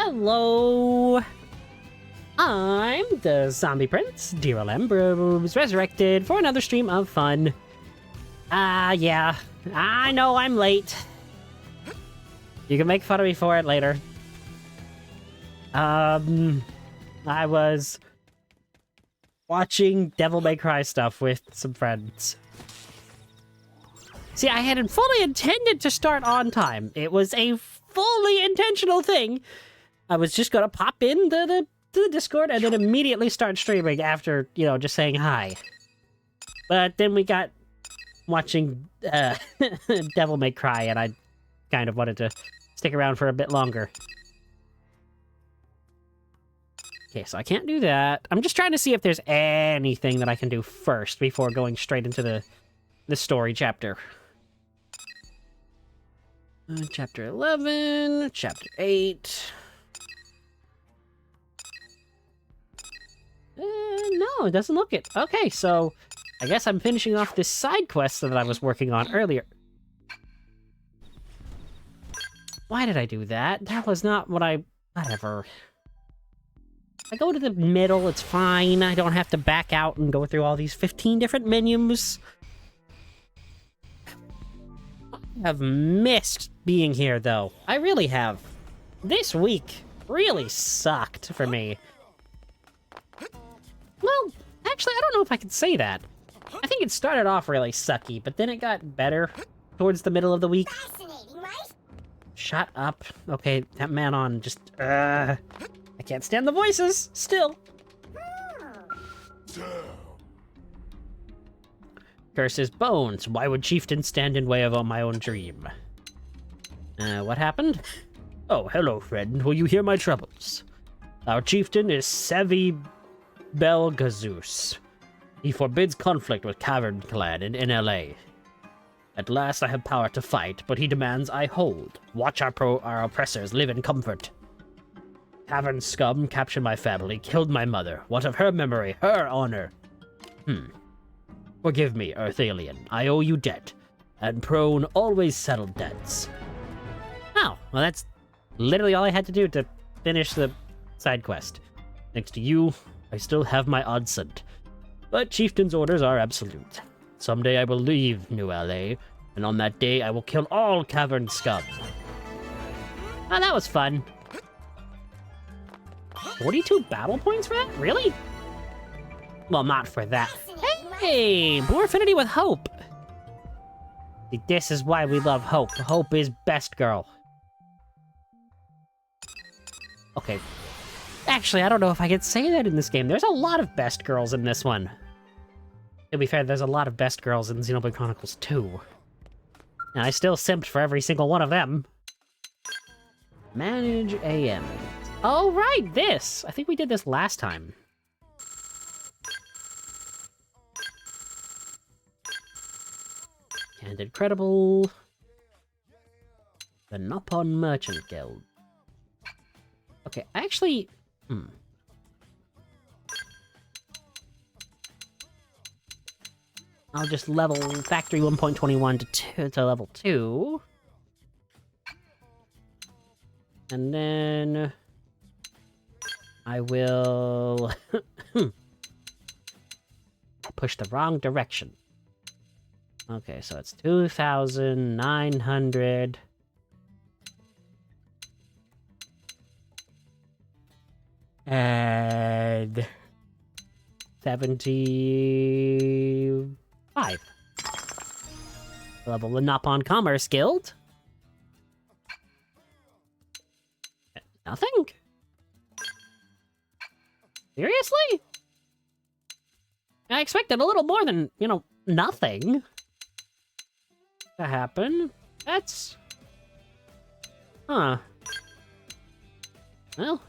Hello! I'm the Zombie Prince, Dear Ambrose, resurrected for another stream of fun. Yeah. I know I'm late. You can make fun of me for it later. I was watching Devil May Cry stuff with some friends. See, I had fully intended to start on time. It was a fully intentional thing. I was just gonna pop in the Discord and then immediately start streaming after, you know, just saying hi. But then we got watching Devil May Cry, and I kind of wanted to stick around for a bit longer. Okay, so I can't do that. I'm just trying to see if there's anything that I can do first before going straight into the story chapter. Chapter 11, chapter 8. No, it doesn't look it. Okay, so I guess I'm finishing off this side quest that I was working on earlier. Why did I do that? That was not what I... Whatever. I go to the middle, it's fine. I don't have to back out and go through all these 15 different menus. I have missed being here, though. I really have. This week really sucked for me. Well, actually, I don't know if I could say that. I think it started off really sucky, but then it got better towards the middle of the week. Fascinating, right? Shut up. Okay, that man on just, I can't stand the voices, still. Curse his bones. Why would Chieftain stand in way of my own dream? What happened? Oh, hello, friend. Will you hear my troubles? Our chieftain is Sevi Belgazus. He forbids conflict with Cavern Clan in NLA. At last I have power to fight, but he demands I hold. Watch our oppressors live in comfort. Cavern scum captured my family, killed my mother. What of her memory, her honor? Forgive me, Earth Alien. I owe you debt. And prone always settle debts. Oh, well that's literally all I had to do to finish the side quest. Thanks to you, I still have my odsent. But Chieftain's orders are absolute. Someday I will leave New LA, and on that day I will kill all Cavern scum. Oh, that was fun. 42 battle points for that? Really? Well, not for that. Hey, more affinity with Hope. See, this is why we love Hope. Hope is best girl. Okay. Actually, I don't know if I could say that in this game. There's a lot of best girls in this one. To be fair, there's a lot of best girls in Xenoblade Chronicles 2. And I still simped for every single one of them. Manage AM. Oh, right, this! I think we did this last time. Candid Credible. The Nopon Merchant Guild. Okay, actually... I'll just level Factory 1.21 to level 2. And then... I will... push the wrong direction. Okay, so it's 2,900... And... 75. Level the Nopon Commerce Guild. Nothing? Seriously? I expected a little more than, you know, nothing to happen. That's... Huh. Well,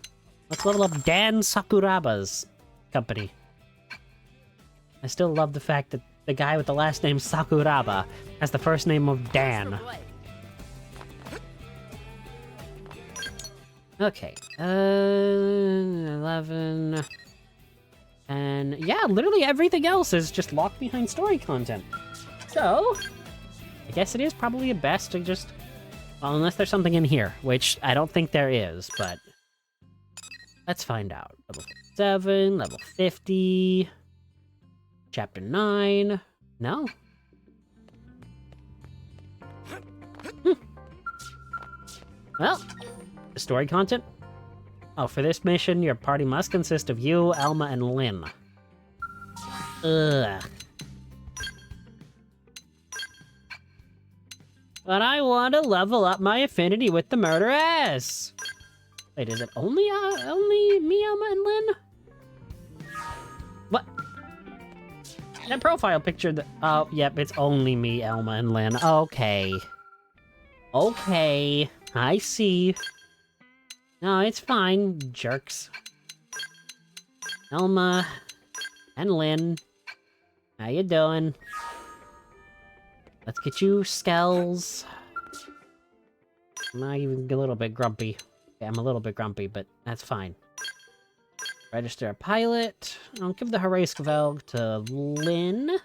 let's level up Dan Sakuraba's company. I still love the fact that the guy with the last name Sakuraba has the first name of Dan. Okay, 11... And yeah, literally everything else is just locked behind story content. So, I guess it is probably best to just... Well, unless there's something in here, which I don't think there is, but... Let's find out. Level 7, level 50, chapter 9. No? Well, story content. Oh, for this mission, your party must consist of you, Alma, and Lynn. Ugh. But I want to level up my affinity with the murderess. Wait, is it only me, Alma, and Lynn? What? That profile picture, oh, yep, it's only me, Alma, and Lynn. Okay. Okay, I see. No, it's fine, jerks. Alma and Lynn, how you doing? Let's get you Skells. I'm not even a little bit grumpy. Yeah, I'm a little bit grumpy, but that's fine. Register a pilot. I'll give the Harask Valve to Lynn.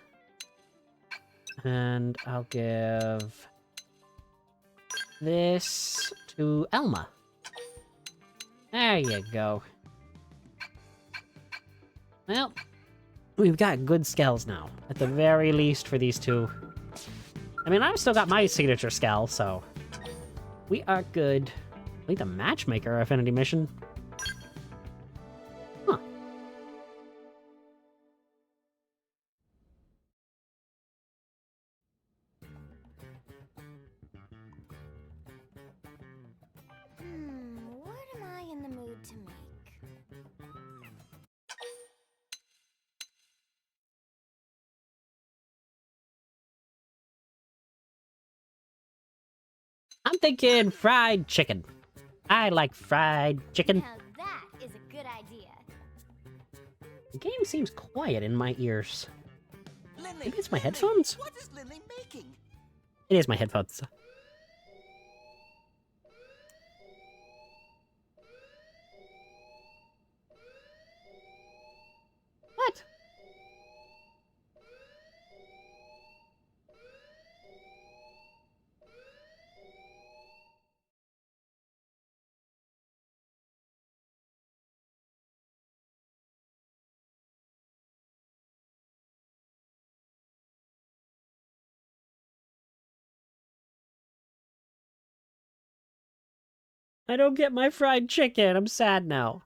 And I'll give this to Elma. There you go. Well, we've got good Skells now. At the very least for these two. I mean, I've still got my signature Skell, so we are good. I think the matchmaker affinity mission. Huh. What am I in the mood to make? I'm thinking fried chicken. I like fried chicken. Now that is a good idea. The game seems quiet in my ears. Lily, Maybe it's my Lily, headphones? What is Lily making? It is my headphones. What? I don't get my fried chicken. I'm sad now.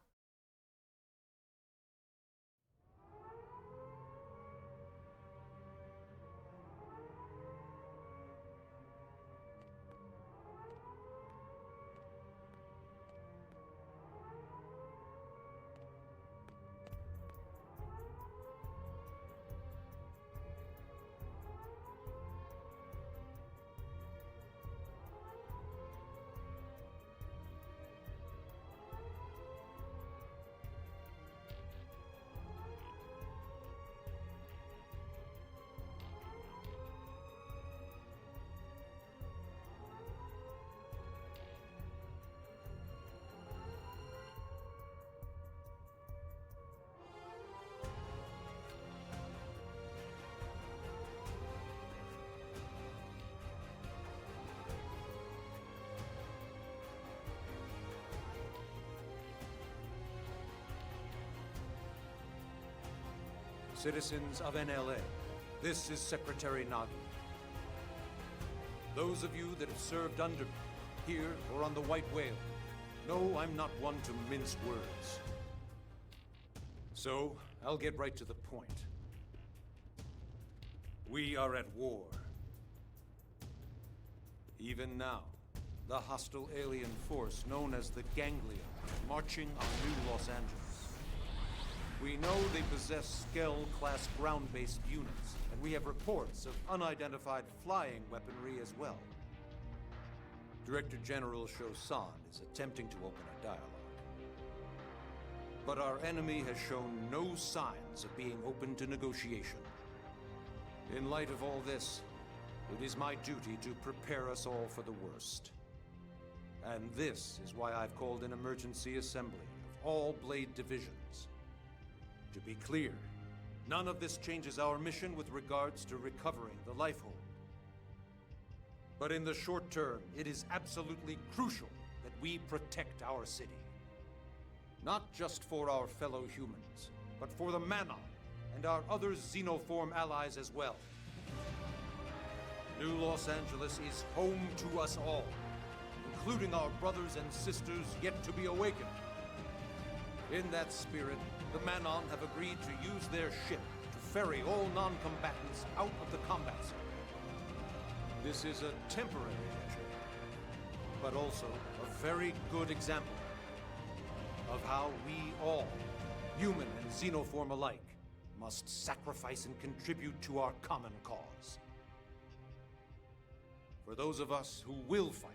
Citizens of NLA, this is Secretary Nagi. Those of you that have served under me, here or on the White Whale, know I'm not one to mince words. So, I'll get right to the point. We are at war. Even now, the hostile alien force known as the Ganglion is marching on New Los Angeles. We know they possess Skell-class ground-based units, and we have reports of unidentified flying weaponry as well. Director General Chosan is attempting to open a dialogue. But our enemy has shown no signs of being open to negotiation. In light of all this, it is my duty to prepare us all for the worst. And this is why I've called an emergency assembly of all Blade divisions. To be clear, none of this changes our mission with regards to recovering the Lifehold. But in the short term, it is absolutely crucial that we protect our city. Not just for our fellow humans, but for the Manon and our other xenoform allies as well. New Los Angeles is home to us all, including our brothers and sisters yet to be awakened. In that spirit, the Manon have agreed to use their ship to ferry all non-combatants out of the combat zone. This is a temporary measure, but also a very good example of how we all, human and xenoform alike, must sacrifice and contribute to our common cause. For those of us who will fight,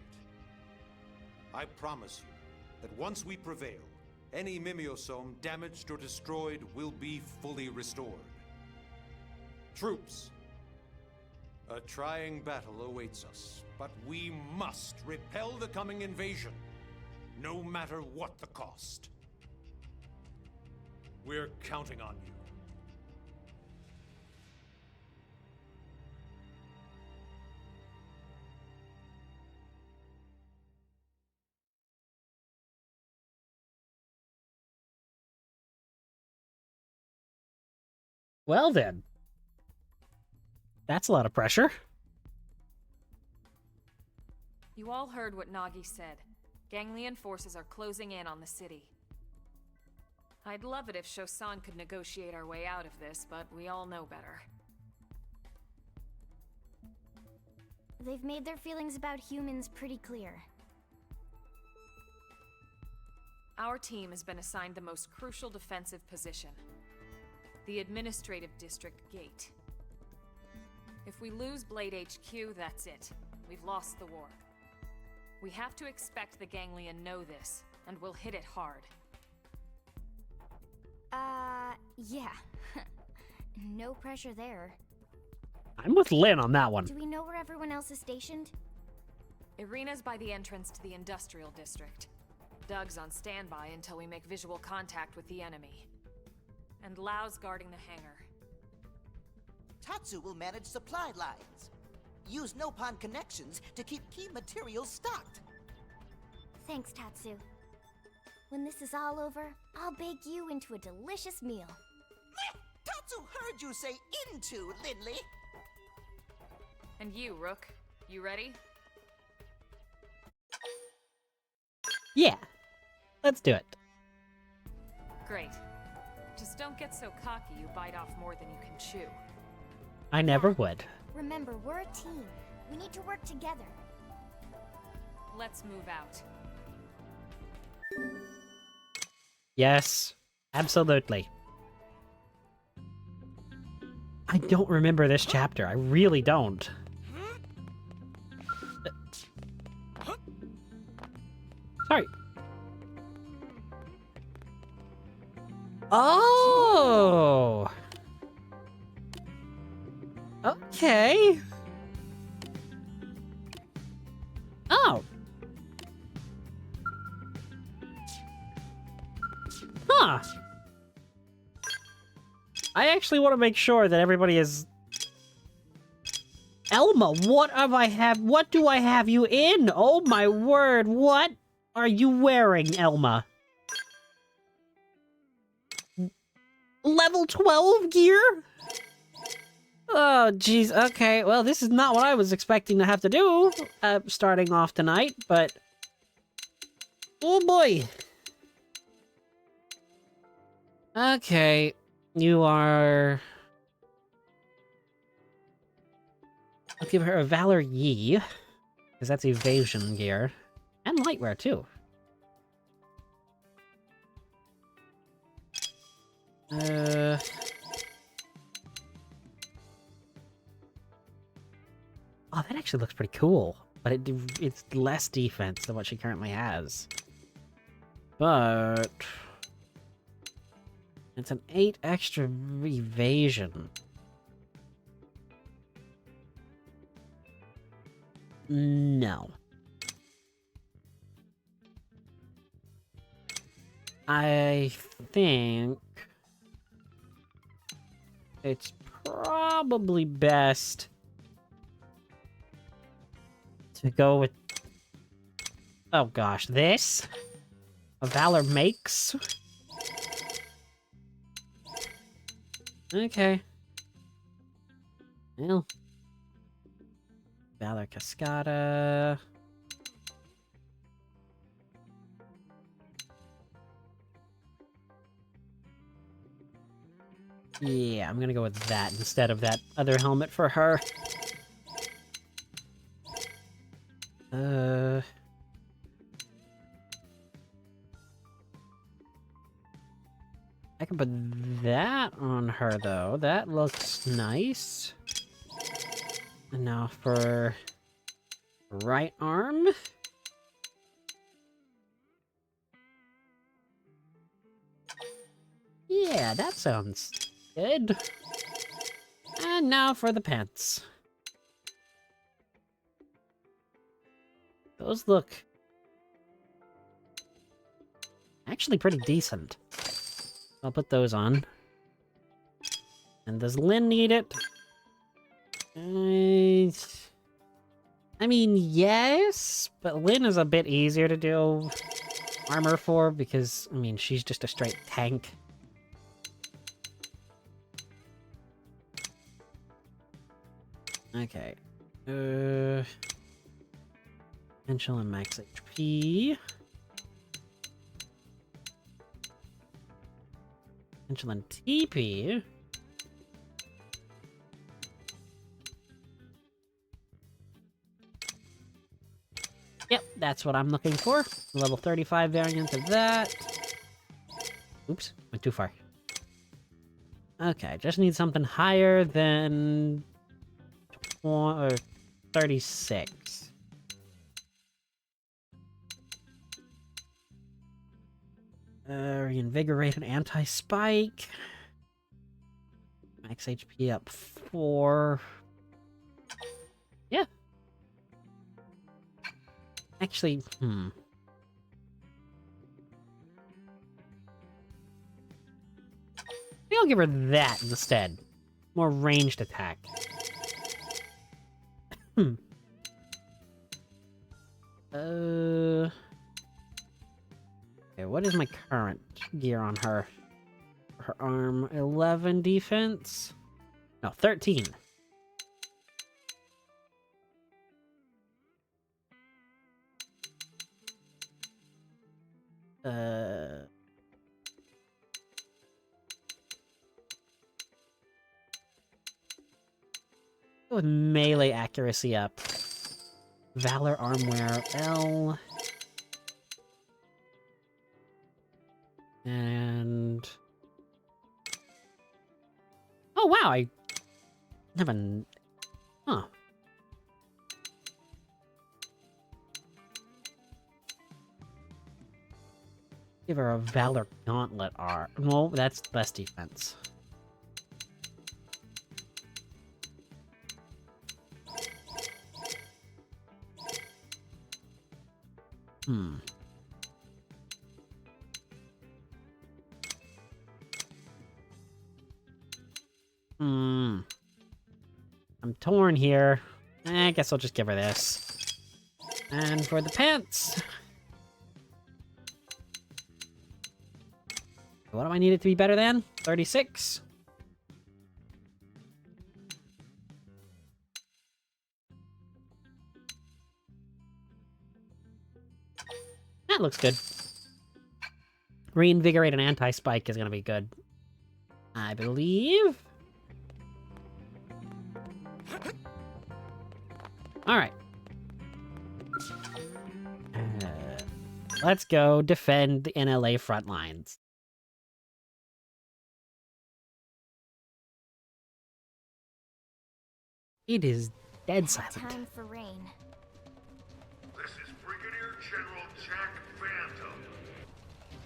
I promise you that once we prevail, any mimeosome damaged or destroyed will be fully restored. Troops, a trying battle awaits us, but we must repel the coming invasion, no matter what the cost. We're counting on you. Well then. That's a lot of pressure. You all heard what Nagi said. Ganglion forces are closing in on the city. I'd love it if Shosan could negotiate our way out of this, but we all know better. They've made their feelings about humans pretty clear. Our team has been assigned the most crucial defensive position. The Administrative District Gate. If we lose Blade HQ, that's it. We've lost the war. We have to expect the Ganglion know this, and we'll hit it hard. Yeah. No pressure there. I'm with Lynn on that one. Do we know where everyone else is stationed? Irina's by the entrance to the Industrial District. Doug's on standby until we make visual contact with the enemy. And Lau's guarding the hangar. Tatsu will manage supply lines. Use Nopon connections to keep key materials stocked. Thanks, Tatsu. When this is all over, I'll bake you into a delicious meal. Tatsu heard you say into, Lindley. And you, Rook, you ready? Yeah. Let's do it. Great. Just don't get so cocky you bite off more than you can chew. I never would. Remember, we're a team. We need to work together. Let's move out. Yes. Absolutely. I don't remember this chapter. I really don't. Sorry. Oh! Okay. Oh. Huh. I actually want to make sure that everybody is... Elma, what do I have you in? Oh my word, what are you wearing, Elma? Level 12 gear? Oh, jeez, okay, well, this is not what I was expecting to have to do, starting off tonight, but... Oh boy! Okay, you are... I'll give her a Valor Yi, because that's evasion gear, and lightwear, too. Oh, that actually looks pretty cool, but it's less defense than what she currently has. But... it's an 8 extra evasion. No. I think... it's probably best to go with... oh gosh, this? A Valor Makes? Okay. Well. Valor Cascada. Yeah, I'm gonna go with that instead of that other helmet for her. I can put that on her, though. That looks nice. And now for right arm. Yeah, that sounds good. And now for the pants. Those look actually pretty decent. I'll put those on. And does Lynn need it? I mean, yes, but Lynn is a bit easier to do armor for because, I mean, she's just a straight tank. Okay. Potential and max HP. Potential and TP. Yep, that's what I'm looking for. Level 35 variant of that. Oops, went too far. Okay, just need something higher than 36. Reinvigorate an anti-spike. Max HP up 4. Yeah. Actually, I think I'll give her that instead. More ranged attack. Okay, what is my current gear on her? Her arm, 11 defense? No, 13. With melee accuracy up. Valor armwear L. And... oh wow, I haven't... huh. Give her a Valor Gauntlet R. Well, that's less defense. I'm torn here. I guess I'll just give her this. And for the pants... what do I need it to be better than? 36? That looks good. Reinvigorate an anti-spike is gonna be good. I believe. Alright. Let's go defend the NLA front lines. It is dead silent. Time for rain. This is Brigadier General Jack Phantom,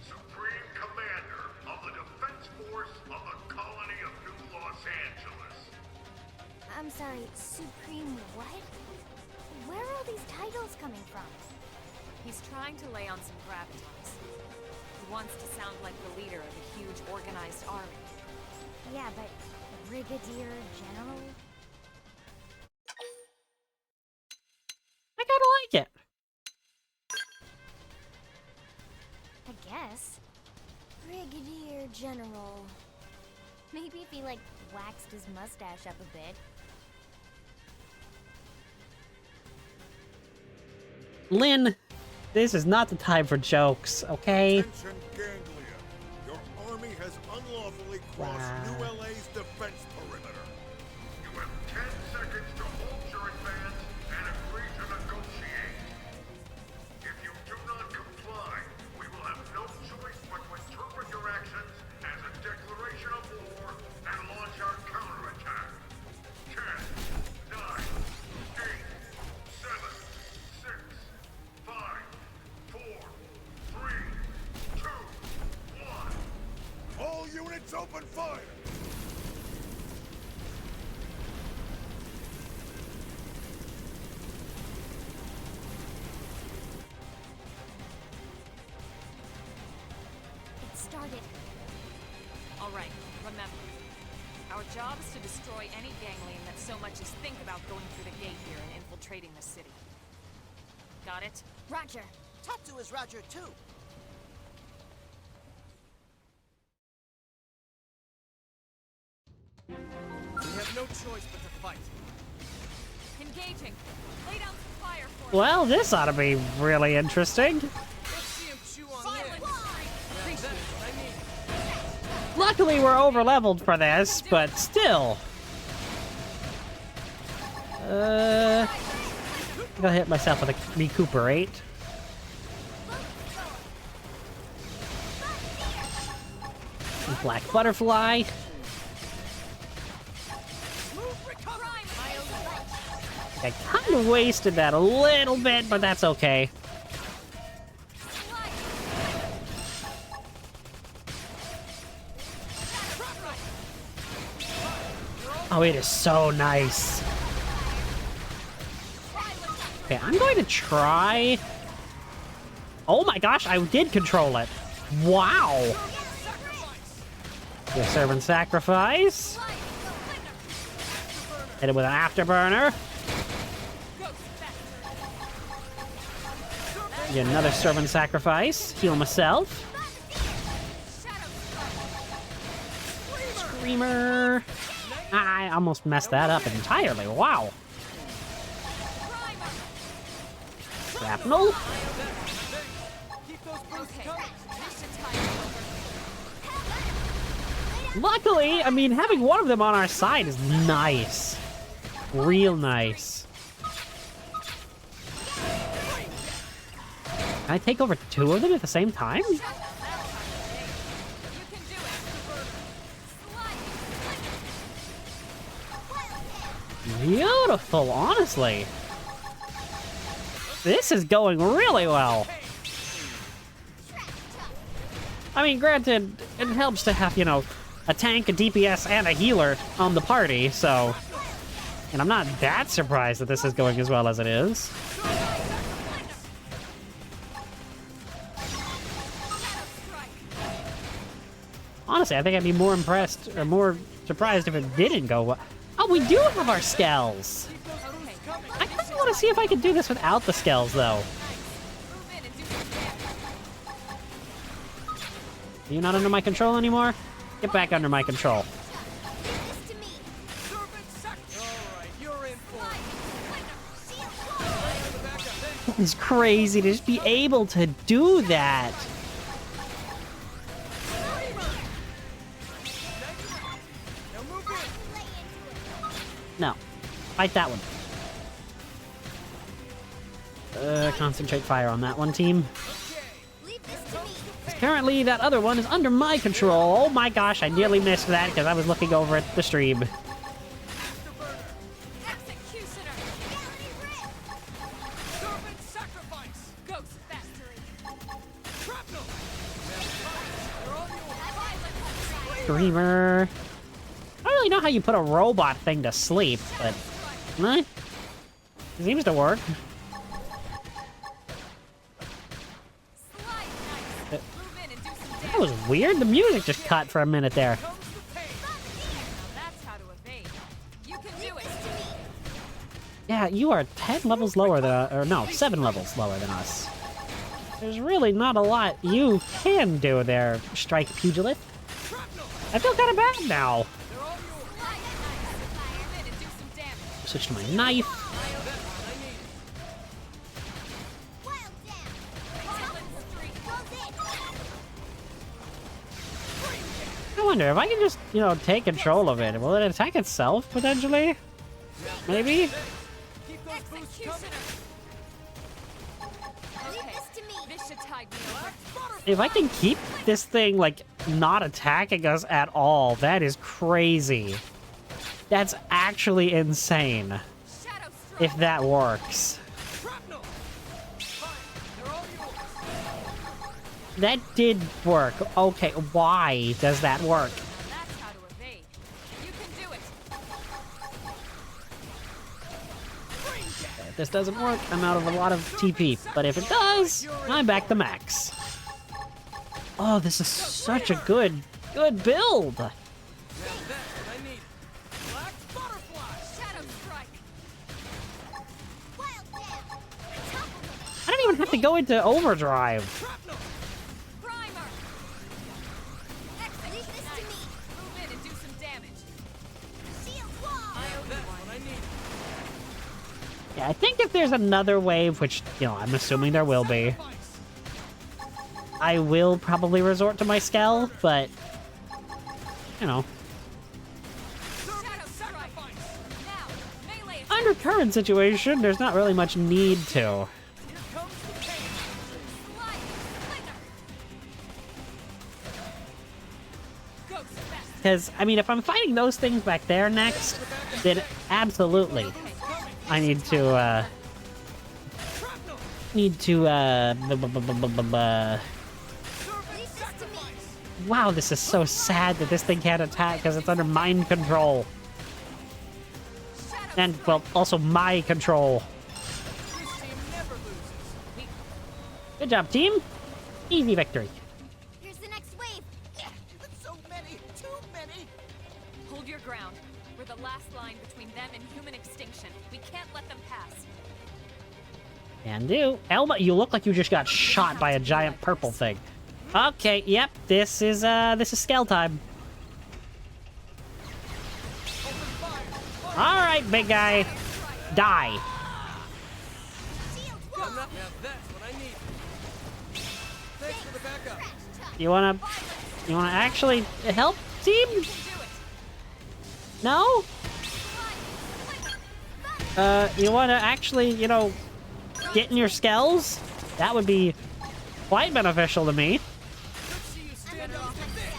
Supreme Commander of the Defense Force of the Colony of New Los Angeles. I'm sorry, Supreme what? Where are all these titles coming from? He's trying to lay on some gravitas. He wants to sound like the leader of a huge organized army. Yeah, but Brigadier General? I kinda like it. I guess. Brigadier General. Maybe if he, like, waxed his mustache up a bit. Lynn, this is not the time for jokes, okay? Attention, Ganglion. Your army has unlawfully crossed New LA's defense perimeter. You have 10 seconds to halt your advance and agree to negotiate. If you do not comply, we will have no choice but to interpret your actions as a declaration of war and launch our counterattack. 10, 9, 8, 7, 6, 5, 4, 3, 2, 1. All units open fire! It started. All right, remember. Our job is to destroy any Ganglion that so much as think about going through the gate here and infiltrating the city. Got it? Roger. Tatsu is Roger too. We have no choice but to fight. Engaging. Lay down some fire for us. Well, this ought to be really interesting. Let's see him chew on this. Yeah, that's what I mean. Luckily, we're over-leveled for this, but still. I'm gonna hit myself with a recuperate. Black butterfly. I kind of wasted that a little bit, but that's okay. Oh, it is so nice. Okay, I'm going to try... Oh my gosh, I did control it. Wow. Yeah, servant sacrifice. Hit it with an afterburner. Get another servant sacrifice. Heal myself. Screamer. I almost messed that up entirely. Wow. Shrapnel. Luckily, I mean, having one of them on our side is nice. Real nice. Can I take over two of them at the same time? Beautiful, honestly. This is going really well. I mean, granted, it helps to have, you know, a tank, a DPS, and a healer on the party, so... And I'm not that surprised that this is going as well as it is. Honestly, I think I'd be more impressed, or more surprised if it didn't go well. Oh, we do have our skells! I kind of want to see if I can do this without the skells, though. Are you not under my control anymore? Get back under my control. It's crazy to just be able to do that. No. Fight that one. Concentrate fire on that one, team. Currently, that other one is under my control. Oh my gosh, I nearly missed that because I was looking over at the stream. Screamer. I don't really know how you put a robot thing to sleep, but... it seems to work. That was weird. The music just cut for a minute there. Yeah, you are 10 levels lower than... or no, 7 levels lower than us. There's really not a lot you can do there, Strike Pugilist. I feel kind of bad now. Switch to my knife. I wonder if I can just, you know, take control of it. Will it attack itself, potentially? Maybe? Keep those boosts coming. Okay, this should tide me over. If I can keep this thing, like, not attacking us at all, that is crazy. That's actually insane. Shadow Strike. If that works. Shrapnel! Fine, they're all yours. That did work. Okay, why does that work? Now that's how to evade. You can do it. If this doesn't work, I'm out of a lot of TP. But if it does, I'm back to max. Oh, this is such a good build. Now that's what I need. Black butterfly! Shadow Strike. I don't even have to go into overdrive. Shrapnel! Primer. Leave this to me. Move in and do some damage. Shield wall! That's what I need. Yeah, I think if there's another wave, which, you know, I'm assuming there will be, Sacrifice. I will probably resort to my Skell, but, you know, Shadow Strike. Now, melee attack. under current situation, there's not really much need to. Here comes the pain. Slide. Slinger. Ghost Fest. Because, I mean, if I'm fighting those things back there next, then absolutely, I need to, Shrapnel! Leave this to me! wow, this is so sad that this thing can't attack because it's under mind control. Shadow And, well, also my control. This team never loses. Good job, team. Easy victory. Here's the next wave! So many, too many. Hold your ground. We're the last line between them and human extinction. We can't let them pass. Can do. Elma, you look like you just got shot by a giant purple thing. Okay, yep, this is Skell time. Alright, big guy. Die. Shield Now wall! that's what I need. Thanks for the backup. You wanna actually help, team? Do it. No? You wanna actually, you know, get in your Skells? That would be quite beneficial to me. Let's see you stand off with this.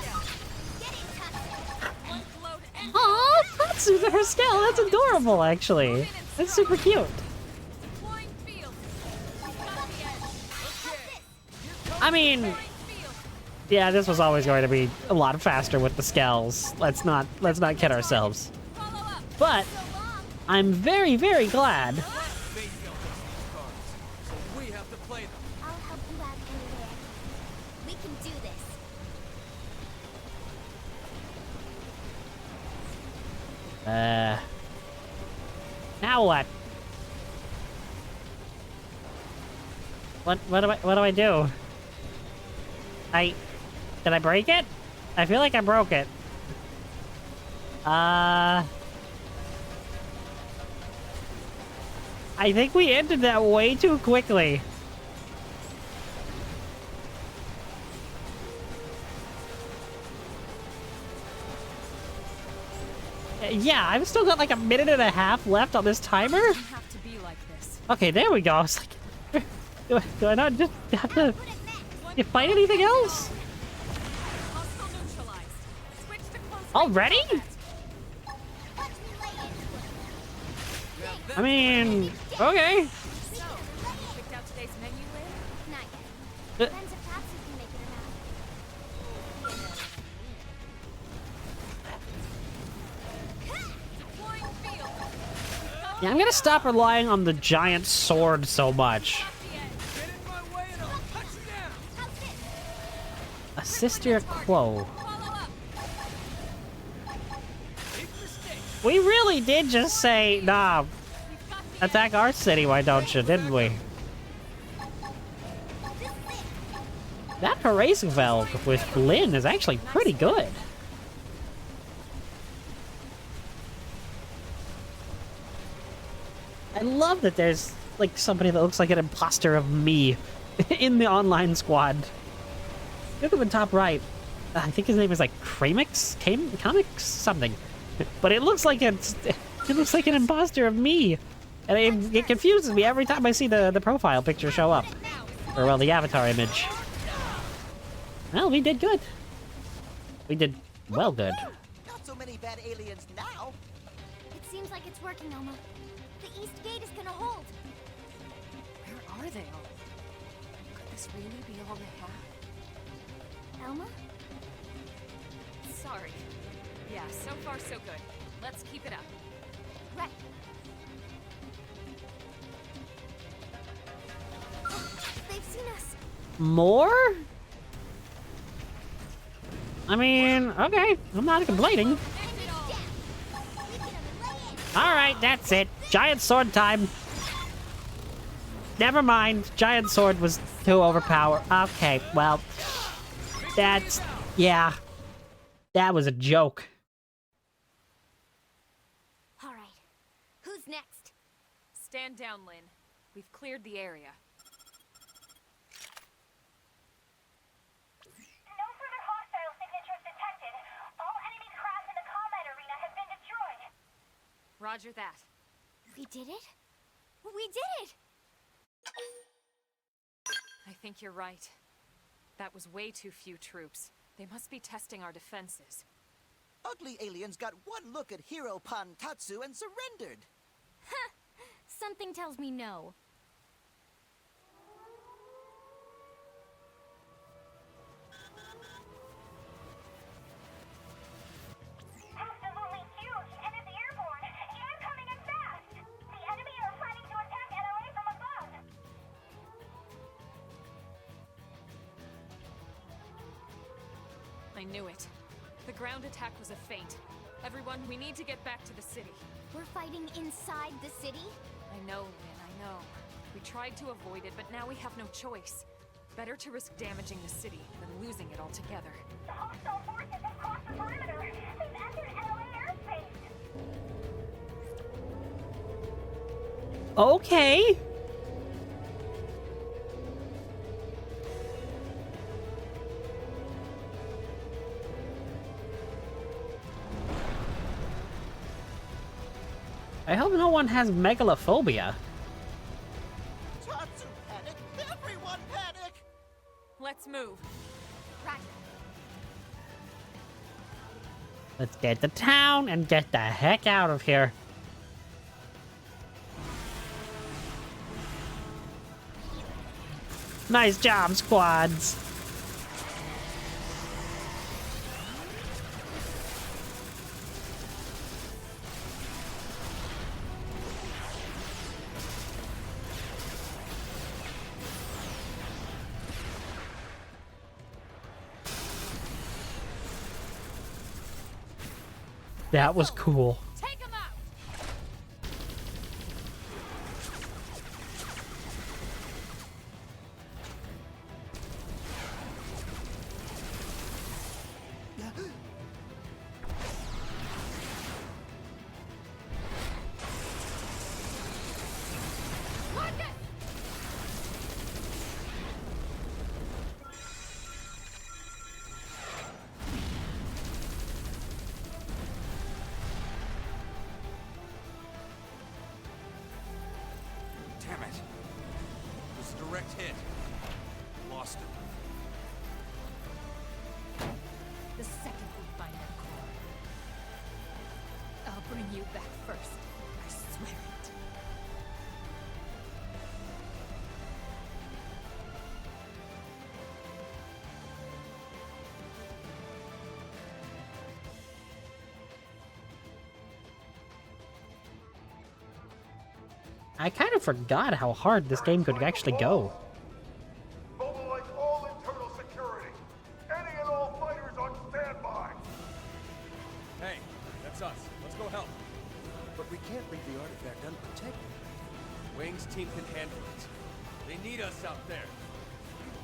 Get it, Tatsu! One load and Aw, Tatsu to her Skell. That's adorable, actually. That's super cute. deploying field. We've got the edge. I mean, Deploying field. yeah, this was always going to be a lot faster with the Skells. Let's not kid ourselves. Follow up. But So long! I'm very, very glad. Maybe I'll get some cards. So we have to play them. I'll help you out anywhere. We can do this. Now what? What do I do? Did I break it? I feel like I broke it. I think we ended that way too quickly. Yeah, I've still got like a minute and a half left on this timer. Doesn't have to be like this. Okay, there we go. I was like, do I not just have to you fight anything else? Hostile neutralized. Switch to close range Already? combat. Watch me lay into it. Now that's I mean, okay. So, you picked out today's menu, Lynn? Not Uh, yet. Depends if Tatsu can make it or not. Deploying field. Yeah, I'm gonna stop relying on the giant sword so much. Got the edge. get in my way and I'll cut you down. How's this? Assist your quo. Follow up. Big mistake. We really did just say, nah, We've got the attack our city, why don't you, didn't we? This is it. That Haracevelg with Lynn is actually pretty good. love that there's, like, somebody that looks like an imposter of me in the online squad. Look at the top right. I think his name is, like, Kramix? Comics? Something. But it looks like it looks like an imposter of me. And it confuses me every time I see the profile picture show up. Or, well, the avatar image. Well, we did good. We did, well, good. Not so many bad aliens now. It seems like it's working, Elma. The east gate is gonna hold. Where are they all? Could this really be all they have? Elma? Sorry. Yeah, so far so good. Let's keep it up. Right. They've seen us. More? I mean, okay. I'm not complaining. Alright, that's it. Giant sword time. Never mind. Giant sword was too overpowered. Okay, well. That's... yeah. That was a joke. All right. Who's next? Stand down, Lynn. We've cleared the area. No further hostile signatures detected. All enemy craft in the combat arena has been destroyed. Roger that. We did it? We did it! I think you're right. That was way too few troops. They must be testing our defenses. Ugly aliens got one look at Hero Pantatsu and surrendered. Something tells me no. Absolutely huge and is airborne and coming in fast. The enemy are planning to attack NLA from above. I knew it. The ground attack was a feint. Everyone, we need to get back to the city. We're fighting inside the city? I know, Lynn, I know. We tried to avoid it, but now we have no choice. Better to risk damaging the city than losing it altogether. The hostile forces have crossed the perimeter. They've entered NLA airspace. Okay. I hope no one has megalophobia. Tatsu panic! Everyone panic! Let's move. Roger. Let's get to town and get the heck out of here. Nice job, squads. That was cool. Take them out! Damn it. It was a direct hit. Lost him. The second we find that core, I'll bring you back first. I swear it. I kind of forgot how hard this game could actually go. Mobilize all internal security. Any and all fighters on standby. Hey, that's us. Let's go help. But we can't leave the artifact unprotected. Wing's team can handle it. They need us out there.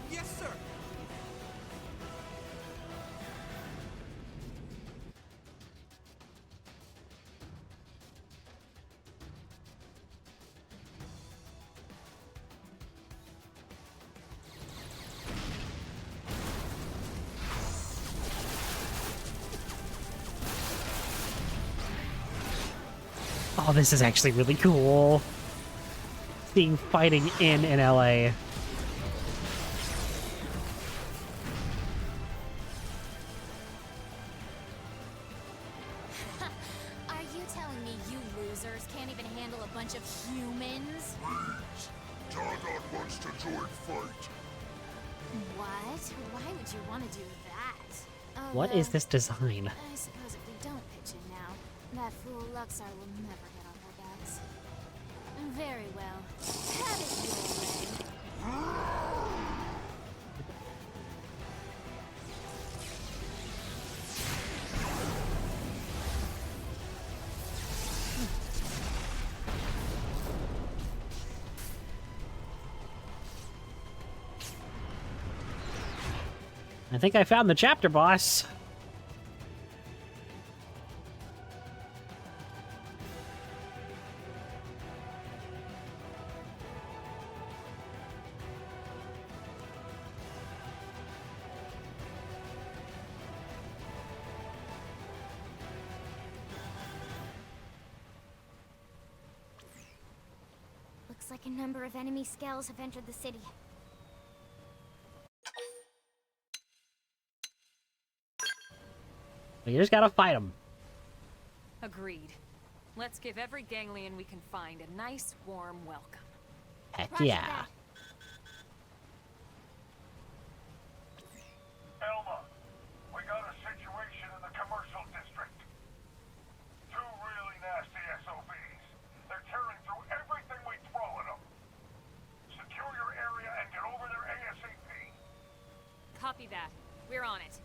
Yes, sir. Oh, this is actually really cool. Seeing fighting in NLA. Are you telling me you losers can't even handle a bunch of humans? Dogon wants to join fight. What? Why would you want to do that? Oh, What well, is this design? I suppose if we don't pitch in now, that fool Luxar will never get off our backs. Very well. Have it your way. I think I found the chapter boss. Looks like a number of enemy scales have entered the city. You just gotta fight them. Agreed. Let's give every Ganglion we can find a nice, warm welcome. Heck Roger yeah. that. Elma, we got a situation in the commercial district. Two really nasty SOBs. They're tearing through everything we throw at them. Secure your area and get over there ASAP. Copy that. We're on it.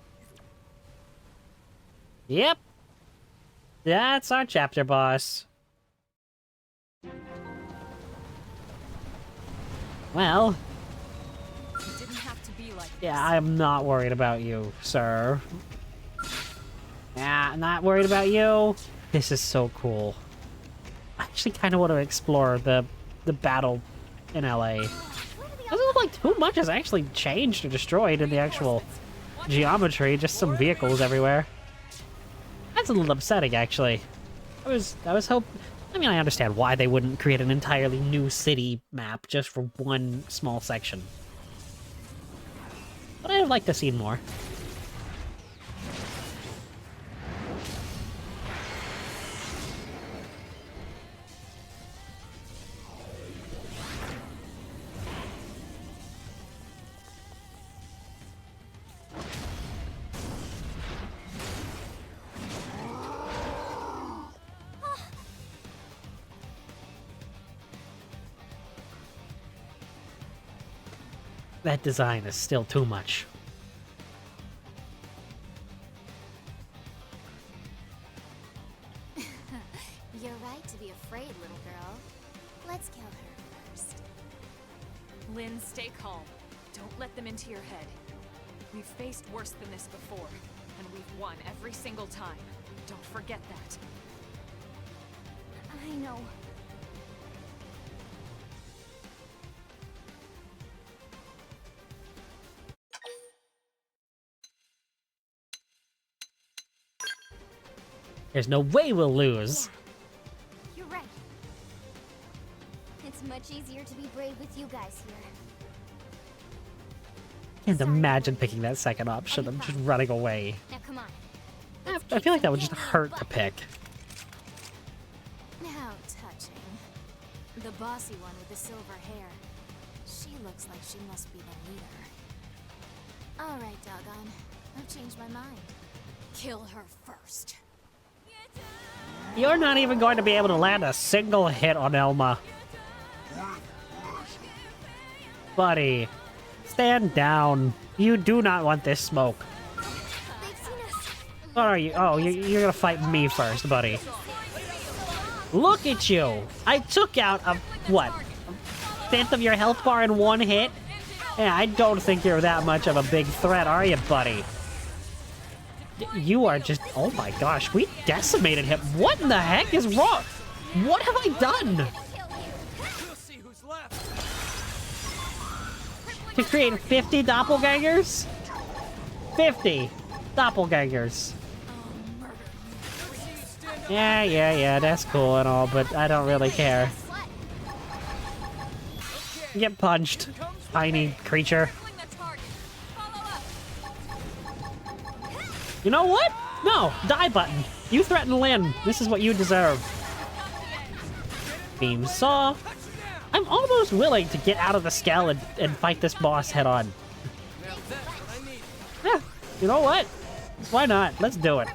Yep. That's our chapter boss. Well, It didn't have to be like yeah, this. I'm not worried about you, sir. Yeah, not worried about you. This is so cool. I actually kind of want to explore the battle in LA. Doesn't look like too much has actually changed or destroyed in the actual geometry. Just some vehicles everywhere. That's a little upsetting, actually. I was hoping. I mean, I understand why they wouldn't create an entirely new city map just for one small section. But I'd have liked to see more. That design is still too much. You're right to be afraid, little girl. Let's kill her first. Lynn, stay calm. Don't let them into your head. We've faced worse than this before, and we've won every single time. Don't forget that. I know. There's no way we'll lose. You're right. It's much easier to be brave with you guys here. Can't imagine picking that second option. I'm just running away. Now come on. I feel like that would just hurt to pick. How touching. The bossy one with the silver hair. She looks like she must be the leader. Alright, Dogon. I've changed my mind. Kill her first. You're not even going to be able to land a single hit on Elma. Buddy, stand down. You do not want this smoke. They've seen us. What are you? Oh, you're gonna fight me first, buddy. Look at you. I took out a, what? A fifth of your health bar in one hit? Yeah, I don't think you're that much of a big threat, are you, buddy? You are just... Oh my gosh, we decimated him. What in the heck is wrong? What have I done? We'll see who's left. To create 50 doppelgangers? 50 doppelgangers. Ever see you stand Yeah, that's cool and all, but I don't really care. Get punched, tiny creature. You know what? No, die button. You threaten Lynn. This is what you deserve. Beam saw. I'm almost willing to get out of the skull and fight this boss head on. Yeah, you know what? Why not? Let's do it.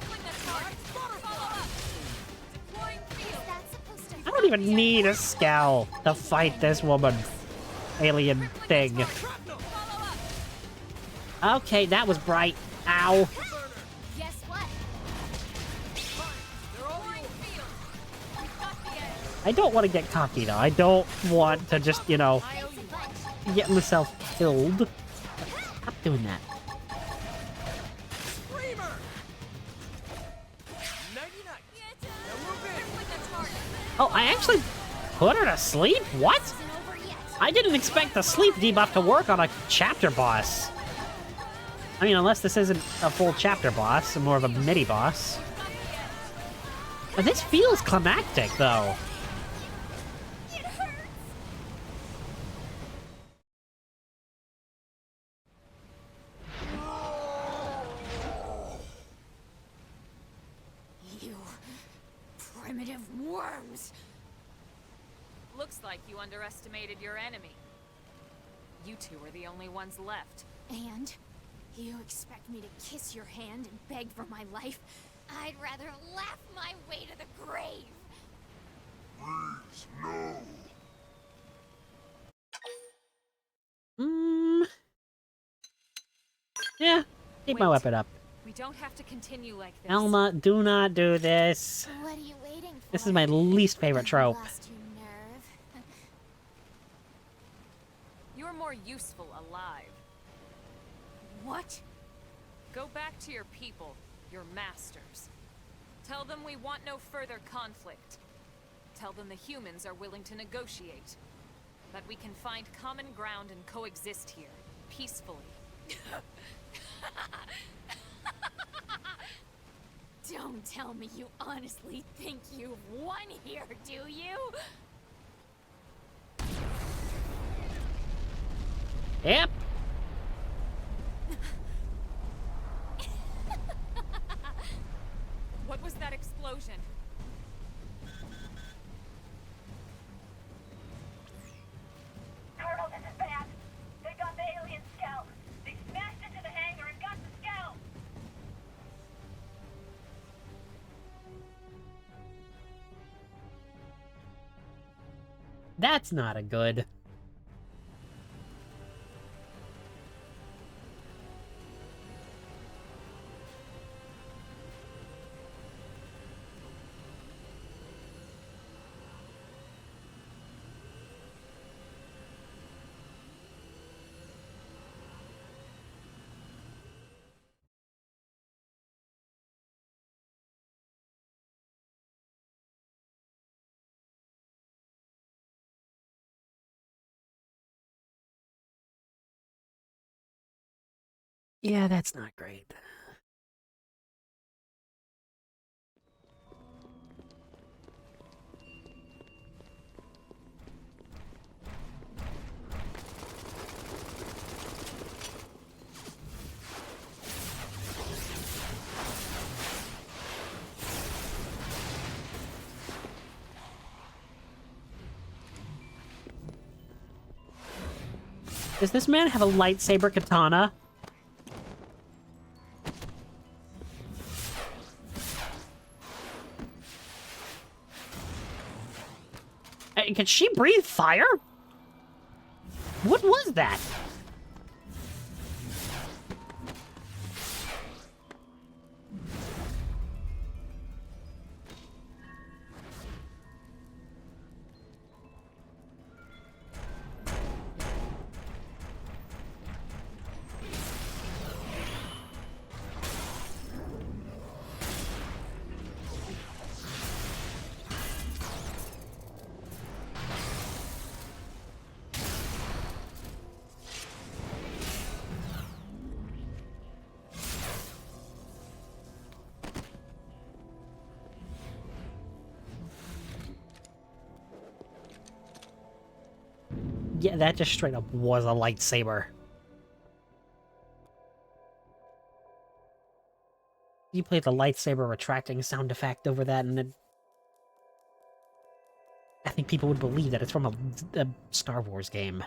I don't even need a scowl to fight this woman. Alien thing. Okay, that was bright. Ow. Guess what? I don't want to get cocky, though. I don't want to just, you know, get myself killed. Stop doing that. Oh, I actually put her to sleep? What? I didn't expect the sleep debuff to work on a chapter boss. I mean, unless this isn't a full chapter boss, more of a mini-boss. But this feels climactic, though. You primitive worms. Looks like you underestimated your enemy. You two are the only ones left. And you expect me to kiss your hand and beg for my life? I'd rather laugh my way to the grave. Please, no. Yeah, keep my Wait. weapon up. We don't have to continue like this. Elma, do not do this. What are you waiting for? This is my least favorite trope. Lost your nerve. You're more useful alive. What? Go back to your people, your masters. Tell them we want no further conflict. Tell them the humans are willing to negotiate. That we can find common ground and coexist here, peacefully. Don't tell me you honestly think you've won here, do you? Yep. What was that explosion? Colonel, this is bad. They got the alien scout. They smashed into the hangar and got the scout. That's not a good. Yeah, that's not great. Does this man have a lightsaber katana? Can she breathe fire? What was that? Yeah, that just straight up was a lightsaber. You play the lightsaber retracting sound effect over that, and then I think people would believe that it's from a Star Wars game.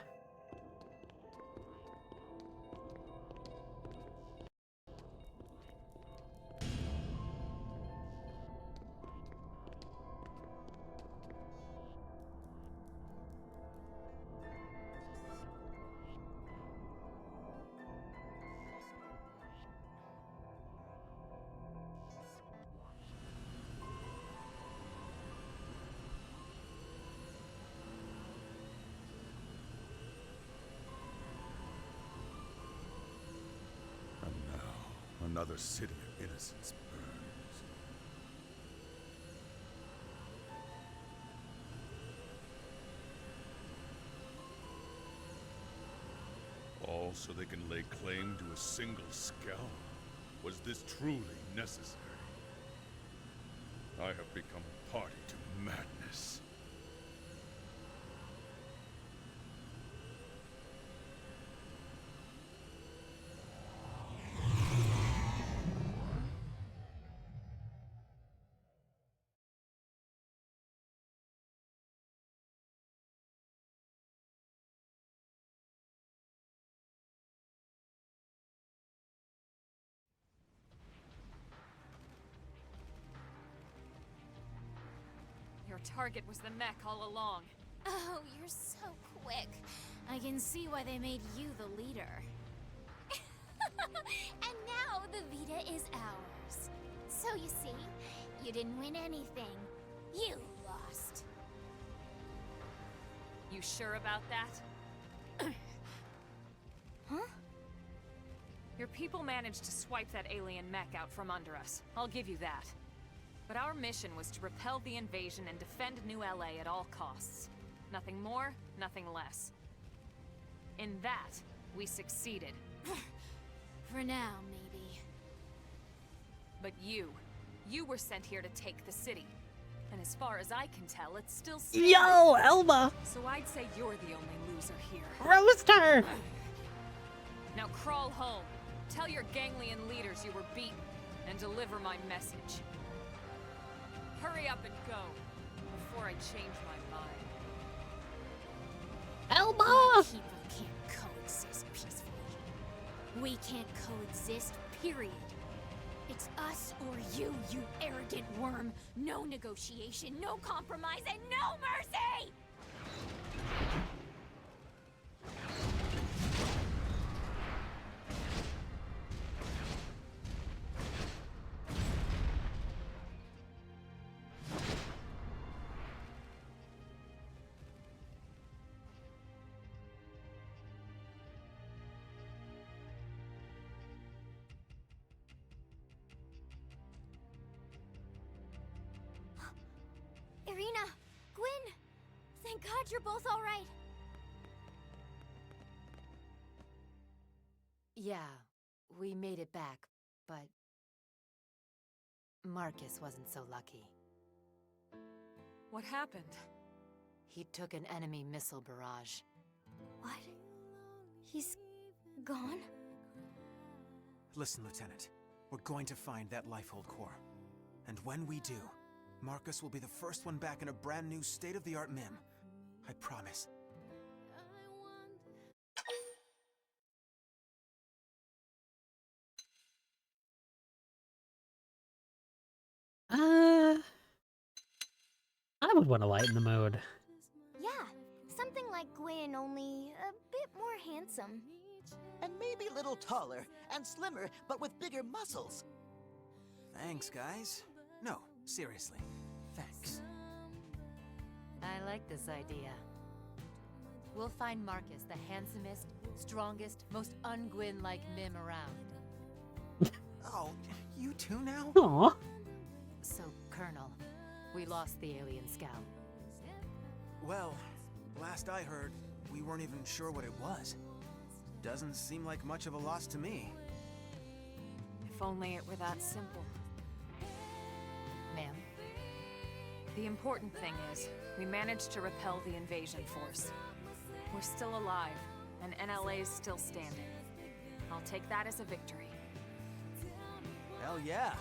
And now, another city of innocence burns. All so they can lay claim to a single skull? Was this truly necessary? I have become a party to madness. Your target was the mech all along. Oh, you're so quick. I can see why they made you the leader. And now the Vita is ours. So you see, you didn't win anything. You lost. You sure about that? Huh? Your people managed to swipe that alien mech out from under us. I'll give you that. But our mission was to repel the invasion and defend New LA at all costs. Nothing more, nothing less. In that, we succeeded. For now, maybe. But you were sent here to take the city. And as far as I can tell, it's still standing. Yo, Elba! So I'd say you're the only loser here. Roast her! Now crawl home. Tell your Ganglion leaders you were beaten, and deliver my message. Hurry up and go, before I change my mind. Elba! People can't coexist peacefully. We can't coexist, period. It's us or you arrogant worm. No negotiation, no compromise, and no mercy! Irina! Gwyn! Thank God you're both alright! Yeah, we made it back, but Marcus wasn't so lucky. What happened? He took an enemy missile barrage. What? He's gone? Listen, Lieutenant. We're going to find that Lifehold core. And when we do, Marcus will be the first one back in a brand new state-of-the-art MIM. I promise. I would want to lighten the mood. Yeah, something like Gwyn, only a bit more handsome. And maybe a little taller and slimmer, but with bigger muscles. Thanks, guys. No, seriously. Thanks. I like this idea. We'll find Marcus the handsomest, strongest, most un-Gwyn-like mim around. Oh, you too now? Aw. So, Colonel, we lost the alien scout. Well, last I heard, we weren't even sure what it was. Doesn't seem like much of a loss to me. If only it were that simple. Ma'am? The important thing is, we managed to repel the invasion force. We're still alive, and NLA is still standing. I'll take that as a victory. Hell yeah.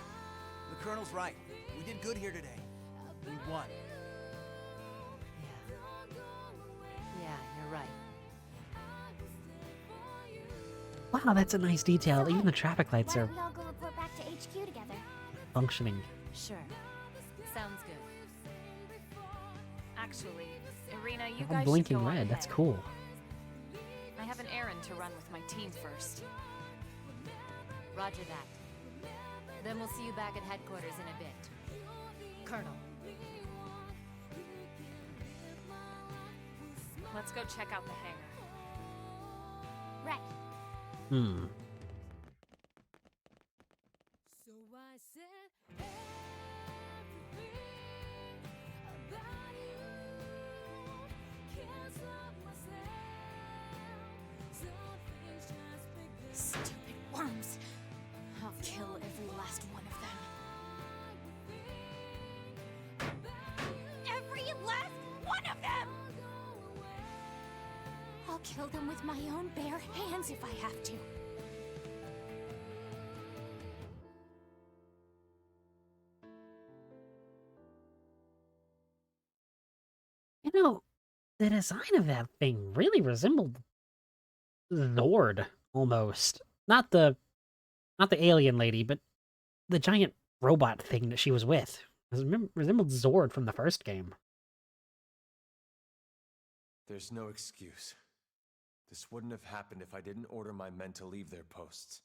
The Colonel's right. We did good here today. We won. Yeah, you're right. Wow, that's a nice detail. Even the traffic lights Why are don't we all go report back to HQ together? functioning. Sure. Sounds good. Actually, Irina, you I'm guys should blinking go on red. That's ahead. cool. I have an errand to run with my team first. Roger that. Then we'll see you back at headquarters in a bit. Colonel. Let's go check out the hangar. Right. Hmm. Stupid worms. I'll kill every last one of them. Every last one of them! I'll kill them with my own bare hands if I have to. You know, the design of that thing really resembled Zord almost. Not the alien lady, but the giant robot thing that she was with. It resembled Zord from the first game. There's no excuse. This wouldn't have happened if I didn't order my men to leave their posts.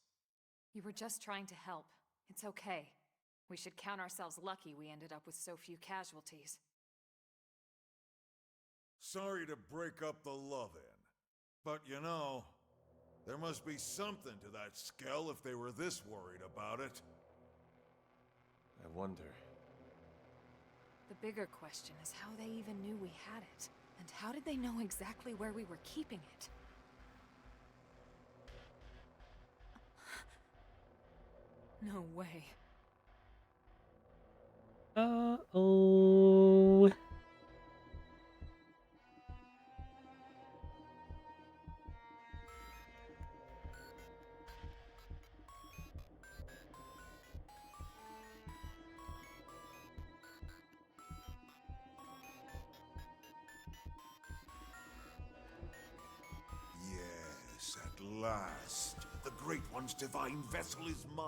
You were just trying to help. It's okay. We should count ourselves lucky we ended up with so few casualties. Sorry to break up the love-in, but you know, there must be something to that skell if they were this worried about it. I wonder. The bigger question is how they even knew we had it. And how did they know exactly where we were keeping it? No way. Uh-oh. Yes, at last. The Great One's divine vessel is mine.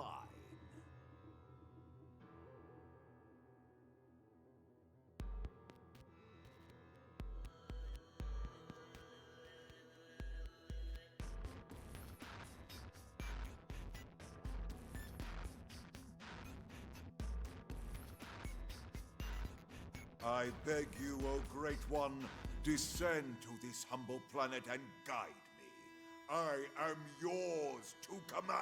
I beg you, O Great One, descend to this humble planet and guide me. I am yours to command.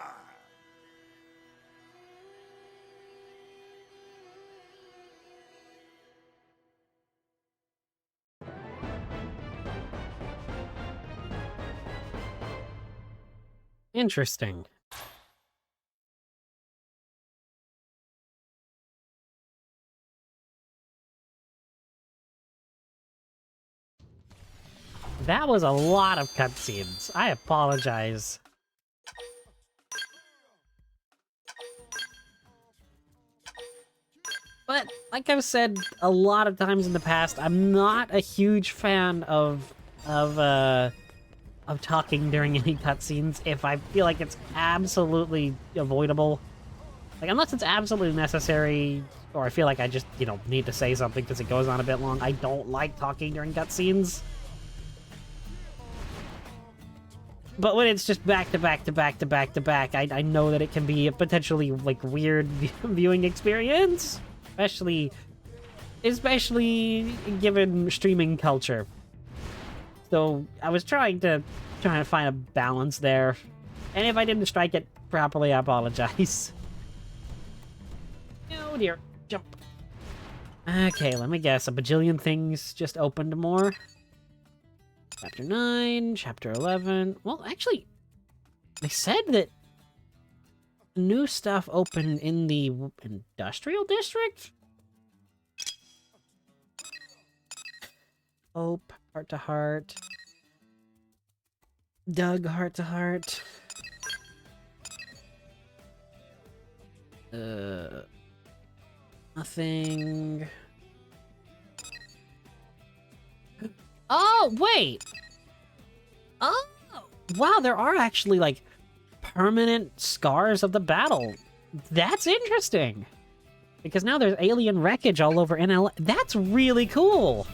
Interesting. That was a lot of cutscenes. I apologize. But, like I've said a lot of times in the past, I'm not a huge fan of talking during any cutscenes if I feel like it's absolutely avoidable. Like, unless it's absolutely necessary, or I feel like I just, you know, need to say something because it goes on a bit long, I don't like talking during cutscenes. But when it's just back to back to back to back to back, I know that it can be a potentially, like, weird viewing experience. Especially given streaming culture. So I was trying to find a balance there. And if I didn't strike it properly, I apologize. Oh dear. Jump. Okay, let me guess. A bajillion things just opened more. Chapter 9, Chapter 11. Well, actually, they said that new stuff opened in the industrial district? Hope, heart to heart. Doug, heart to heart. Nothing. Oh, wait! Oh! Wow, there are actually, like, permanent scars of the battle. That's interesting! Because now there's alien wreckage all over NLA. That's really cool!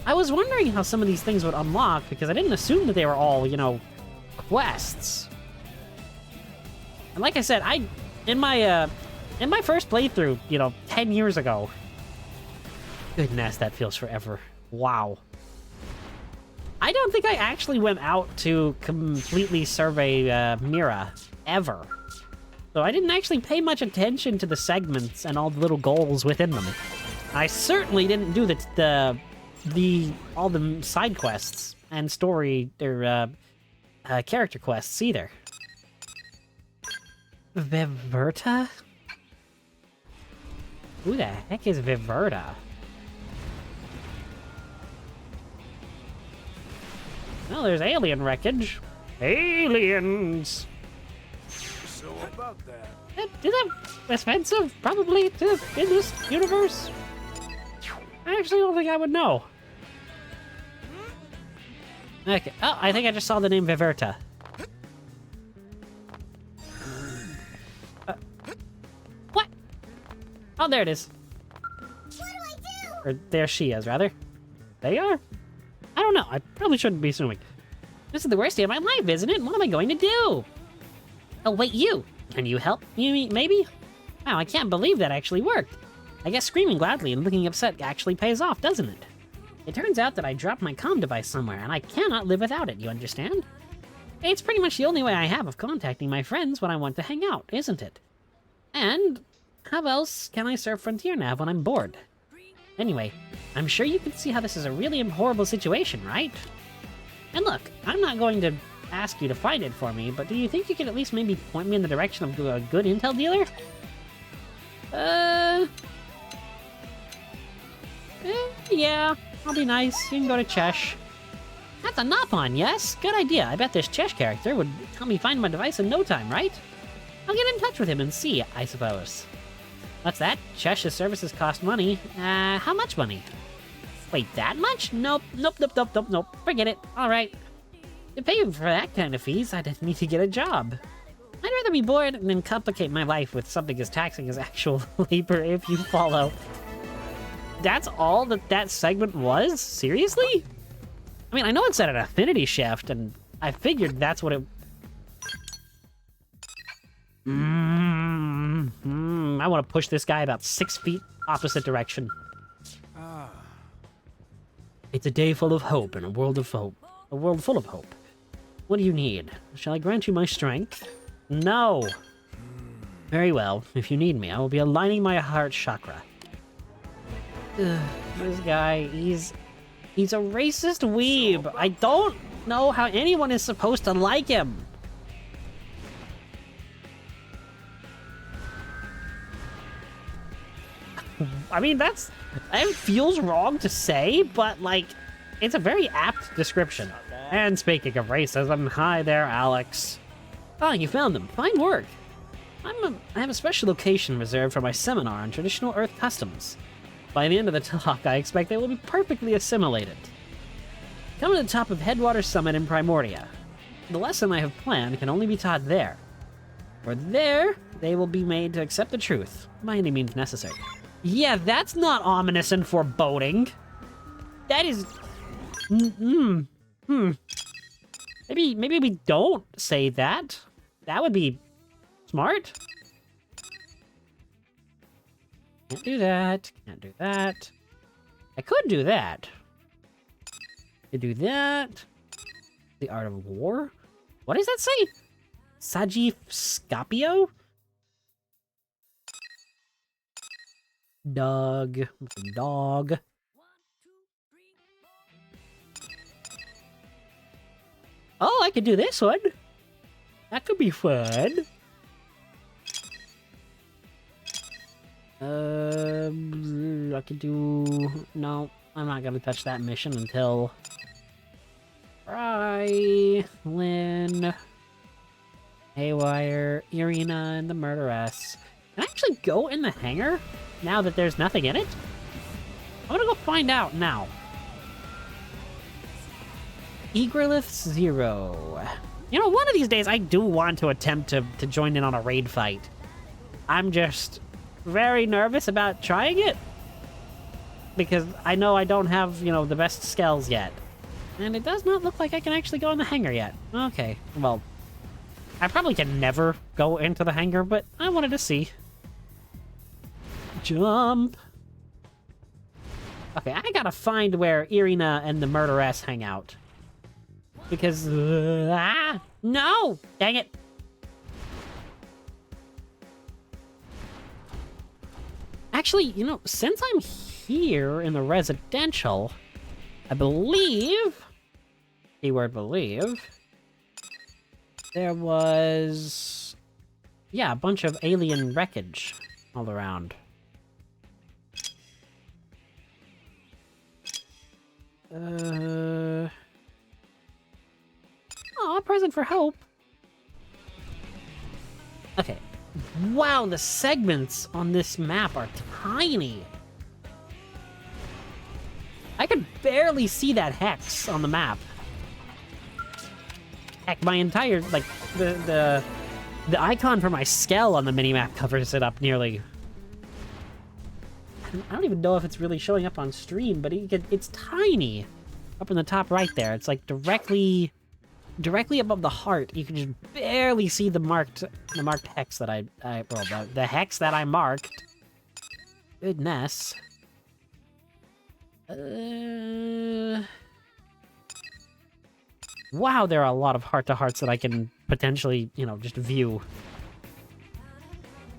I was wondering how some of these things would unlock, because I didn't assume that they were all, you know, quests. And like I said, in my first playthrough, you know, 10 years ago. Goodness, that feels forever. Wow. I don't think I actually went out to completely survey Mira, ever. So I didn't actually pay much attention to the segments and all the little goals within them. I certainly didn't do all the side quests and story or character quests either. Viverta? Who the heck is Viverta? Well, there's alien wreckage. Aliens! So about that. Is that offensive? Probably in this universe? I actually don't think I would know. Okay. Oh, I think I just saw the name Viverta. What? Oh, there it is. What do I do? Or there she is, rather. They are? I don't know. I probably shouldn't be assuming. This is the worst day of my life, isn't it? What am I going to do? Oh, wait, you. Can you help? You mean, maybe? Wow, I can't believe that actually worked. I guess screaming loudly and looking upset actually pays off, doesn't it? It turns out that I dropped my comm device somewhere, and I cannot live without it, you understand? It's pretty much the only way I have of contacting my friends when I want to hang out, isn't it? And how else can I surf Frontier Nav when I'm bored? Anyway, I'm sure you can see how this is a really horrible situation, right? And look, I'm not going to ask you to find it for me, but do you think you could at least maybe point me in the direction of a good intel dealer? Yeah, I'll be nice. You can go to Chesh. That's a Nopon, yes? Good idea. I bet this Chesh character would help me find my device in no time, right? I'll get in touch with him and see, I suppose. What's that? Chesh's services cost money. How much money? Wait, that much? Nope. Forget it. Alright. To pay for that kind of fees, I'd need to get a job. I'd rather be bored than complicate my life with something as taxing as actual labor, if you follow. That's all that segment was? Seriously? I mean, I know it's at an affinity shift, and I figured that's what it... I want to push this guy about 6 feet opposite direction. It's a day full of hope and a world of hope. A world full of hope. What do you need? Shall I grant you my strength? No! Very well. If you need me, I will be aligning my heart chakra. This guy, he's a racist weeb. I don't know how anyone is supposed to like him. I mean, it feels wrong to say, but, like, it's a very apt description. And speaking of racism, hi there, Alex. Ah, you found them. Fine work. I have a special location reserved for my seminar on traditional Earth customs. By the end of the talk, I expect they will be perfectly assimilated. Come to the top of Headwater Summit in Primordia. The lesson I have planned can only be taught there. For there, they will be made to accept the truth, by any means necessary. Yeah, that's not ominous and foreboding. That is... Maybe we don't say that. That would be smart. Can't do that. Can't do that. I could do that. Could do that. The Art of War? What does that say? Sagifscapio? Dog. Dog. Oh, I could do this one. That could be fun. I could do... No, I'm not gonna touch that mission until... Fry, Lynn, Haywire, Irina, and the Murderess. Can I actually go in the hangar now that there's nothing in it? I'm gonna go find out now. Egrelith 0. You know, one of these days I do want to attempt to join in on a raid fight. I'm just very nervous about trying it. Because I know I don't have, you know, the best skills yet. And it does not look like I can actually go in the hangar yet. Okay, well, I probably can never go into the hangar, but I wanted to see. Jump! Okay, I gotta find where Irina and the Murderess hang out. Because, no! Dang it! Actually, you know, since I'm here in the residential, I believe, keyword believe, there was, yeah, a bunch of alien wreckage all around. Oh, a present for Hope. Okay. Wow, the segments on this map are tiny. I could barely see that hex on the map. Heck, my entire, like, the icon for my skull on the minimap covers it up nearly. I don't even know if it's really showing up on stream, but it's tiny. Up in the top right there. It's like directly above the heart. You can just barely see the marked hex that the hex that I marked. Goodness. Wow, there are a lot of heart-to-hearts that I can potentially, you know, just view.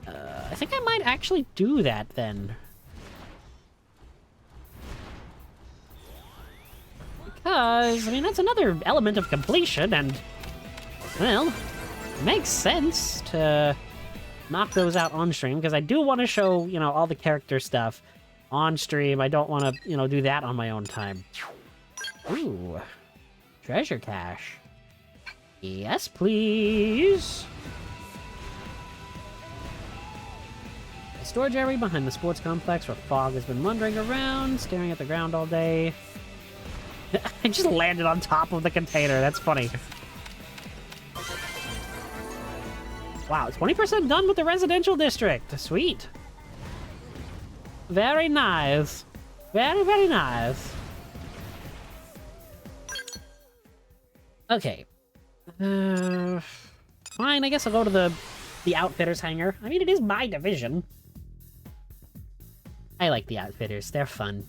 I think I might actually do that then. Because, I mean, that's another element of completion, and, well, it makes sense to knock those out on stream, because I do want to show, you know, all the character stuff on stream. I don't want to, you know, do that on my own time. Ooh. Treasure cache. Yes, please. A storage area behind the sports complex where Fog has been wandering around, staring at the ground all day. I just landed on top of the container. That's funny. Wow, 20% done with the residential district. Sweet. Very nice. Very, very nice. Okay. Fine, I guess I'll go to the Outfitters hangar. I mean, it is my division. I like the Outfitters. They're fun.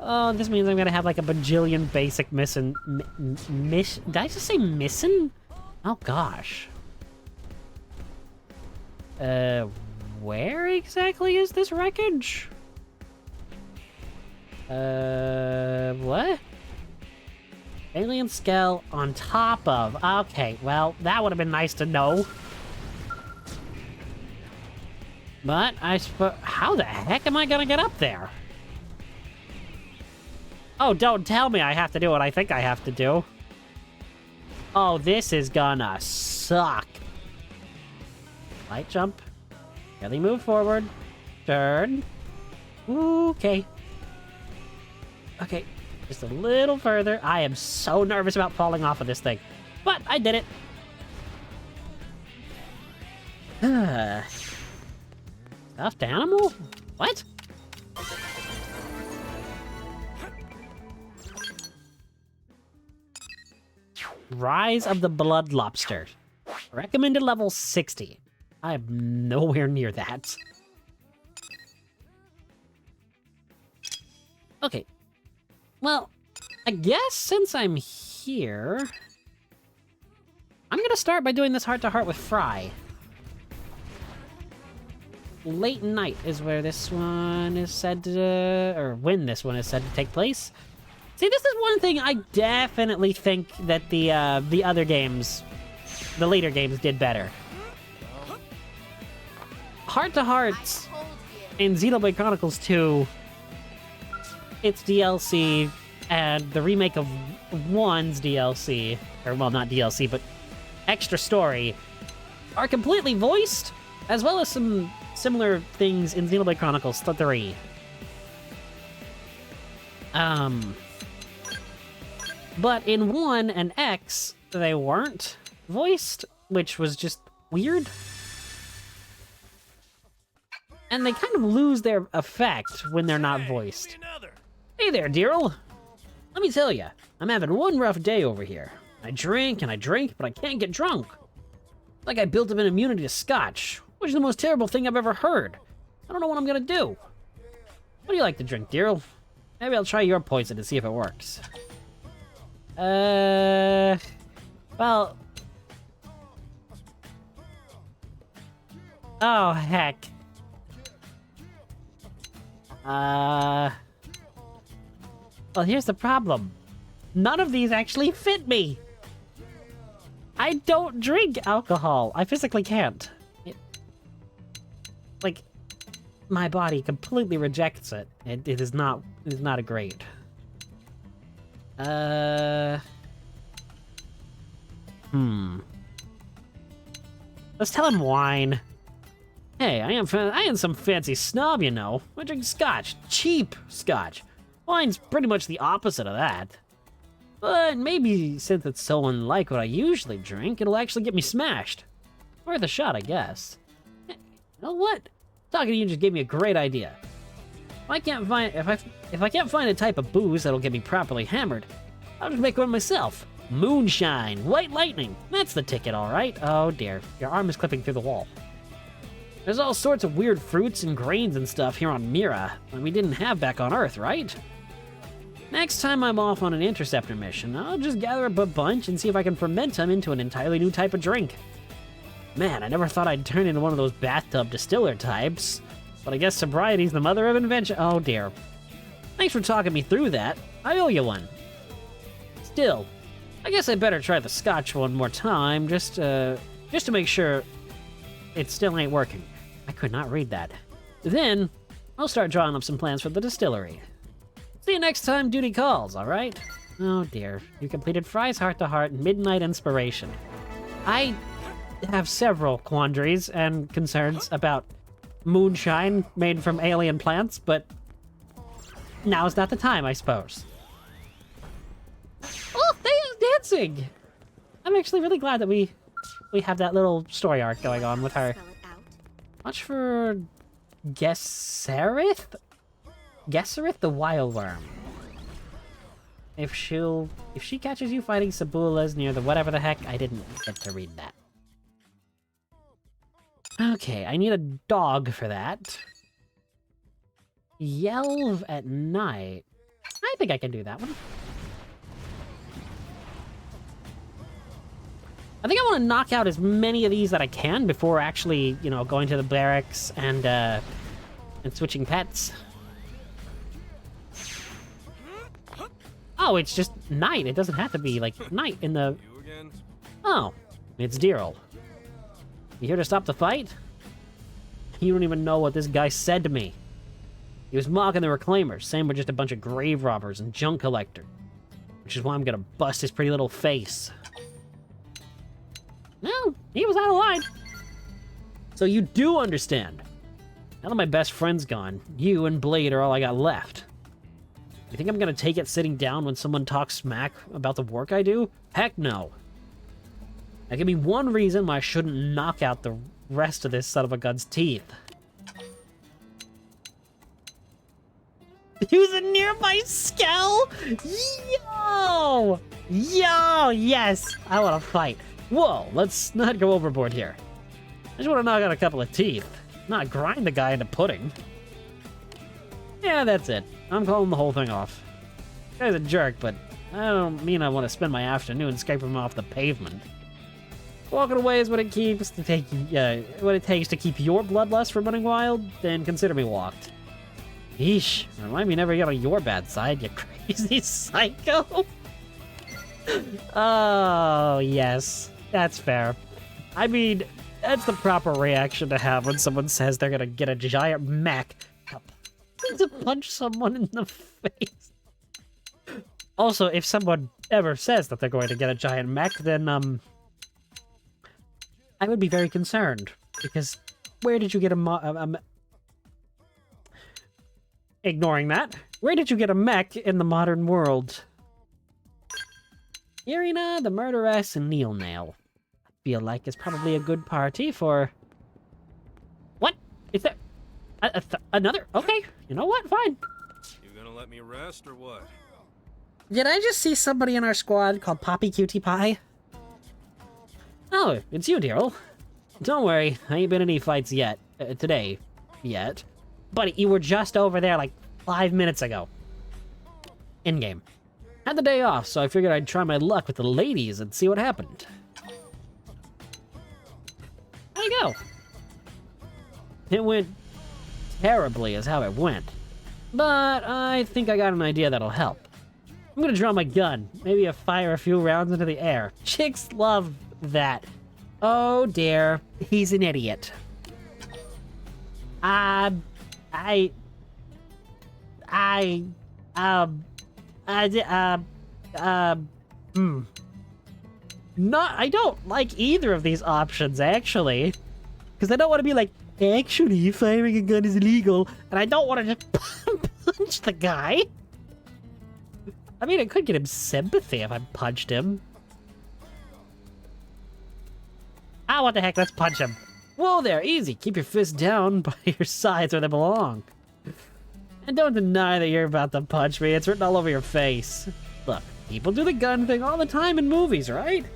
Oh, this means I'm gonna have like a bajillion basic mission. Did I just say missing? Oh gosh. Where exactly is this wreckage? What? Alien skull on top of. Okay, well, that would have been nice to know. But I suppose, how the heck am I gonna get up there? Oh, don't tell me I have to do what I think I have to do. Oh, this is gonna suck. Light jump. Really move forward. Turn. Okay. Okay, just a little further. I am so nervous about falling off of this thing. But I did it. Stuffed animal? What? Rise of the Blood Lobster. Recommended level 60. I am nowhere near that. Okay. Well, I guess since I'm here, I'm gonna start by doing this heart-to-heart with Fry. Late night is where this one is said to, or when this one is said to take place. See, this is one thing I definitely think that the other games, the later games, did better. Heart-to-hearts in Xenoblade Chronicles 2, its DLC, and the remake of 1's DLC, or well, not DLC, but extra story, are completely voiced, as well as some similar things in Xenoblade Chronicles 3. But in 1 and X, they weren't voiced, which was just weird. And they kind of lose their effect when they're not voiced. Hey there, Daryl. Let me tell you, I'm having one rough day over here. I drink and I drink, but I can't get drunk. Like I built up an immunity to scotch, which is the most terrible thing I've ever heard. I don't know what I'm gonna do. What do you like to drink, Daryl? Maybe I'll try your poison to see if it works. Well... Oh, heck. Well, here's the problem. None of these actually fit me. I don't drink alcohol. I physically can't. Like, my body completely rejects it. It is not a great. Let's tell him wine. Hey, I am some fancy snob, you know. I drink scotch. Cheap scotch. Wine's pretty much the opposite of that. But maybe since it's so unlike what I usually drink, it'll actually get me smashed. Worth a shot, I guess. You know what? Talking to you just gave me a great idea. If I can't find a type of booze that'll get me properly hammered, I'll just make one myself. Moonshine, white lightning. That's the ticket, all right. Oh dear, your arm is clipping through the wall. There's all sorts of weird fruits and grains and stuff here on Mira that we didn't have back on Earth, right? Next time I'm off on an interceptor mission, I'll just gather up a bunch and see if I can ferment them into an entirely new type of drink. Man, I never thought I'd turn into one of those bathtub distiller types, but I guess sobriety's the mother of invention. Oh dear. Thanks for talking me through that. I owe you one. Still, I guess I better try the scotch one more time, just to make sure it still ain't working. I could not read that. Then, I'll start drawing up some plans for the distillery. See you next time duty calls, alright? Oh dear, you completed Fry's heart-to-heart midnight inspiration. I have several quandaries and concerns about moonshine made from alien plants, but now's not the time, I suppose. Oh, Thea's dancing! I'm actually really glad that we have that little story arc going on with her. Watch for Gesserith? Gesserith the Wild Worm. If she catches you fighting Sabulas near the whatever the heck, I didn't get to read that. Okay, I need a dog for that. Yelve at night. I think I can do that one. I think I want to knock out as many of these that I can before actually, you know, going to the barracks and switching pets. Oh, it's just night. It doesn't have to be, like, night in the... Oh, it's Daryl. You here to stop the fight? You don't even know what this guy said to me. He was mocking the Reclaimers, saying we're just a bunch of grave robbers and junk collector. Which is why I'm gonna bust his pretty little face. No, he was out of line. So you do understand. Now that my best friend's gone, you and Blade are all I got left. You think I'm gonna take it sitting down when someone talks smack about the work I do? Heck no. Now give me one reason why I shouldn't knock out the rest of this son of a gun's teeth. Use a nearby Skell? Yo! Yo, yes! I want to fight. Whoa, let's not go overboard here. I just want to knock out a couple of teeth, not grind the guy into pudding. Yeah, that's it. I'm calling the whole thing off. The guy's a jerk, but I don't mean I want to spend my afternoon scraping him off the pavement. Walking away is what it takes to keep your bloodlust from running wild, then consider me walked. Yeesh, remind me never get on your bad side, you crazy psycho. Oh, yes. That's fair. I mean, that's the proper reaction to have when someone says they're gonna get a giant mech to punch someone in the face. Also, if someone ever says that they're going to get a giant mech, then, I would be very concerned. Because where did you get ignoring that, where did you get a mech in the modern world? Irina, the murderess, and Neil Nail. I feel like it's probably a good party for... What? Is there... another? Okay, you know what? Fine. You gonna let me rest, or what? Did I just see somebody in our squad called Poppy Cutie Pie? Oh, it's you, Daryl. Don't worry, I ain't been in any fights yet. Today. Yet. Buddy, you were just over there like 5 minutes ago. In-game. Had the day off, so I figured I'd try my luck with the ladies and see what happened. How'd it go? It went terribly is how it went. But I think I got an idea that'll help. I'm gonna draw my gun. Maybe fire a few rounds into the air. Chicks love that. Oh dear, he's an idiot. No, I don't like either of these options, actually. Because I don't want to be like, actually, firing a gun is illegal, and I don't want to just punch the guy. I mean, it could get him sympathy if I punched him. Ah, what the heck, let's punch him. Whoa there, easy. Keep your fists down by your sides where they belong. And don't deny that you're about to punch me. It's written all over your face. Look, people do the gun thing all the time in movies, right?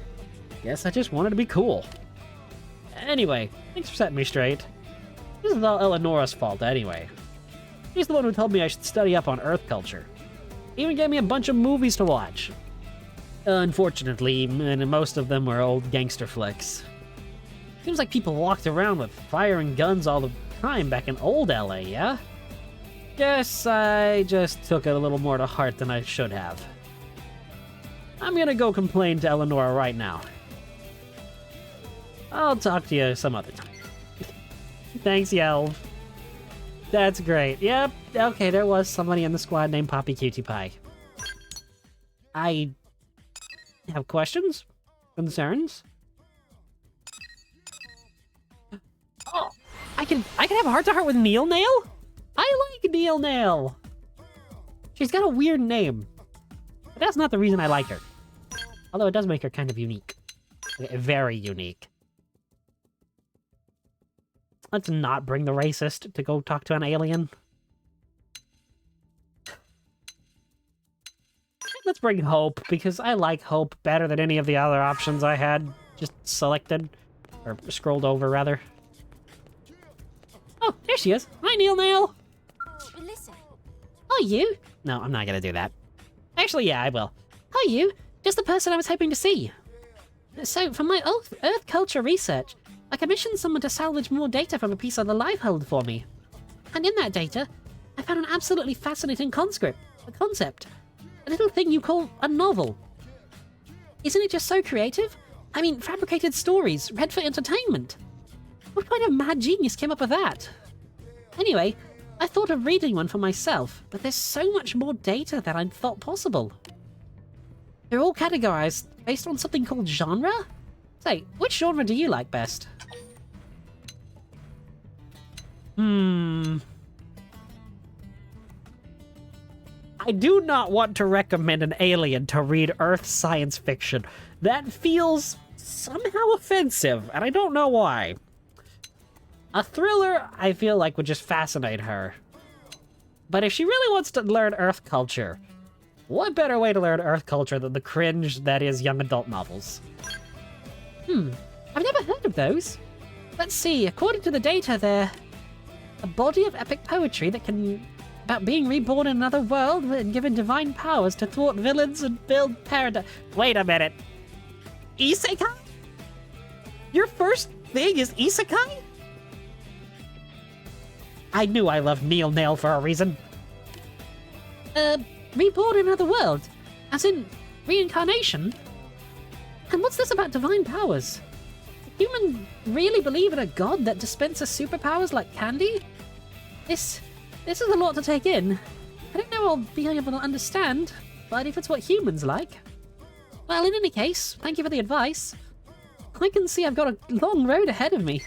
Guess I just wanted to be cool. Anyway, thanks for setting me straight. This is all Eleonora's fault anyway. She's the one who told me I should study up on Earth culture. Even gave me a bunch of movies to watch. Unfortunately, and most of them were old gangster flicks. Seems like people walked around with firing guns all the time back in old LA, yeah? Guess I just took it a little more to heart than I should have. I'm gonna go complain to Eleonora right now. I'll talk to you some other time. Thanks, Yelv. That's great. Yep, okay, there was somebody in the squad named Poppy Cutie Pie. I have questions? Concerns? Oh, I can have a heart-to-heart with Neil Nail? I like Neil Nail. She's got a weird name. But that's not the reason I like her. Although it does make her kind of unique. Very unique. Let's not bring the racist to go talk to an alien. Let's bring Hope, because I like Hope better than any of the other options I had just selected. Or scrolled over, rather. Oh, there she is. Hi, Neil Nail. Listen. Oh, you? No, I'm not gonna do that. Actually, yeah, I will. Oh, you? Just the person I was hoping to see. So, for my Earth culture research, I commissioned someone to salvage more data from a piece of the Lifehold for me. And in that data, I found an absolutely fascinating concept. A little thing you call a novel. Isn't it just so creative? I mean, fabricated stories, read for entertainment. What kind of mad genius came up with that? Anyway, I thought of reading one for myself, but there's so much more data than I'd thought possible. They're all categorized based on something called genre? Say, which genre do you like best? I do not want to recommend an alien to read Earth science fiction. That feels somehow offensive, and I don't know why. A thriller, I feel like, would just fascinate her. But if she really wants to learn Earth culture, what better way to learn Earth culture than the cringe that is young adult novels? I've never heard of those. Let's see, according to the data, they're a body of epic poetry that can... about being reborn in another world and given divine powers to thwart villains and build paradise. Wait a minute. Isekai? Your first thing is Isekai? I knew I loved Neil Nail for a reason. Reborn in another world? As in, reincarnation? And what's this about divine powers? Do humans really believe in a god that dispenses superpowers like candy? This is a lot to take in. I don't know I'll be able to understand. but if it's what humans like... Well, in any case, thank you for the advice. I can see I've got a long road ahead of me.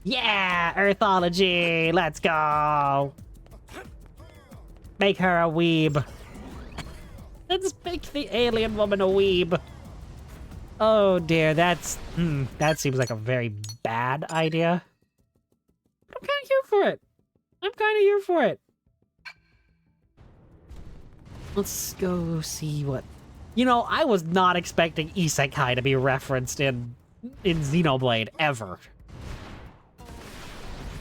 Yeah, Earthology, let's go! Make her a weeb. Let's make the alien woman a weeb. Oh dear, that seems like a very bad idea. But I'm kind of here for it. I'm kind of here for it. Let's go see what... You know, I was not expecting Isekai to be referenced in Xenoblade, ever.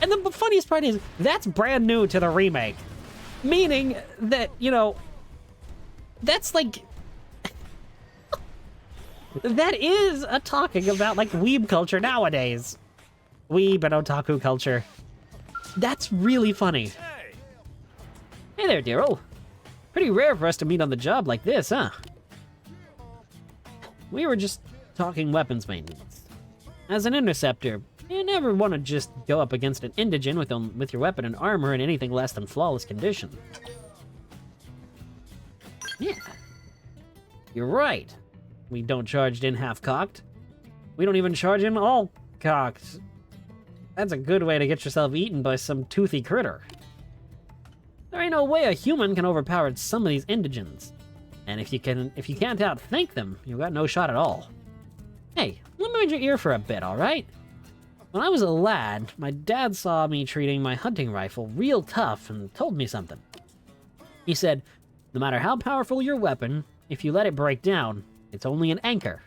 And the funniest part is, that's brand new to the remake. Meaning that, you know, that's like... that is a talking about, like, weeb culture nowadays. Weeb and otaku culture. That's really funny. Hey there, Daryl. Pretty rare for us to meet on the job like this, huh? We were just talking weapons maintenance. As an interceptor, you never want to just go up against an indigene with your weapon and armor in anything less than flawless condition. Yeah. You're right. We don't charge in half-cocked. We don't even charge in all-cocked. That's a good way to get yourself eaten by some toothy critter. There ain't no way a human can overpower some of these indigens. And if you can't outthink them, you got no shot at all. Hey, let me read your ear for a bit, alright? When I was a lad, my dad saw me treating my hunting rifle real tough and told me something. He said, no matter how powerful your weapon, if you let it break down, it's only an anchor.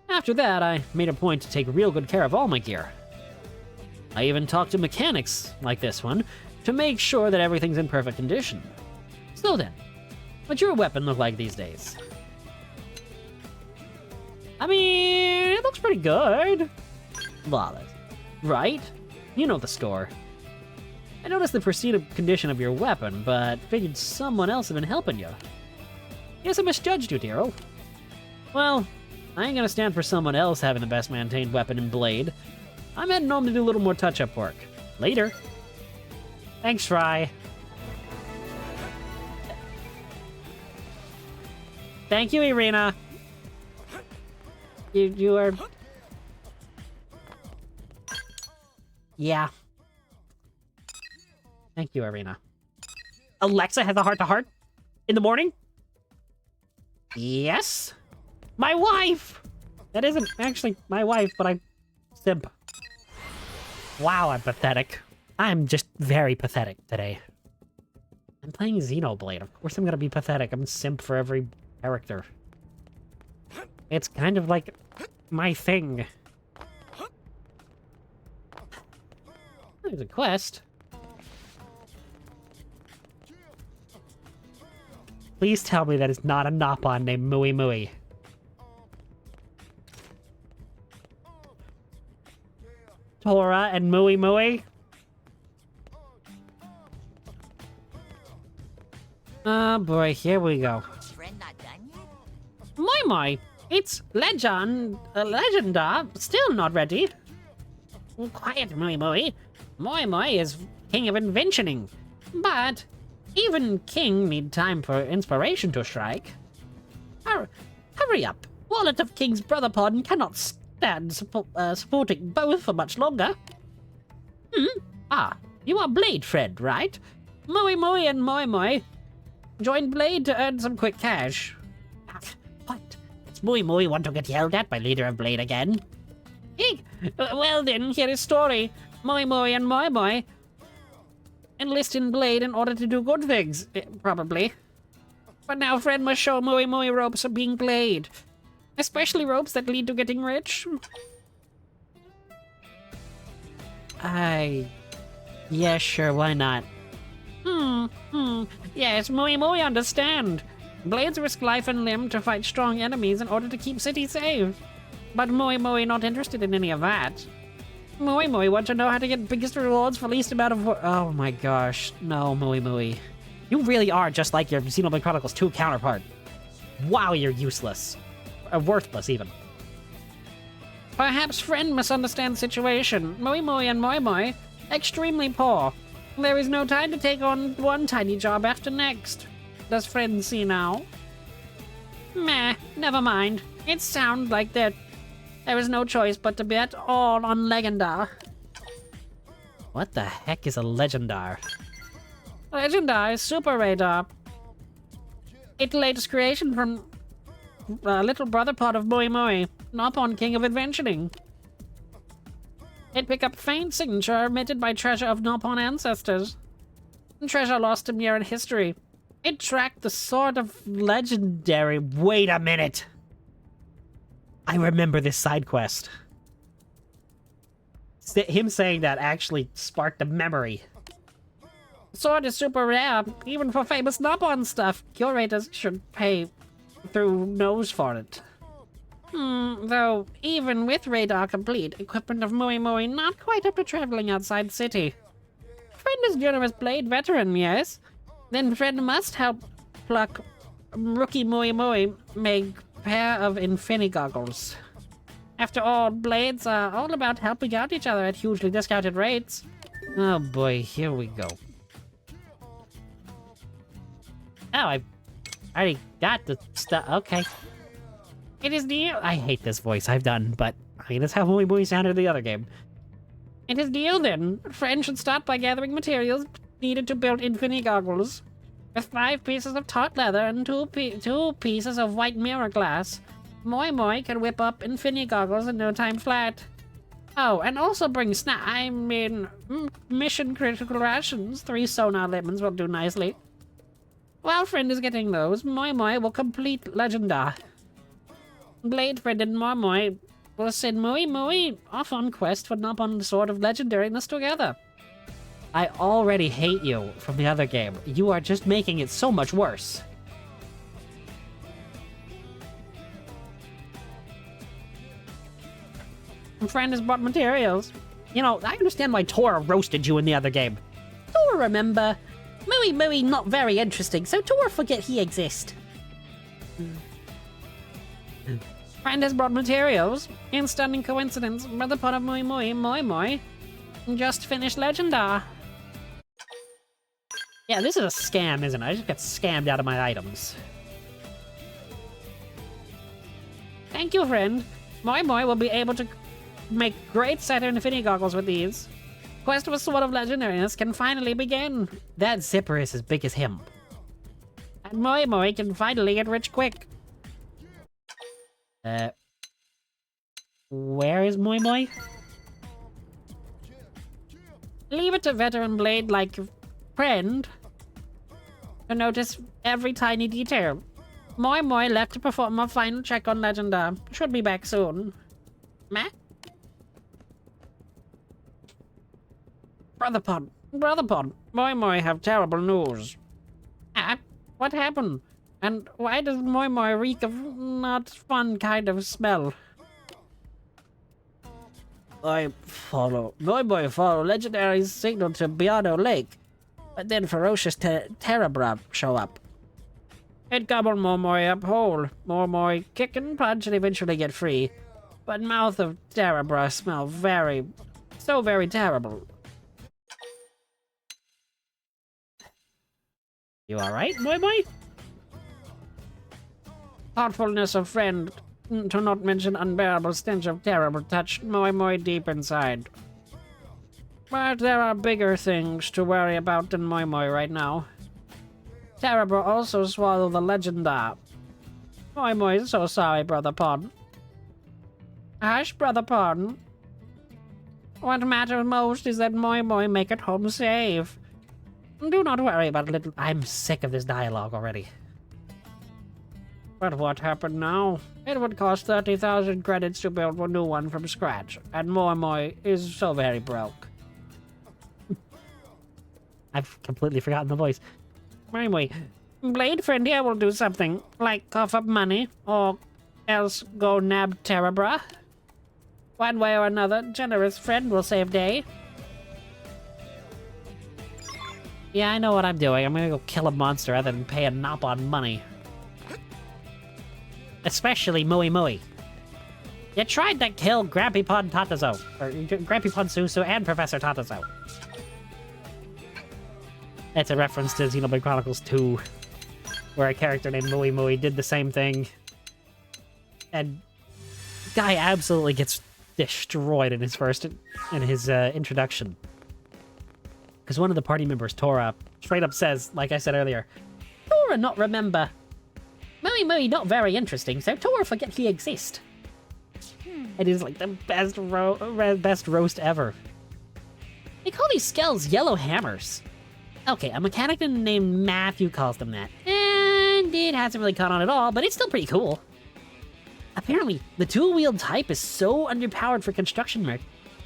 After that, I made a point to take real good care of all my gear. I even talked to mechanics, like this one, to make sure that everything's in perfect condition. So then, what's your weapon look like these days? I mean, it looks pretty good. Flawless. Right? You know the score. I noticed the pristine condition of your weapon, but figured someone else had been helping you. Guess I misjudged you, Daryl. Well, I ain't gonna stand for someone else having the best maintained weapon and blade. I'm heading home to do a little more touch-up work. Later. Thanks, Fry. Thank you, Irina. You are... Yeah. Thank you, Irina. Alexa has a heart-to-heart? In the morning? Yes? My wife! That isn't actually my wife, but I... simp. Wow, I'm pathetic. I'm just very pathetic today. I'm playing Xenoblade. Of course I'm gonna be pathetic. I'm simp for every character. It's kind of like my thing. There's a quest. Please tell me that it's not a Nopon named Mui Mui. Tora and Mui Mui? Oh boy, here we go. Friend not done yet? My, it's Legenda, still not ready. Quiet, Mui Mui. Mui Mui is king of inventioning, but even king need time for inspiration to strike. Hurry up. Wallet of King's brother pod cannot stand supporting both for much longer. Ah, you are Blade Fred, right? Mui Mui and Moi Moi joined Blade to earn some quick cash. What? Does Mui Mui want to get yelled at by leader of Blade again? Well then, here is story. Moi Moi and Moi Moi enlist in Blade in order to do good things, probably. But now Fred must show Mui Mui ropes of being Blade. Especially ropes that lead to getting rich. Yeah, sure, why not? Yes, Mui Mui understand. Blades risk life and limb to fight strong enemies in order to keep cities safe. But Mui Mui not interested in any of that. Mui Mui want to know how to get biggest rewards for least amount of work. Oh my gosh, no, Mui Mui. You really are just like your Xenoblade Chronicles 2 counterpart. Wow, you're useless. Worthless, even. Perhaps friend misunderstands the situation. Mui Mui and Moi Moi, extremely poor. There is no time to take on one tiny job after next. does friend see now? Meh, never mind. It sounds like that there is no choice but to bet all on Legendar. What the heck is a Legendar? Legendar is Super Radar. Its latest creation from little brother pod of Mui Mui, Nopon King of Adventuring. It pick up faint signature emitted by treasure of Nopon ancestors. Treasure lost in year in history. It tracked the sort of legendary. Wait a minute. I remember this side quest. Him saying that actually sparked a memory. Sword is super rare, even for famous Nopon stuff. Curators should pay through nose for it. Though, even with radar complete, equipment of Mui Mui not quite up to traveling outside city. Friend is generous blade veteran, yes? Then friend must help pluck rookie Mui Mui make pair of infinity goggles. After all, blades are all about helping out each other at hugely discounted rates. Oh boy, here we go. Oh, I already got the stuff. Okay. It is deal. I hate this voice I've done, but I mean, that's how Mui Mui sounded in the other game. It is deal then. Friend should start by gathering materials needed to build infinity goggles. With 5 pieces of taut leather and 2 pieces of white mirror glass, Mui Mui can whip up infinity goggles in no time flat. Oh, and also bring mission critical rations. 3 sonar lemons will do nicely. While friend is getting those, Mui Mui will complete Legendar. Blade friend and Mui Mui will send Mui Mui off on quest for Nopon Sword of Legendariness together. I already hate you from the other game. You are just making it so much worse. Friend has brought materials. You know, I understand why Tora roasted you in the other game. Tora, remember? Mui Mui not very interesting, so Tora forget he exists. Friend has brought materials. In stunning coincidence, brother pot of Mui Mui just finished Legendar. Yeah, this is a scam, isn't it? I just got scammed out of my items. Thank you, friend. Mui Mui will be able to make great Saturn Infinity Goggles with these. Quest for Sword of Legendariness can finally begin. That zipper is as big as him. And Mui Mui can finally get rich quick. Where is Mui Mui? Leave it to veteran blade like friend to notice every tiny detail. Mui Mui left to perform a final check on Legendar. Should be back soon. Meh? Brother Pod, Mui Mui have terrible news. What happened? And why does Mui Mui reek of not fun kind of smell? Mui Mui follow legendary signal to Biano Lake, but then ferocious Terabra show up. It gobbled Mui Mui up whole. Mui Mui kick and punch and eventually get free, but mouth of Terabra smell very terrible. You alright, Mui Mui? Thoughtfulness of friend, to not mention unbearable stench of terrible touch Mui Mui deep inside. But there are bigger things to worry about than Mui Mui right now. Terrible also swallow the Legendar. Mui Mui is so sorry, Brother Pod. Hush, Brother Pod. What matters most is that Mui Mui make it home safe. Do not worry about little... I'm sick of this dialogue already. But what happened now? It would cost 30,000 credits to build a new one from scratch, and Mui Mui is so very broke. I've completely forgotten the voice. Anyway, Blade Friend here will do something, like cough up money, or else go nab Terabra. One way or another, generous friend will save day. Yeah, I know what I'm doing. I'm gonna go kill a monster rather than pay a Nopon money. Especially Mui Mui. You tried to kill Grampy-Pon Tatazo, or Grampy-Pon Susu and Professor Tatazo. It's a reference to Xenoblade Chronicles 2. where a character named Mui Mui did the same thing. And guy absolutely gets destroyed in his introduction. Because one of the party members, Tora, straight up says, like I said earlier, Tora not remember. Mui Mui not very interesting, so Tora forget he exist. It is like the best roast ever. They call these skells yellow hammers. Okay, a mechanic named Matthew calls them that. And it hasn't really caught on at all, but it's still pretty cool. Apparently, the dual-wheeled type is so underpowered for construction work,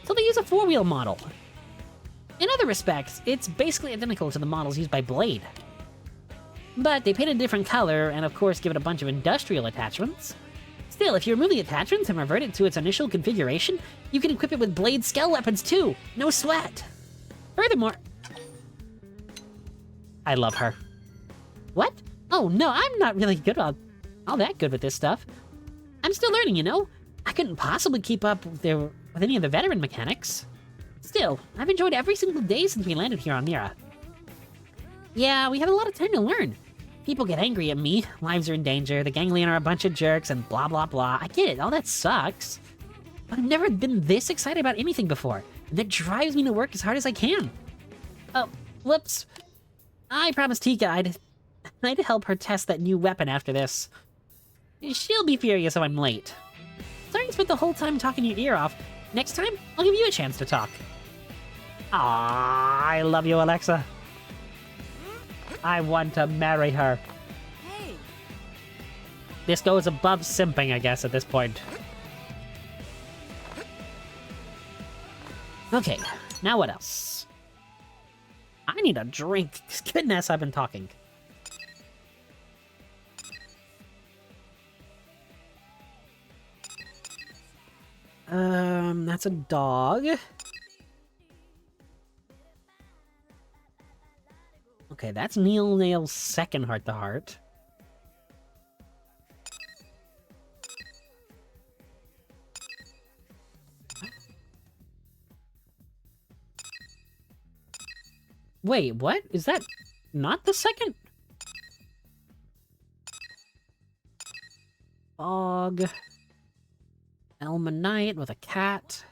so they use a four-wheel model. In other respects, it's basically identical to the models used by Blade. But they paint a different color, and of course give it a bunch of industrial attachments. Still, if you remove the attachments and revert it to its initial configuration, you can equip it with Blade Skell weapons too! No sweat! Furthermore... I love her. What? Oh no, I'm not really good on... all that good with this stuff. I'm still learning, you know? I couldn't possibly keep up with any of the veteran mechanics. Still, I've enjoyed every single day since we landed here on Mira. Yeah, we have a lot of time to learn. People get angry at me, lives are in danger, the Ganglion are a bunch of jerks, and blah blah blah. I get it, all that sucks. But I've never been this excited about anything before, and that drives me to work as hard as I can. Oh, whoops. I promised Tika I'd help her test that new weapon after this. She'll be furious if I'm late. Sorry you spent the whole time talking your ear off. Next time, I'll give you a chance to talk. Ah, I love you, Alexa. I want to marry her. Hey. This goes above simping, I guess, at this point. Okay, now what else? I need a drink. Goodness, I've been talking. That's a dog. Okay, that's Neil Nail's second heart-to-heart. Wait, what? Is that not the second? Fog. Elma Knight with a cat.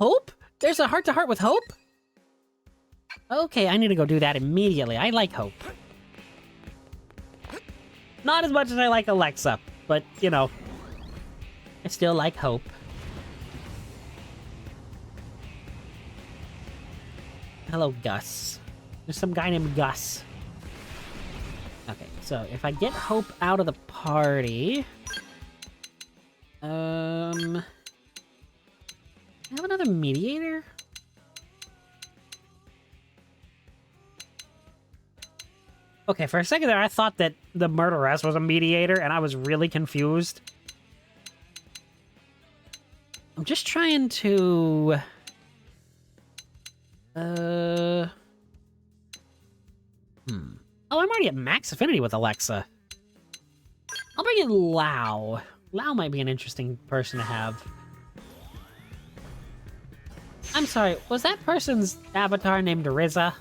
Hope? There's a heart-to-heart with Hope? Okay, I need to go do that immediately. I like Hope. Not as much as I like Alexa, but, you know, I still like Hope. Hello, Gus. There's some guy named Gus. Okay, so if I get Hope out of the party... I have another mediator? Okay, for a second there, I thought that the murderess was a mediator, and I was really confused. I'm just trying to... Oh, I'm already at max affinity with Alexa. I'll bring in Lau. Lau might be an interesting person to have. I'm sorry, was that person's avatar named Riza?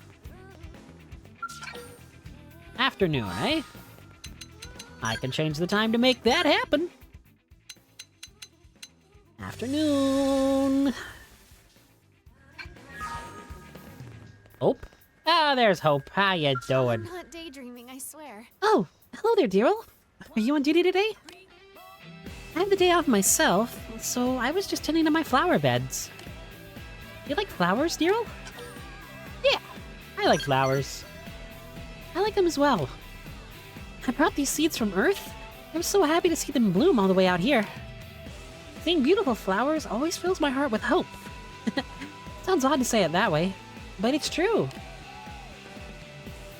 Afternoon, eh? I can change the time to make that happen. Afternoon. Hope? Ah, there's Hope. How you doing? I'm not daydreaming, I swear. Oh, hello there, Daryl. Are you on duty today? I have the day off myself, so I was just tending to my flower beds. You like flowers, Daryl? Yeah, I like flowers. I like them as well. I brought these seeds from Earth. I was so happy to see them bloom all the way out here. Seeing beautiful flowers always fills my heart with hope. Sounds odd to say it that way, but it's true.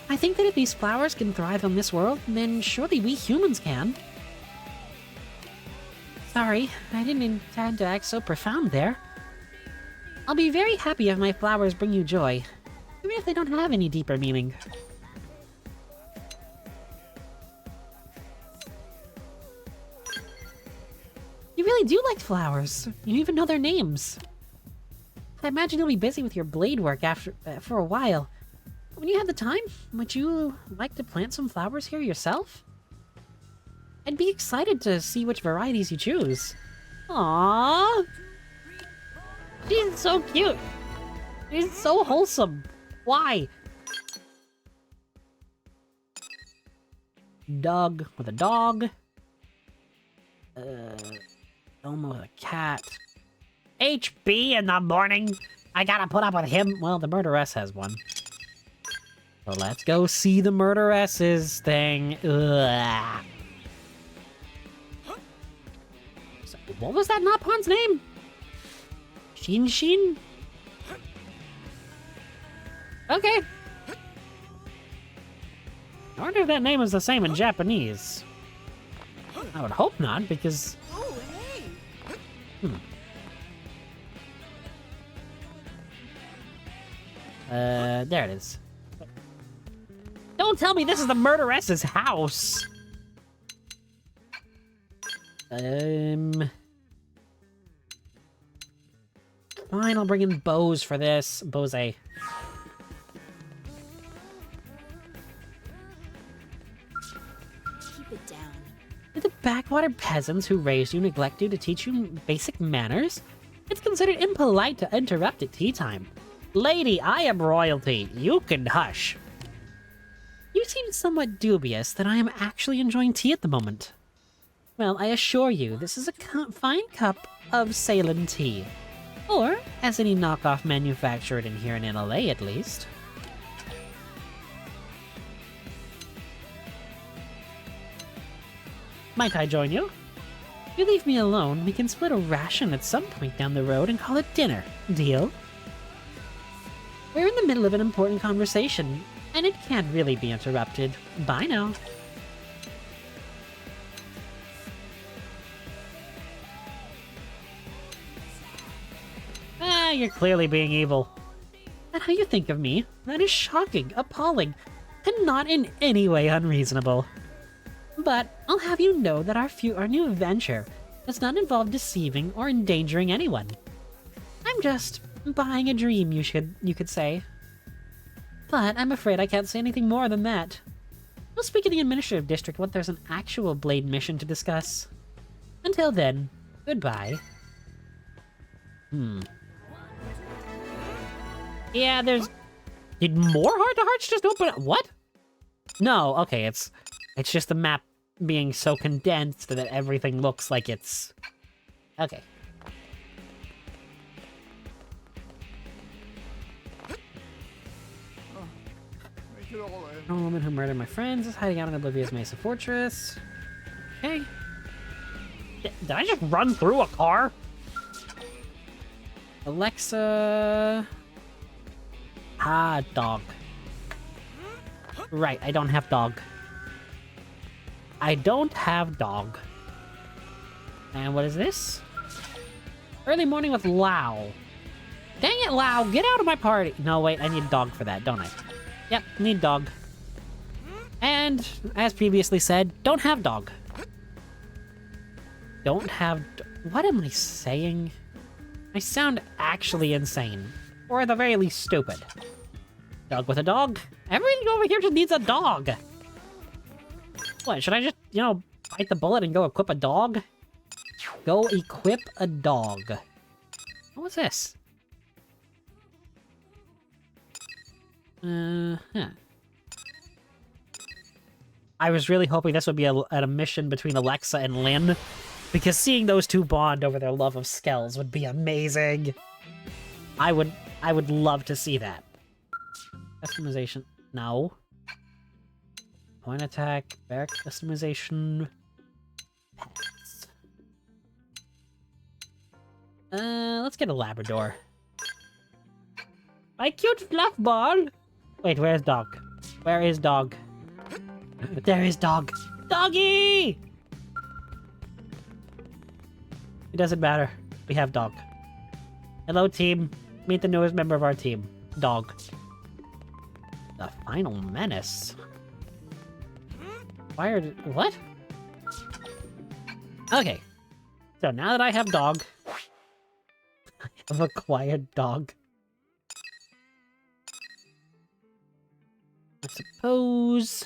I think that if these flowers can thrive on this world, then surely we humans can. Sorry, I didn't intend to act so profound there. I'll be very happy if my flowers bring you joy, even if they don't have any deeper meaning. You really do like flowers. You even know their names. I imagine you'll be busy with your blade work for a while. When you have the time, would you like to plant some flowers here yourself? I'd be excited to see which varieties you choose. Aww! She's so cute! She's so wholesome! Why? Doug with a dog. Elmo with a cat. HB in the morning! I gotta put up with him! Well, the murderess has one. So let's go see the murderess's thing. Ugh. So, what was that Napon's name? Shin? Okay. I wonder if that name is the same in Japanese. I would hope not, because... Oh, hey! There it is. Don't tell me this is the murderess's house! Fine, I'll bring in Bose for this. Bose. Keep it down. Did the backwater peasants who raised you neglect you to teach you basic manners? It's considered impolite to interrupt at tea time. Lady, I am royalty. You can hush. You seem somewhat dubious that I am actually enjoying tea at the moment. Well, I assure you, this is a fine cup of Ceylon tea. Or, as any knockoff manufactured in here in NLA at least. Might I join you? If you leave me alone, we can split a ration at some point down the road and call it dinner. Deal? We're in the middle of an important conversation, and it can't really be interrupted. Bye now. Ah, you're clearly being evil. And how you think of me, that is shocking, appalling, and not in any way unreasonable. But I'll have you know that our new venture does not involve deceiving or endangering anyone. I'm just buying a dream, you could say. But I'm afraid I can't say anything more than that. We'll speak in the administrative district when there's an actual Blade mission to discuss. Until then, goodbye. Yeah, there's... Did more heart-to-hearts just open up? What? No, okay, it's just the map being so condensed that everything looks like it's... Okay. A woman who murdered my friends is hiding out in Oblivious Mesa Fortress. Okay. Did I just run through a car? Alexa... Ah, dog. Right, I don't have dog. I don't have dog. And what is this? Early morning with Lau. Dang it, Lau, get out of my party. No, wait, I need dog for that, don't I? Yep, need dog. And, as previously said, don't have dog. Don't have... What am I saying? I sound actually insane. Or at the very least, stupid. Dog with a dog? Everything over here just needs a dog. What, should I just, bite the bullet and go equip a dog? Go equip a dog. What was this? I was really hoping this would be a mission between Alexa and Lynn, because seeing those two bond over their love of Skells would be amazing. I would love to see that. Customization. No. Point attack. Barrack customization. Pets. Let's get a Labrador. My cute fluff ball! Wait, where's dog? Where is dog? There is dog! Doggy! It doesn't matter. We have dog. Hello, team. Meet the newest member of our team. Dog. The final menace. What? Okay. So now that I have dog, I have acquired dog. I suppose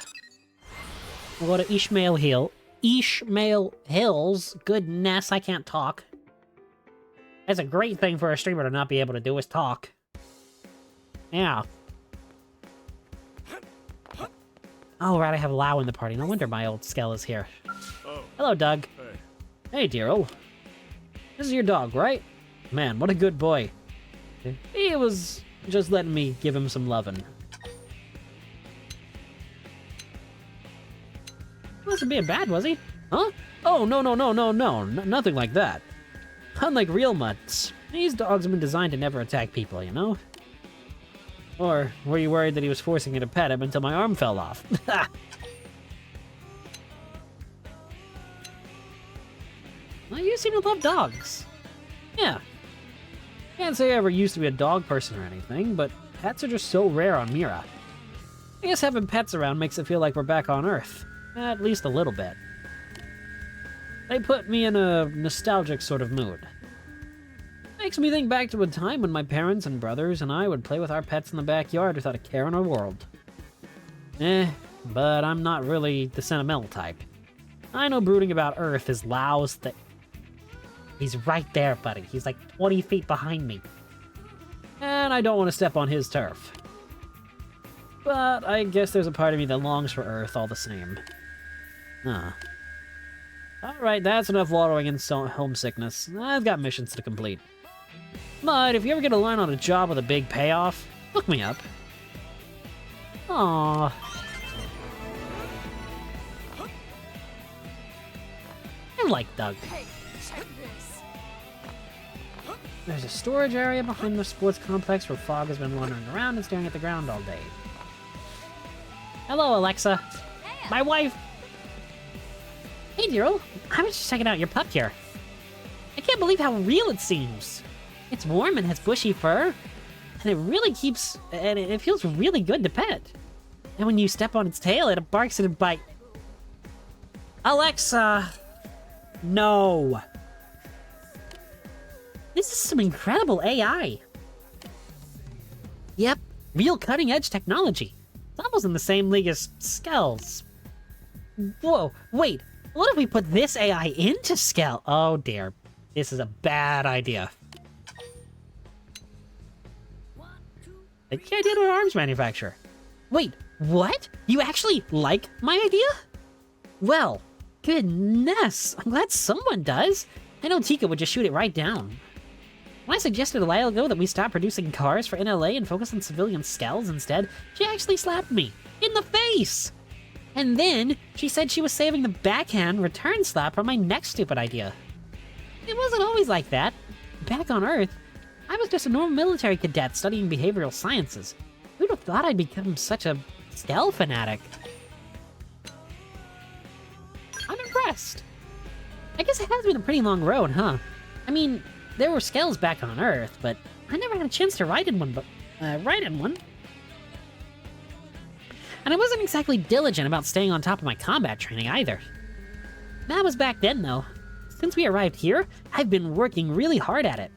we'll go to Ishmael Hill. Ishmael Hills. Goodness, I can't talk. That's a great thing for a streamer to not be able to do is talk. Yeah. Oh, right, I have Lau in the party. No wonder my old Skell is here. Oh. Hello, Doug. Hey, Daryl. This is your dog, right? Man, what a good boy. He was just letting me give him some lovin'. He wasn't being bad, was he? Huh? Oh, no, nothing like that. Unlike real mutts, these dogs have been designed to never attack people, you know? Or were you worried that he was forcing me to pet him until my arm fell off? Well, you seem to love dogs. Yeah. Can't say I ever used to be a dog person or anything, but pets are just so rare on Mira. I guess having pets around makes it feel like we're back on Earth. At least a little bit. They put me in a nostalgic sort of mood. Makes me think back to a time when my parents and brothers and I would play with our pets in the backyard without a care in our world. But I'm not really the sentimental type. I know brooding about Earth is Lau's thing. He's right there, buddy. He's like 20 feet behind me. And I don't want to step on his turf. But I guess there's a part of me that longs for Earth all the same. Huh. Alright, that's enough wallowing in homesickness. I've got missions to complete. But if you ever get a line on a job with a big payoff, look me up. Aww. I like Doug. Hey, check this. There's a storage area behind the sports complex where Fog has been wandering around and staring at the ground all day. Hello, Alexa. Hey, My wife. Hey, Daryl. I was just checking out your pup here. I can't believe how real it seems. It's warm and has bushy fur, and it really keeps... and it feels really good to pet. And when you step on its tail, it barks and it bites. Alexa! No. This is some incredible AI. Yep, real cutting-edge technology. It's almost in the same league as Skells. Whoa, wait. What if we put this AI into Skell? Oh dear. This is a bad idea. Like the idea to an arms manufacturer. Wait, what? You actually like my idea? Well, goodness. I'm glad someone does. I know Tika would just shoot it right down. When I suggested a while ago that we stop producing cars for NLA and focus on civilian Skells instead, she actually slapped me. In the face! And then, she said she was saving the backhand return slap for my next stupid idea. It wasn't always like that. Back on Earth, I was just a normal military cadet studying behavioral sciences. Who'd have thought I'd become such a Skell fanatic? I'm impressed. I guess it has been a pretty long road, huh? I mean, there were Skells back on Earth, but I never had a chance to ride in one, And I wasn't exactly diligent about staying on top of my combat training either. That was back then, though. Since we arrived here, I've been working really hard at it.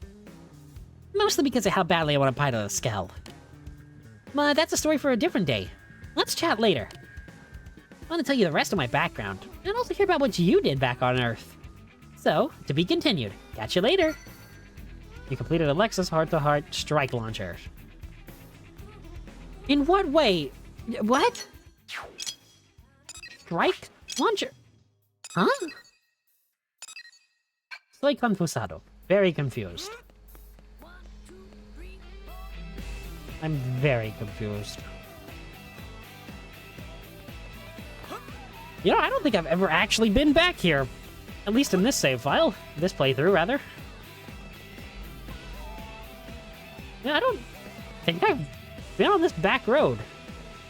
Mostly because of how badly I want to pilot a Skell. But that's a story for a different day. Let's chat later. I want to tell you the rest of my background, and also hear about what you did back on Earth. So, to be continued. Catch you later. You completed Alexa's heart-to-heart strike launcher. In what way? What? Strike launcher? Huh? Soy confusado. Very confused. I'm very confused. You know, I don't think I've ever actually been back here. At least in this save file. This playthrough, rather. Yeah, I don't think I've been on this back road.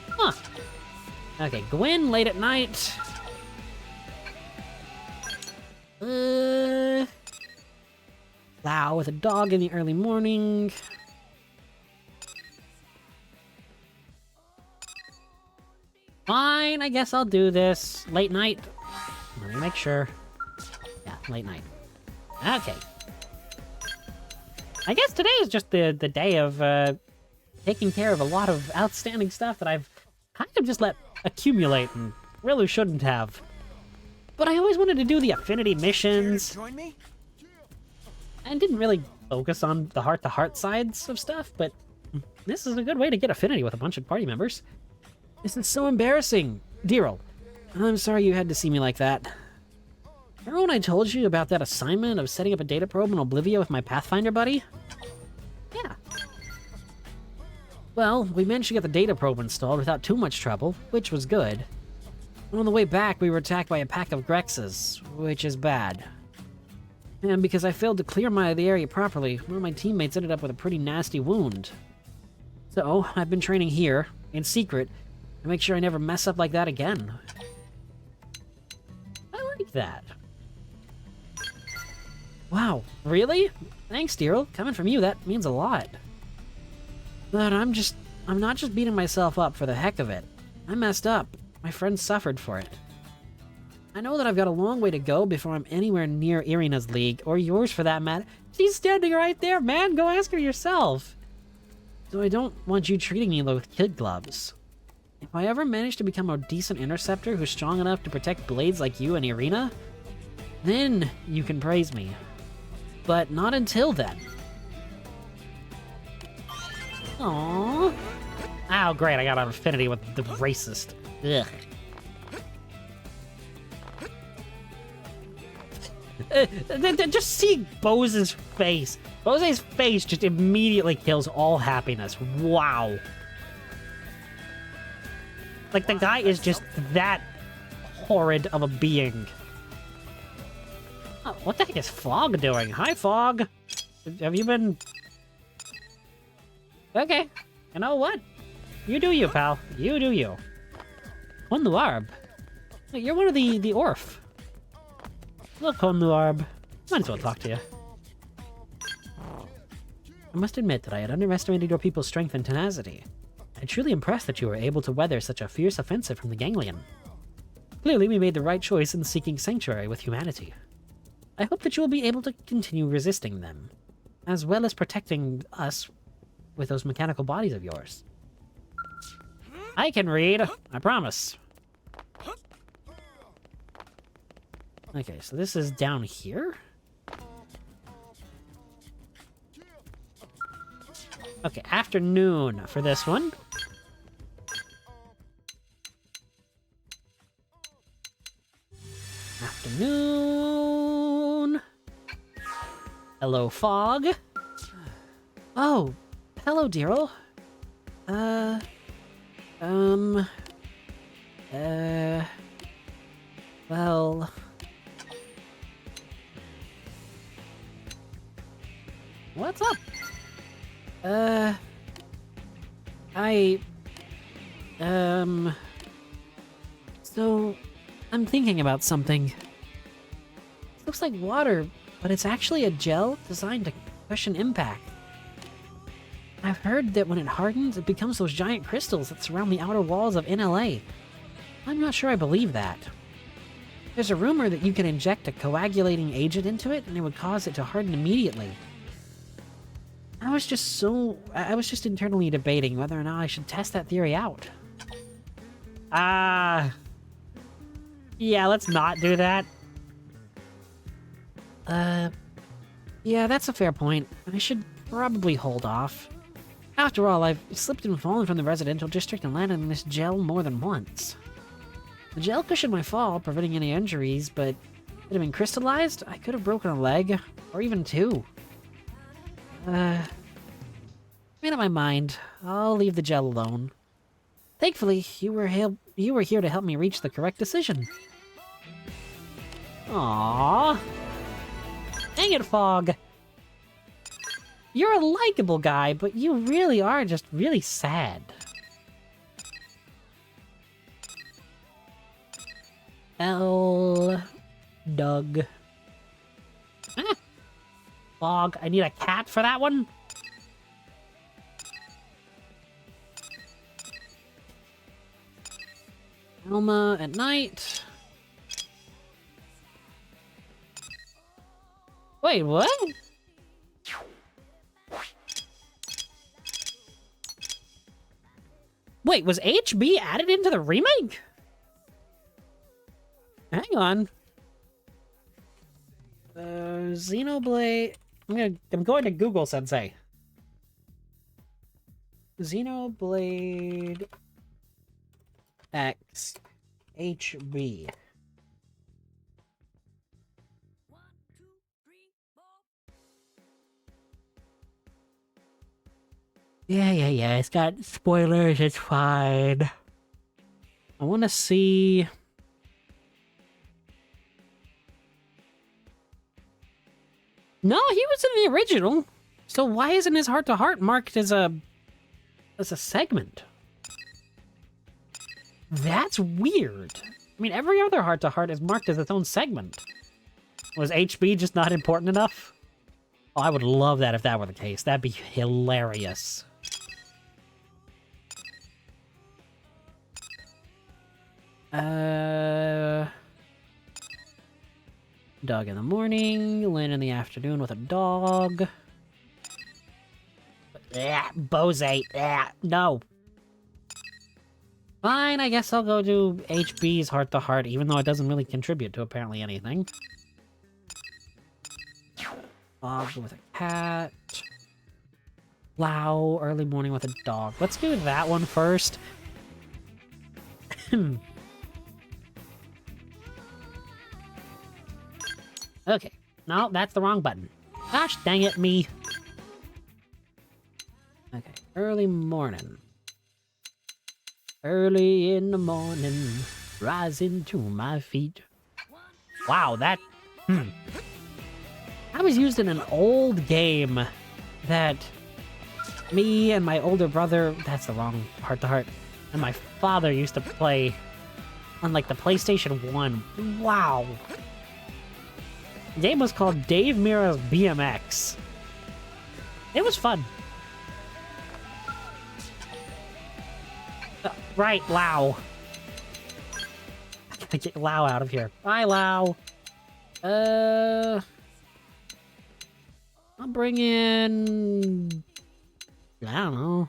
Huh. Okay, Gwen, late at night. Lau with a dog in the early morning. Fine, I guess I'll do this. Late night. Let me make sure. Yeah, late night. Okay. I guess today is just the day of taking care of a lot of outstanding stuff that I've kind of just let accumulate and really shouldn't have. But I always wanted to do the affinity missions. Join me? And didn't really focus on the heart-to-heart sides of stuff, but this is a good way to get affinity with a bunch of party members. This is so embarrassing. Daryl, I'm sorry you had to see me like that. Remember when I told you about that assignment of setting up a data probe in Oblivia with my Pathfinder buddy? Yeah. Well, we managed to get the data probe installed without too much trouble, which was good. And on the way back, we were attacked by a pack of Grexes, which is bad. And because I failed to clear the area properly, one of my teammates ended up with a pretty nasty wound. So, I've been training here, in secret, to make sure I never mess up like that again. I like that. Wow, really? Thanks, Daryl. Coming from you, that means a lot. But I'm not just beating myself up for the heck of it. I messed up. My friends suffered for it. I know that I've got a long way to go before I'm anywhere near Irina's league, or yours for that matter. She's standing right there, man! Go ask her yourself! So I don't want you treating me with kid gloves. If I ever manage to become a decent interceptor who's strong enough to protect blades like you and Irina, then you can praise me. But not until then. Aww. Oh, great, I got an affinity with the racist. Ugh. Just seeing Bose's face. Bose's face just immediately kills all happiness. Wow. Like, the guy is just that horrid of a being. Oh, what the heck is Fog doing? Hi, Fog. Have you been... Okay. You know what? You do you, pal. You do you. Konluarb. You're one of the Orf. Look, Konluarb. Might as well talk to you. I must admit that I had underestimated your people's strength and tenacity. I'm truly impressed that you were able to weather such a fierce offensive from the Ganglion. Clearly, we made the right choice in seeking sanctuary with humanity. I hope that you will be able to continue resisting them, as well as protecting us with those mechanical bodies of yours. I can read, I promise. Okay, so this is down here? Okay, afternoon for this one. Afternoon. Hello, Fog. Oh, hello, Daryl. Well... What's up? So, I'm thinking about something. It looks like water, but it's actually a gel designed to cushion impact. I've heard that when it hardens, it becomes those giant crystals that surround the outer walls of NLA. I'm not sure I believe that. There's a rumor that you can inject a coagulating agent into it, and it would cause it to harden immediately. I was just internally debating whether or not I should test that theory out. Yeah, let's not do that. Yeah, that's a fair point. I should probably hold off. After all, I've slipped and fallen from the residential district and landed in this gel more than once. The gel cushioned my fall, preventing any injuries, but if it had been crystallized, I could have broken a leg, or even two. Made up my mind. I'll leave the gel alone. Thankfully, you were here to help me reach the correct decision. Aww. Dang it, Fog. You're a likable guy, but you really are just really sad. Doug. Ah. Fog, I need a cat for that one? Alma at night. Wait, what? Wait, was HB added into the remake? Hang on. Xenoblade... I'm going to Google Sensei. Xenoblade X HB. Yeah. It's got spoilers. It's fine. I want to see... No, he was in the original. So why isn't his heart-to-heart marked as a segment? That's weird. I mean, every other heart-to-heart is marked as its own segment. Was HB just not important enough? Oh, I would love that if that were the case. That'd be hilarious. Dog in the morning, Lynn in the afternoon with a dog. Bose. No. Fine, I guess I'll go do HB's heart-to-heart, even though it doesn't really contribute to apparently anything. Dog with a cat. Lao, early morning with a dog. Let's do that one first. Okay. No, that's the wrong button. Gosh dang it, me. Okay. Early morning. Early in the morning, rising to my feet. Wow, that... I was used in an old game that me and my older brother... That's the wrong heart-to-heart. And my father used to play on, like, the PlayStation 1. Wow. The game was called Dave Mirra's BMX. It was fun. Right, Lao. I gotta get Lao out of here. Bye, Lao. I'll bring in... I don't know.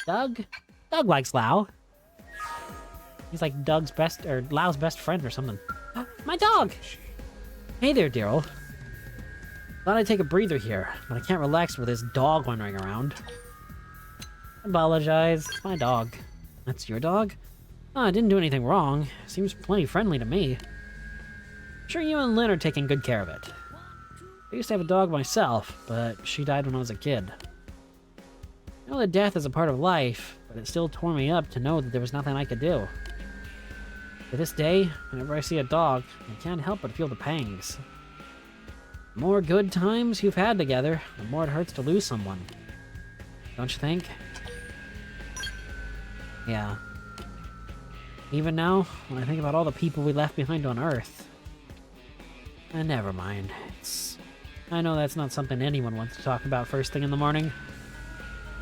Doug? Doug likes Lao. He's like Doug's best, or Lao's best friend or something. My dog! Hey there, Daryl. Thought I'd take a breather here, but I can't relax with this dog wandering around. Apologize, it's my dog. That's your dog? Oh, I didn't do anything wrong. Seems plenty friendly to me. I'm sure you and Lynn are taking good care of it. I used to have a dog myself, but she died when I was a kid. I know that death is a part of life, but it still tore me up to know that there was nothing I could do. To this day, whenever I see a dog, I can't help but feel the pangs. The more good times you've had together, the more it hurts to lose someone. Don't you think? Yeah. Even now, when I think about all the people we left behind on Earth... never mind. I know that's not something anyone wants to talk about first thing in the morning.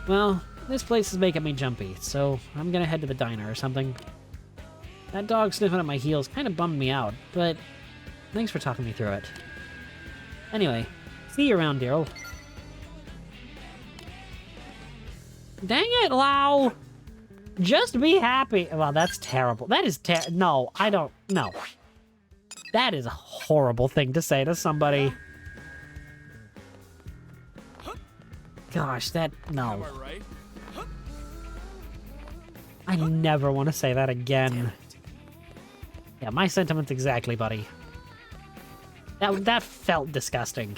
Well, this place is making me jumpy, so I'm gonna head to the diner or something. That dog sniffing at my heels kind of bummed me out, but thanks for talking me through it. Anyway, see you around, Daryl. Dang it, Lao! Just be happy. Well, that's terrible. That is no, I don't... No. That is a horrible thing to say to somebody. Gosh, that... No. I never want to say that again. Yeah, my sentiments exactly, buddy. That felt disgusting.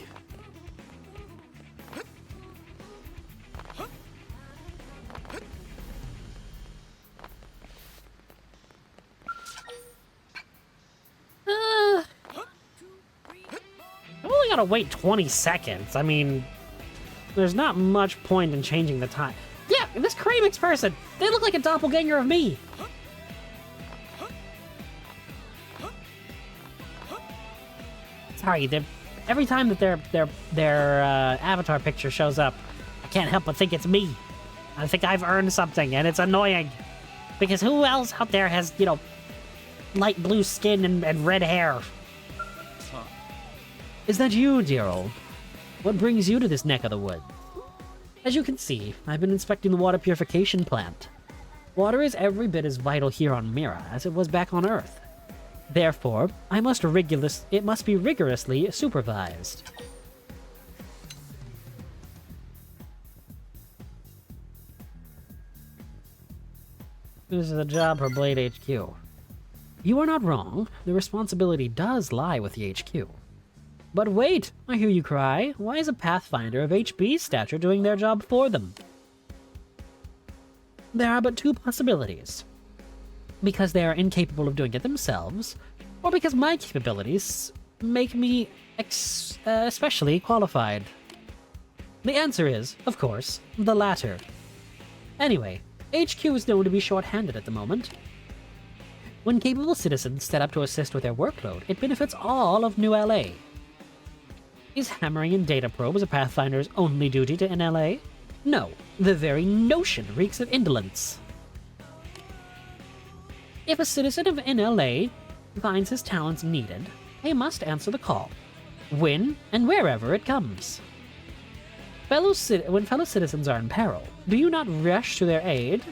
I've only gotta wait 20 seconds. I mean, there's not much point in changing the time. Yeah, this Kramix person, they look like a doppelganger of me. Sorry, every time that their avatar picture shows up, I can't help but think it's me. I think I've earned something, and it's annoying. Because who else out there has, you know, light blue skin and red hair? Huh. Is that you, dear old? What brings you to this neck of the woods? As you can see, I've been inspecting the water purification plant. Water is every bit as vital here on Mira as it was back on Earth. Therefore, it must be rigorously supervised. This is a job for Blade HQ. You are not wrong. The responsibility does lie with the HQ. But wait, I hear you cry. Why is a Pathfinder of HB's stature doing their job for them? There are but two possibilities. Because they are incapable of doing it themselves, or because my capabilities make me especially qualified. The answer is, of course, the latter. Anyway, HQ is known to be short-handed at the moment. When capable citizens set up to assist with their workload, it benefits all of New LA. Is hammering in data probes a Pathfinder's only duty to NLA? No, the very notion reeks of indolence. If a citizen of NLA finds his talents needed, he must answer the call, when and wherever it comes. When fellow citizens are in peril, do you not rush to their aid?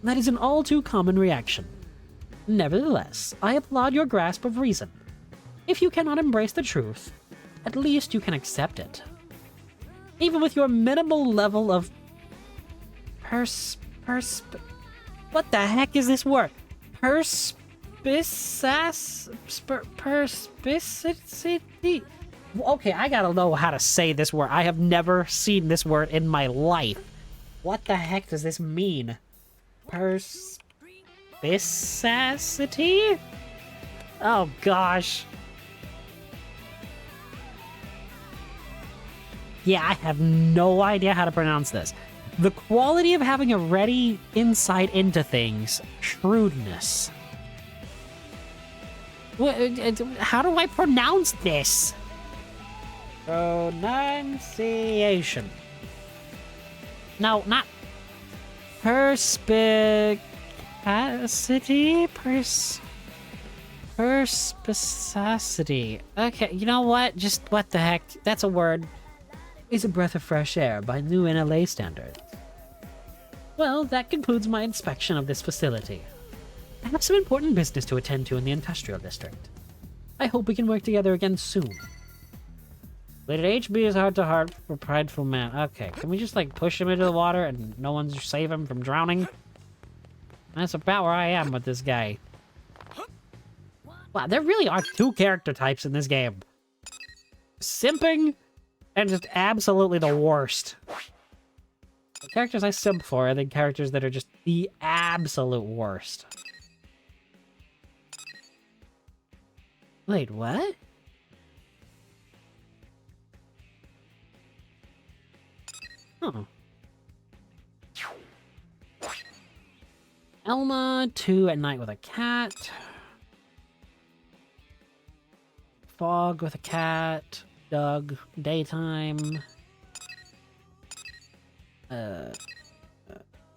That is an all too common reaction. Nevertheless, I applaud your grasp of reason. If you cannot embrace the truth, at least you can accept it. Even with your minimal level of what the heck is this word? Perspicacity? Okay, I gotta know how to say this word. I have never seen this word in my life. What the heck does this mean? Perspicacity? Oh gosh. Yeah, I have no idea how to pronounce this. The quality of having a ready insight into things. Shrewdness. How do I pronounce this? Pronunciation. No, not perspicacity. Perspicacity. Okay, you know what? Just what the heck? That's a word. Is a breath of fresh air by new NLA standards. Well, that concludes my inspection of this facility. I have some important business to attend to in the industrial district. I hope we can work together again soon. But HB is heart to heart for prideful man. Okay, can we just like push him into the water and no one's save him from drowning? That's about where I am with this guy. Wow, there really are two character types in this game. Simping and just absolutely the worst. The characters I simp for are the characters that are just the absolute worst. Wait, what? Huh. Elma, 2 at night with a cat. Fog with a cat. Doug, daytime.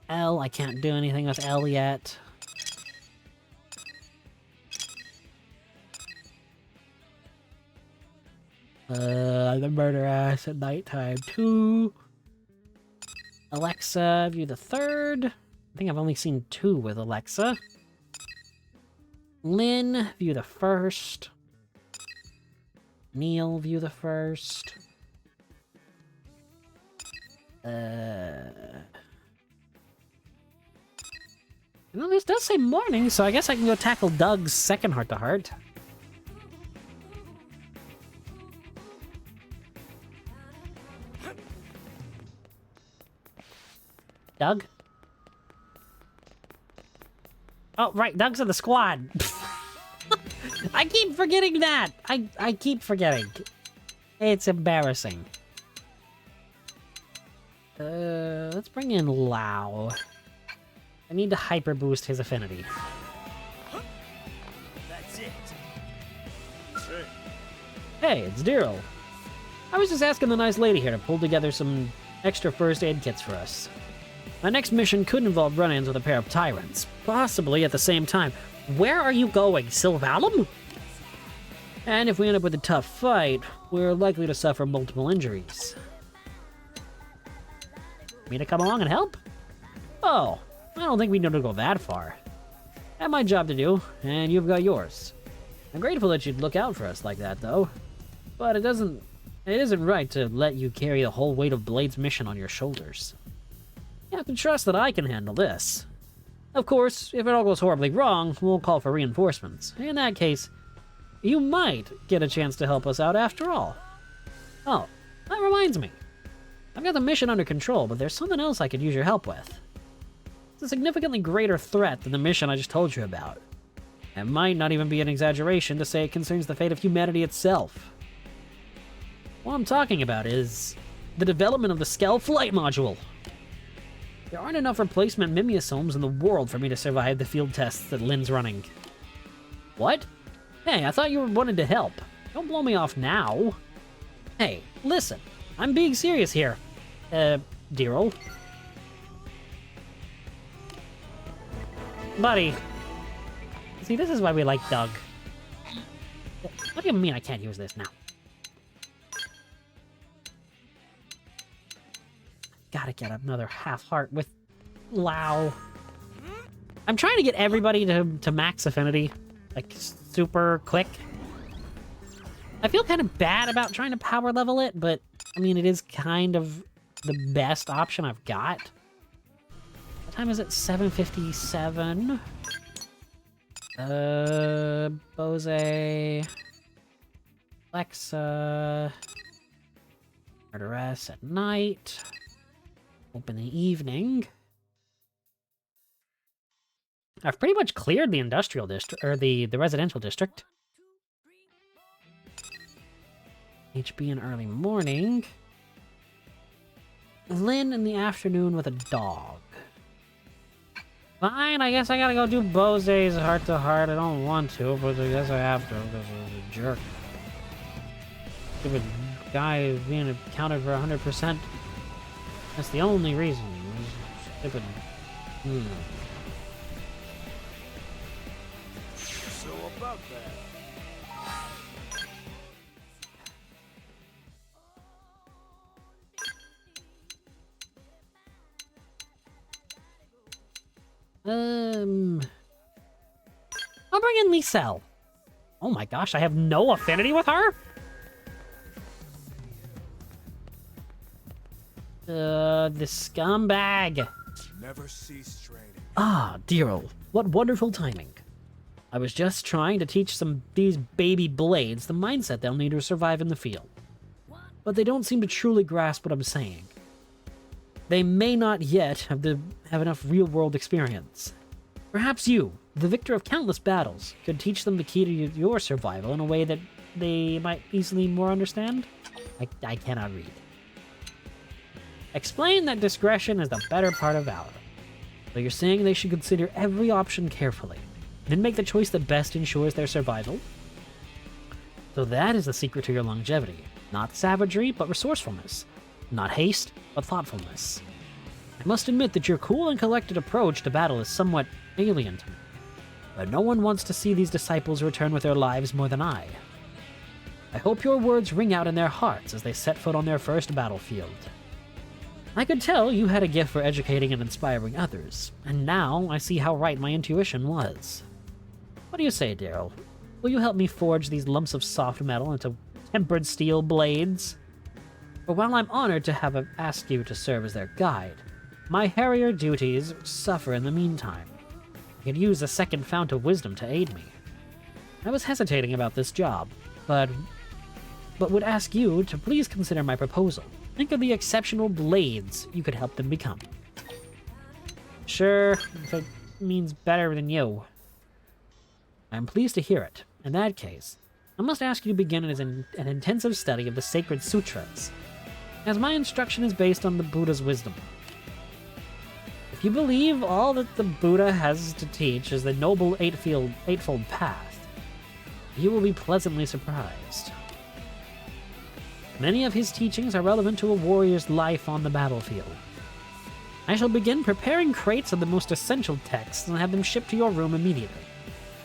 L, I can't do anything with L yet. The murder ass at nighttime 2. Alexa, view the 3rd. I think I've only seen 2 with Alexa. Lynn, view the 1st. Neil, view the 1st. You know, this does say morning, so I guess I can go tackle Doug's second heart-to-heart. Doug? Oh, right, Doug's in the squad. I keep forgetting that. I keep forgetting. It's embarrassing. Let's bring in Lau. I need to hyper boost his affinity. That's it. Hey, it's Daryl. I was just asking the nice lady here to pull together some extra first aid kits for us. My next mission could involve run-ins with a pair of tyrants, possibly at the same time. Where are you going, Sylvalum? And if we end up with a tough fight, we're likely to suffer multiple injuries. Me to come along and help? Oh, I don't think we need to go that far. I have my job to do, and you've got yours. I'm grateful that you'd look out for us like that, though. But it isn't right to let you carry the whole weight of Blade's mission on your shoulders. You have to trust that I can handle this. Of course, if it all goes horribly wrong, we'll call for reinforcements. In that case, you might get a chance to help us out after all. Oh, that reminds me. I've got the mission under control, but there's something else I could use your help with. It's a significantly greater threat than the mission I just told you about. It might not even be an exaggeration to say it concerns the fate of humanity itself. What I'm talking about is the development of the Skell flight module. There aren't enough replacement mimeosomes in the world for me to survive the field tests that Lynn's running. What? Hey, I thought you wanted to help. Don't blow me off now. Hey, listen. I'm being serious here. Daryl. Buddy. See, this is why we like Doug. What do you mean I can't use this now? Gotta get another half heart with Lao. I'm trying to get everybody to max affinity, like super quick. I feel kind of bad about trying to power level it, but I mean, it is kind of the best option I've got. What time is it? 7:57. Bose. Alexa. Murderess at night. Open the evening. I've pretty much cleared the industrial district, or the residential district. HB in early morning. Lynn in the afternoon with a dog. Fine, I guess I gotta go do Bose's heart-to-heart. I don't want to, but I guess I have to because I'm a jerk. Stupid guy is being accounted for 100%. That's the only reason. Stupid. So about that. I'll bring in Lisel. Oh my gosh, I have no affinity with her? The scumbag. Never cease training. Ah, Daryl, what wonderful timing. I was just trying to teach these baby blades the mindset they'll need to survive in the field. But they don't seem to truly grasp what I'm saying. They may not yet have enough real-world experience. Perhaps you, the victor of countless battles, could teach them the key to your survival in a way that they might easily more understand? I cannot read. Explain that discretion is the better part of valor. So you're saying they should consider every option carefully, then make the choice that best ensures their survival? So that is the secret to your longevity. Not savagery, but resourcefulness. Not haste, but thoughtfulness. I must admit that your cool and collected approach to battle is somewhat alien to me. But no one wants to see these disciples return with their lives more than I. I hope your words ring out in their hearts as they set foot on their first battlefield. I could tell you had a gift for educating and inspiring others, and now I see how right my intuition was. What do you say, Daryl? Will you help me forge these lumps of soft metal into tempered steel blades? For while I'm honored to have asked you to serve as their guide, my hairier duties suffer in the meantime. I could use a second fount of wisdom to aid me. I was hesitating about this job, but would ask you to please consider my proposal. Think of the exceptional blades you could help them become. Sure, if it means better than you. I'm pleased to hear it. In that case, I must ask you to begin an intensive study of the sacred sutras, as my instruction is based on the Buddha's wisdom. If you believe all that the Buddha has to teach is the noble eightfold path, you will be pleasantly surprised. Many of his teachings are relevant to a warrior's life on the battlefield. I shall begin preparing crates of the most essential texts and have them shipped to your room immediately.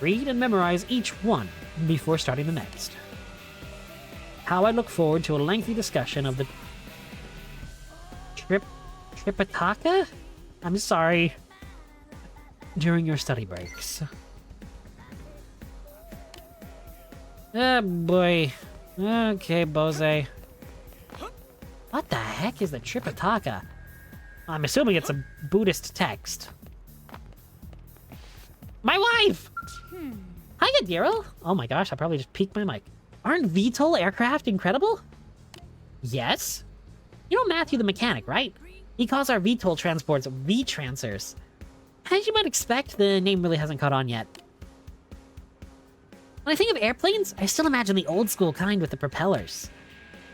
Read and memorize each one before starting the next. How I look forward to a lengthy discussion of the Tripitaka? I'm sorry. During your study breaks. Oh boy. Okay, Bose. What the heck is the Tripitaka? I'm assuming it's a Buddhist text. My wife! Hiya, Daryl! Oh my gosh, I probably just peeked my mic. Aren't VTOL aircraft incredible? Yes? You know Matthew the mechanic, right? He calls our VTOL transports V-Trancers. As you might expect, the name really hasn't caught on yet. When I think of airplanes, I still imagine the old school kind with the propellers.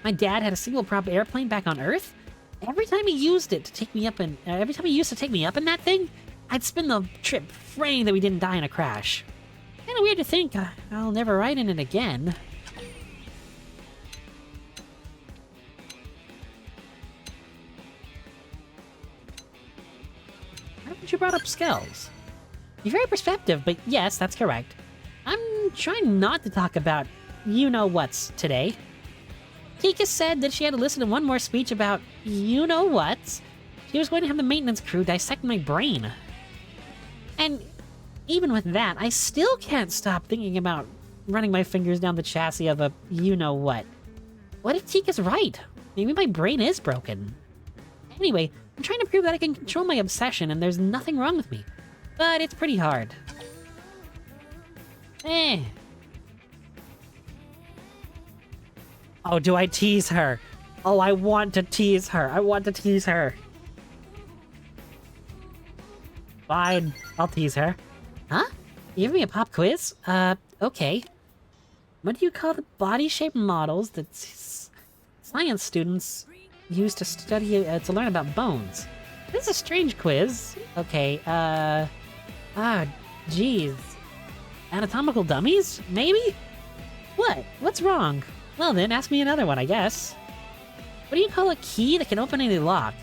My dad had a single prop airplane back on Earth. Every time he used it to take me up in that thing, I'd spin the trip praying that we didn't die in a crash. Kinda weird to think I'll never ride in it again. Why haven't you brought up Skells? You're very perceptive, but yes, that's correct. I'm trying not to talk about you-know-whats today. Kika said that she had to listen to one more speech about you-know-whats. She was going to have the maintenance crew dissect my brain. And even with that, I still can't stop thinking about running my fingers down the chassis of a you-know-what. What if Tika's right? Maybe my brain is broken. Anyway, I'm trying to prove that I can control my obsession and there's nothing wrong with me. But it's pretty hard. Oh, do I tease her? Oh, I want to tease her. I want to tease her. Fine, I'll tease her. Huh? You give me a pop quiz? Okay. What do you call the body-shaped models that science students use to study, to learn about bones? This is a strange quiz. Okay, geez. Anatomical dummies? Maybe? What? What's wrong? Well then, ask me another one, I guess. What do you call a key that can open any lock?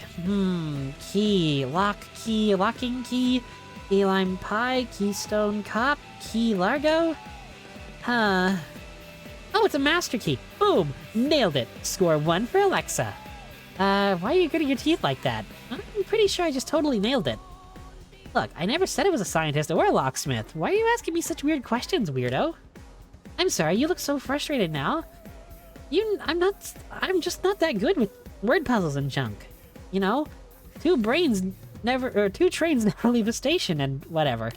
Key, lock, key, locking key, key lime pie, keystone cop, key largo? Huh. Oh, it's a master key. Boom! Nailed it. Score 1 for Alexa. Why are you gritting your teeth like that? I'm pretty sure I just totally nailed it. Look, I never said I was a scientist or a locksmith. Why are you asking me such weird questions, weirdo? I'm sorry, you look so frustrated now. I'm just not that good with word puzzles and junk. You know? Two trains never leave the station and whatever.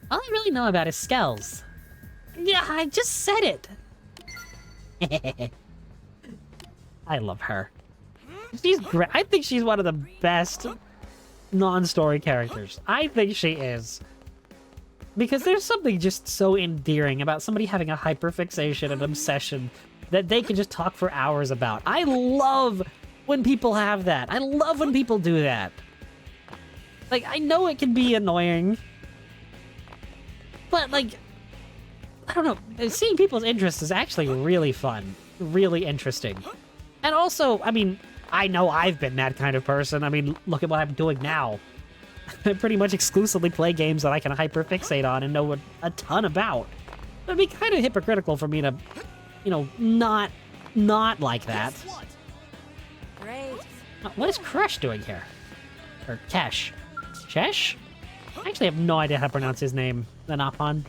All I really know about is Skells. Yeah, I just said it! I love her. She's great. I think she's one of the best non-story characters. I think she is. Because there's something just so endearing about somebody having a hyperfixation and obsession that they can just talk for hours about. I love when people have that. I love when people do that. Like, I know it can be annoying. But, like, I don't know. Seeing people's interests is actually really fun. Really interesting. And also, I mean, I know I've been that kind of person. I mean, look at what I'm doing now. I pretty much exclusively play games that I can hyperfixate on and know a ton about. It'd be kind of hypocritical for me to, you know, not like that. Great. What is Crush doing here? Or Kesh? Chesh? I actually have no idea how to pronounce his name. The Napon.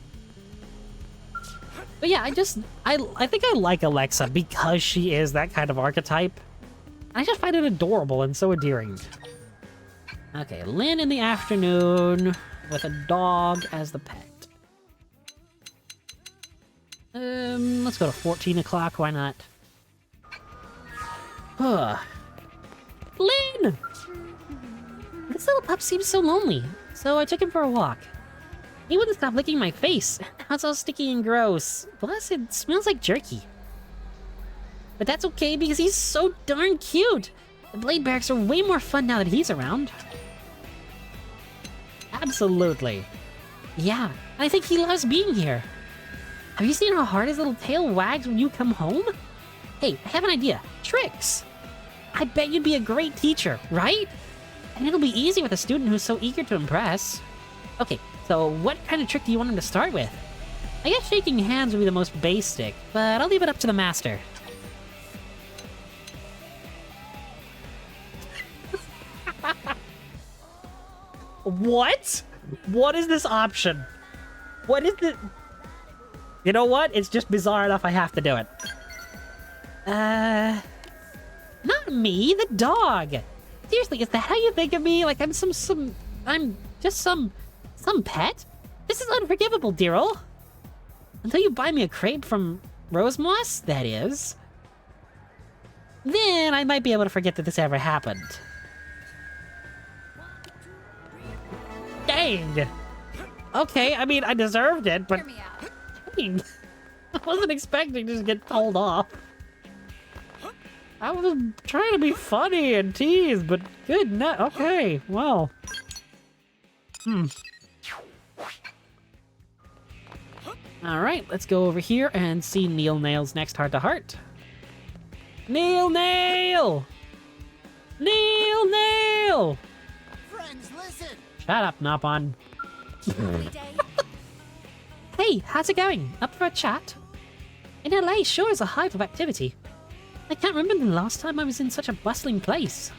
But yeah, I think I like Alexa because she is that kind of archetype. I just find it adorable and so endearing. Okay, Lynn in the afternoon with a dog as the pet. Let's go to 14 o'clock, why not? Lynn! This little pup seems so lonely, so I took him for a walk. He wouldn't stop licking my face. Now it's all sticky and gross. Plus, it smells like jerky. But that's okay because he's so darn cute. The Blade Barracks are way more fun now that he's around. Absolutely. Yeah, I think he loves being here. Have you seen how hard his little tail wags when you come home? Hey, I have an idea. Tricks! I bet you'd be a great teacher, right? And it'll be easy with a student who's so eager to impress. Okay, so what kind of trick do you want him to start with? I guess shaking hands would be the most basic, but I'll leave it up to the master. What? What is this option? What is it? You know what? It's just bizarre enough I have to do it. Not me, the dog. Seriously, is that how you think of me? Like I'm I'm just some pet? This is unforgivable, Daryl. Until you buy me a crepe from Rosemoss, that is. Then I might be able to forget that this ever happened. Dang! Okay, I mean, I deserved it, but... I mean, I wasn't expecting to just get told off. I was trying to be funny and tease, but good night. Okay, well. Alright, let's go over here and see Neil Nail's next heart-to-heart. Neil Nail! Neil Nail! Friends, listen! Shut up, Nopon. Hey, how's it going? Up for a chat? NLA sure is a hive of activity. I can't remember the last time I was in such a bustling place.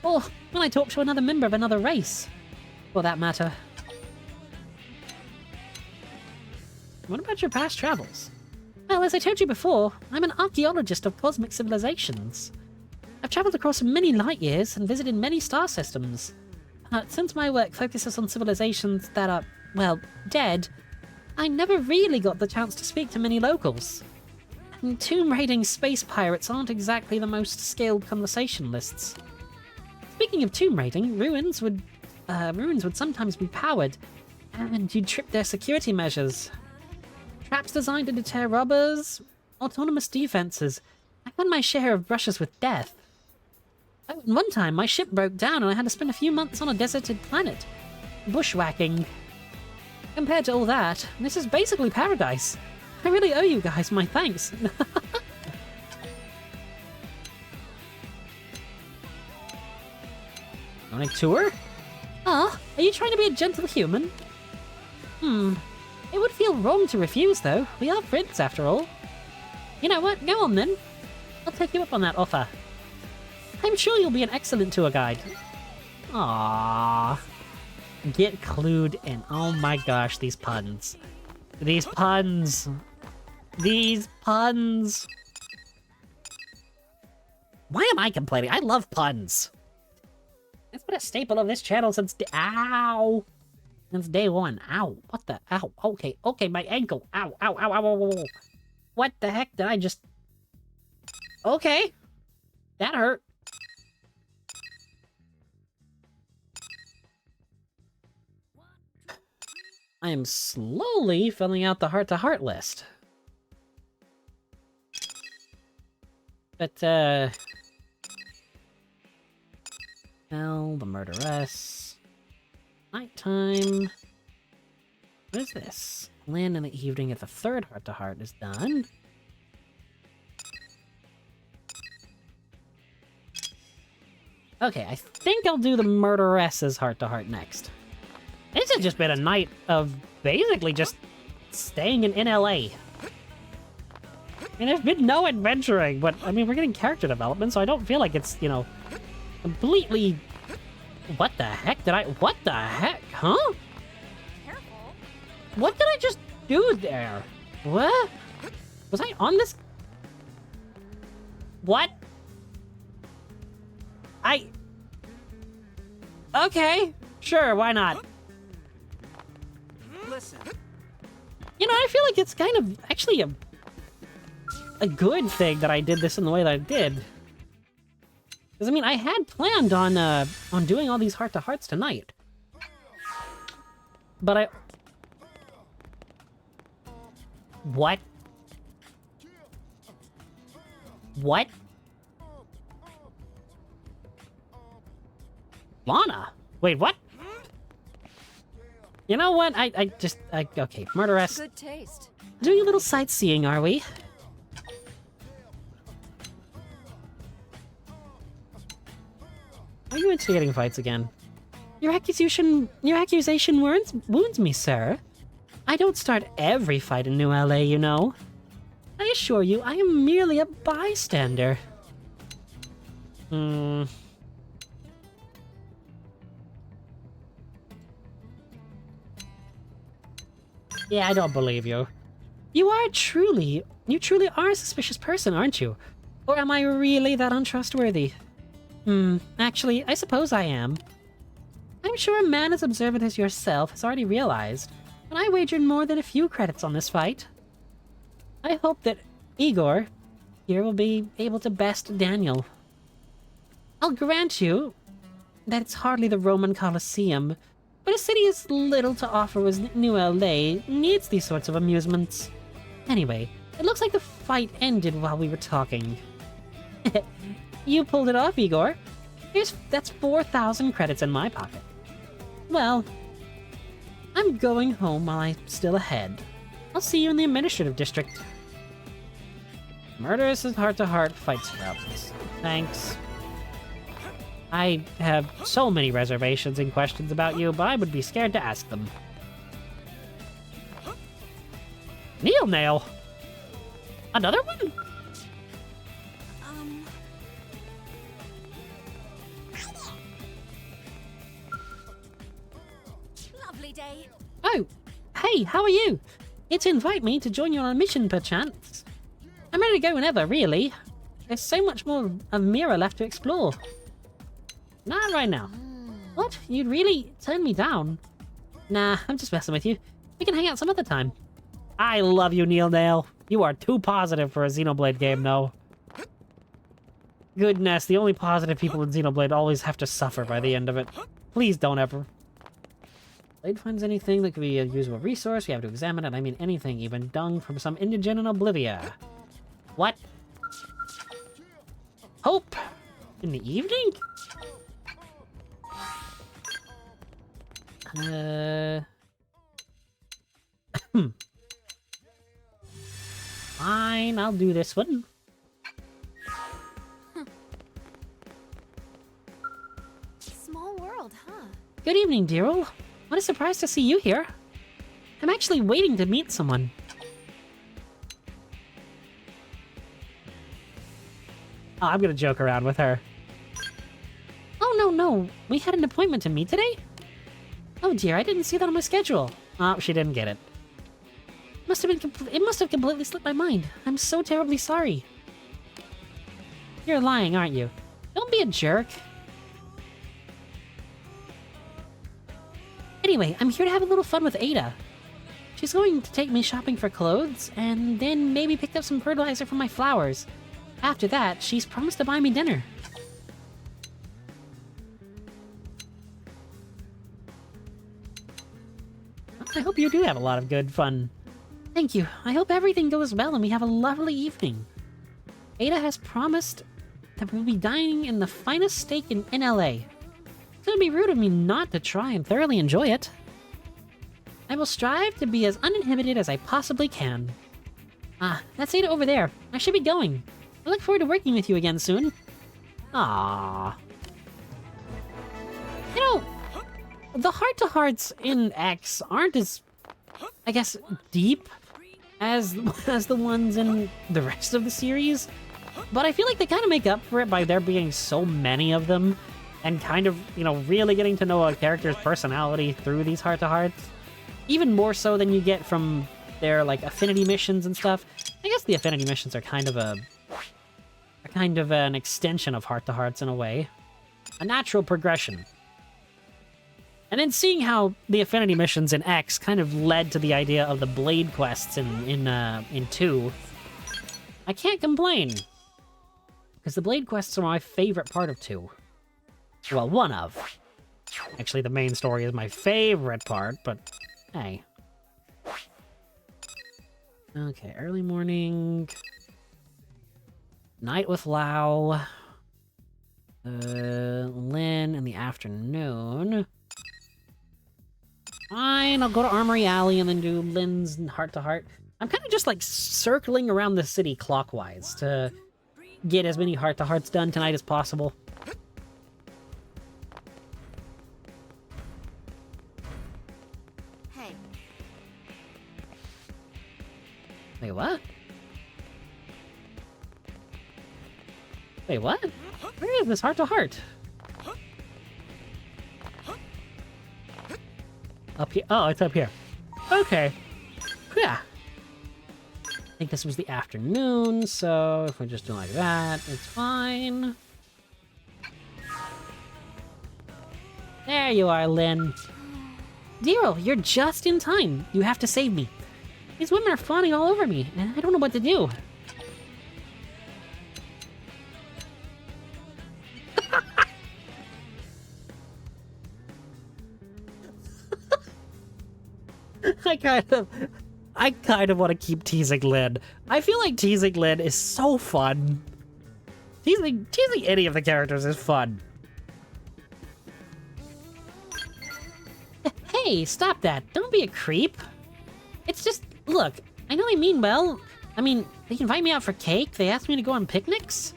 Or when I talked to another member of another race. For that matter. What about your past travels? Well, as I told you before, I'm an archaeologist of cosmic civilizations. I've traveled across many light years and visited many star systems. Since my work focuses on civilizations that are, well, dead, I never really got the chance to speak to many locals. And tomb-raiding space pirates aren't exactly the most skilled conversationalists. Speaking of tomb-raiding, ruins would sometimes be powered, and you'd trip their security measures. Traps designed to deter robbers, autonomous defenses. I've had my share of brushes with death. Oh, and one time, my ship broke down and I had to spend a few months on a deserted planet. Bushwhacking. Compared to all that, this is basically paradise. I really owe you guys my thanks. On a tour? Ah, are you trying to be a gentle human? It would feel wrong to refuse, though. We are friends, after all. You know what? Go on, then. I'll take you up on that offer. I'm sure you'll be an excellent tour guide. Aww. Get clued in. Oh my gosh, these puns. These puns. These puns. Why am I complaining? I love puns. It's been a staple of this channel since Ow! Since day one. Ow. What the? Ow. Okay, okay, my ankle. Ow, ow, ow, ow, ow, ow. What the heck did I just... Okay. That hurt. I am slowly filling out the heart-to-heart list. But, well, the murderess. Nighttime. What is this? Land in the evening if the third heart-to-heart is done. Okay, I think I'll do the murderess's heart-to-heart next. This has just been a night of basically just staying in NLA. I mean, there's been no adventuring, but, I mean, we're getting character development, so I don't feel like it's, you know, completely... What the heck did I... What the heck? Huh? Careful. What did I just do there? What? Was I on this? What? Okay, sure, why not? Listen. You know, I feel like it's kind of actually a good thing that I did this in the way that I did. Because I mean, I had planned on doing all these heart-to-hearts tonight, but What? What? Lana? Wait, what? You know what? Okay, murderess. Good taste. Doing a little sightseeing, are we? instigating fights again. Your accusation wounds me, sir. I don't start every fight in New LA, you know. I assure you, I am merely a bystander. Yeah, I don't believe you. You truly are a suspicious person, aren't you? Or am I really that untrustworthy? Actually, I suppose I am. I'm sure a man as observant as yourself has already realized, but I wagered more than a few credits on this fight. I hope that Igor here will be able to best Daniel. I'll grant you that it's hardly the Roman Colosseum, but a city as little to offer as New LA needs these sorts of amusements. Anyway, it looks like the fight ended while we were talking. You pulled it off, Igor. That's 4,000 credits in my pocket. Well, I'm going home while I'm still ahead. I'll see you in the administrative district. Murderous heart-to-heart fight scrubs. Thanks. I have so many reservations and questions about you, but I would be scared to ask them. Neil Nail! Another one? Lovely day. Oh, hey, how are you? It's to invite me to join you on a mission, perchance. I'm ready to go whenever, really. There's so much more of Mira left to explore. Not right now. What? You'd really turn me down? Nah, I'm just messing with you. We can hang out some other time. I love you, Neil Nail. You are too positive for a Xenoblade game, though. Goodness, the only positive people in Xenoblade always have to suffer by the end of it. Please don't ever. Blade finds anything that could be a usable resource. We have to examine it. I mean anything, even dung from some indigent in Oblivia. What? Hope? In the evening? Fine, I'll do this one. Small world, huh? Good evening, Daryl. What a surprise to see you here. I'm actually waiting to meet someone. Oh, I'm gonna joke around with her. Oh, no. We had an appointment to meet today? Oh dear, I didn't see that on my schedule. Oh, she didn't get it. It must have completely slipped my mind. I'm so terribly sorry. You're lying, aren't you? Don't be a jerk. Anyway, I'm here to have a little fun with Ada. She's going to take me shopping for clothes, and then maybe pick up some fertilizer for my flowers. After that, she's promised to buy me dinner. I hope you do have a lot of good fun. Thank you. I hope everything goes well and we have a lovely evening. Ada has promised that we'll be dining in the finest steak in NLA. It's gonna be rude of me not to try and thoroughly enjoy it. I will strive to be as uninhibited as I possibly can. Ah, that's Ada over there. I should be going. I look forward to working with you again soon. Ah. You know, the heart-to-hearts in X aren't as, I guess, deep as the ones in the rest of the series, but I feel like they kind of make up for it by there being so many of them, and kind of, you know, really getting to know a character's personality through these heart-to-hearts. Even more so than you get from their, like, affinity missions and stuff. I guess the affinity missions are kind of an extension of heart-to-hearts in a way. A natural progression. And then seeing how the affinity missions in X kind of led to the idea of the Blade quests in 2, I can't complain. Because the Blade quests are my favorite part of 2. Well, one of. Actually, the main story is my favorite part, but hey. Okay, early morning. Night with Lau. Lynn in the afternoon. Fine, I'll go to Armory Alley and then do Lynn's heart-to-heart. I'm kind of just, like, circling around the city clockwise to get as many heart-to-hearts done tonight as possible. Hey, Wait, what? Wait, what? Where is this heart-to-heart? Up here? Oh, it's up here. Okay. Yeah. I think this was the afternoon, so if we just do like that, it's fine. There you are, Lynn. Daryl, you're just in time. You have to save me. These women are fawning all over me, and I don't know what to do. I kind of want to keep teasing Lynn. I feel like teasing Lynn is so fun. Teasing any of the characters is fun. Hey, stop that. Don't be a creep. It's just, look, I know they mean well. I mean, they invite me out for cake. They ask me to go on picnics.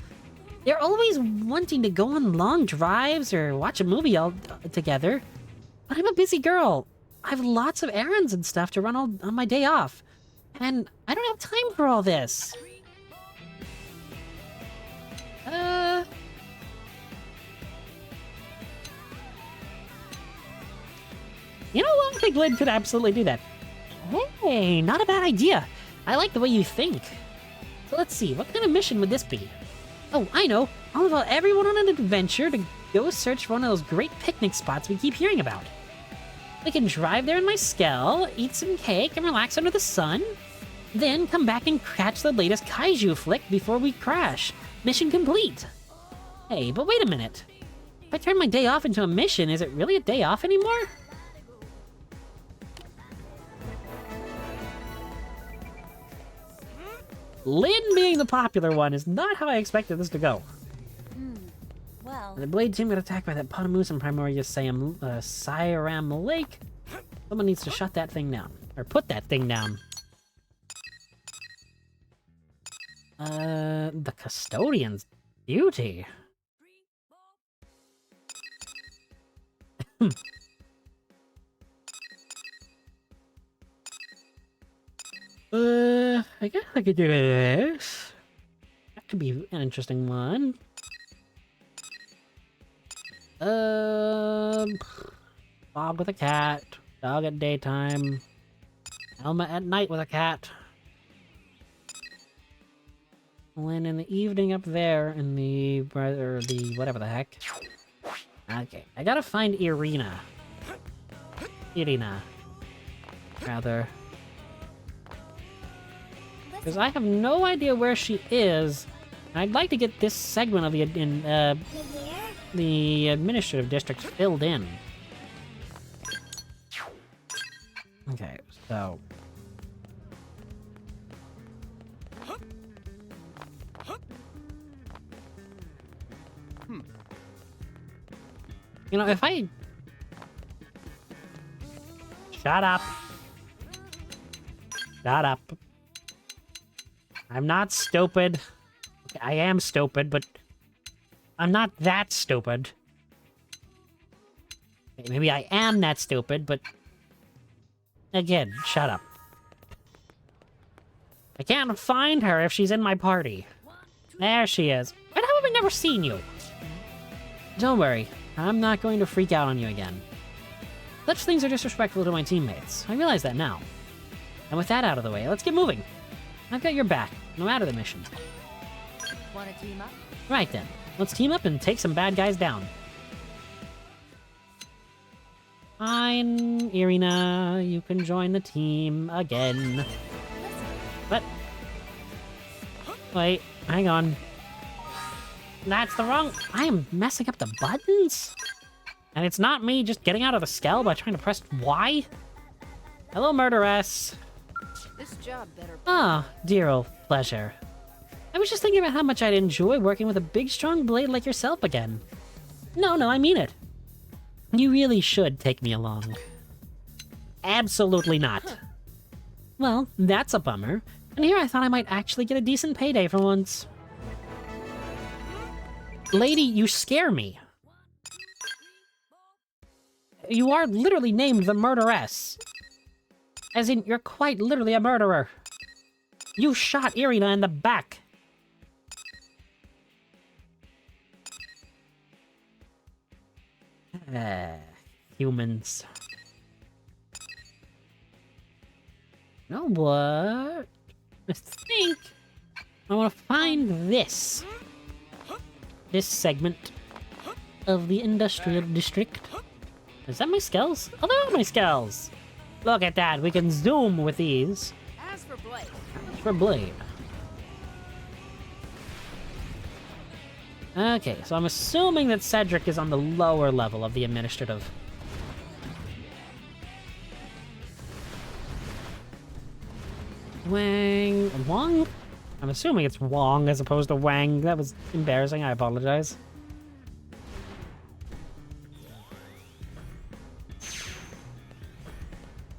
They're always wanting to go on long drives or watch a movie all together. But I'm a busy girl. I have lots of errands and stuff to run on my day off. And I don't have time for all this. You know what? I think Lynn could absolutely do that. Hey, not a bad idea. I like the way you think. So let's see, what kind of mission would this be? Oh, I know. I'll involve everyone on an adventure to go search for one of those great picnic spots we keep hearing about. We can drive there in my Skell, eat some cake, and relax under the sun. Then come back and catch the latest kaiju flick before we crash. Mission complete. Hey, but wait a minute. If I turn my day off into a mission, is it really a day off anymore? Lynn being the popular one is not how I expected this to go. well... The Blade team got attacked by that Potamus and Primordius Siram Lake. Someone needs to shut that thing down. Or put that thing down. The Custodian's Duty. I guess I could do this. That could be an interesting one. Dog with a cat. Dog at daytime. Elma at night with a cat. Lynn in the evening up there in the... or the... whatever the heck. Okay, I gotta find Irina. Rather. Because I have no idea where she is. I'd like to get this segment of the administrative district filled in. Okay, so... You know, if I... Shut up. Shut up. I'm not stupid. Okay, I am stupid, but I'm not that stupid. Okay, maybe I am that stupid, but again, shut up. I can't find her if she's in my party. There she is. And how have I never seen you? Don't worry, I'm not going to freak out on you again. Such things are disrespectful to my teammates. I realize that now. And with that out of the way, let's get moving. I've got your back, no matter the mission. Wanna team up? Right then. Let's team up and take some bad guys down. Fine, Irina. You can join the team again. What? Wait, hang on. That's the wrong... I am messing up the buttons? And it's not me just getting out of the Skell by trying to press Y? Hello, murderess. This job better... Ah, dear old pleasure. I was just thinking about how much I'd enjoy working with a big, strong blade like yourself again. No, I mean it. You really should take me along. Absolutely not. Well, that's a bummer. And here I thought I might actually get a decent payday for once. Lady, you scare me. You are literally named the murderess. As in, you're quite literally a murderer. You shot Irina in the back. Humans. You know what? I think I want to find this. This segment of the industrial district. Is that my skulls? Oh, they're my skulls. Look at that. We can zoom with these. As for Blade, For Blade. Okay, so I'm assuming that Cedric is on the lower level of the administrative. Wong? I'm assuming it's Wong as opposed to Wang. That was embarrassing. I apologize.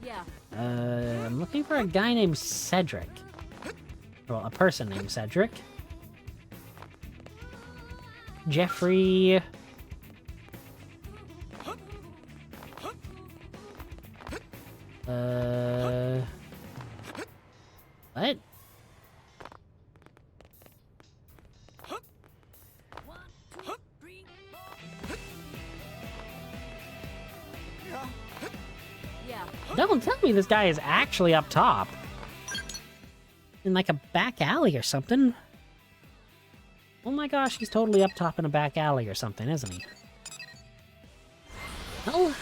Yeah. I'm looking for a guy named Cedric. Well, a person named Cedric. Jeffrey... What? Yeah. Don't tell me this guy is actually up top. In like a back alley or something. Oh my gosh, he's totally up top in a back alley or something, isn't he? Oh.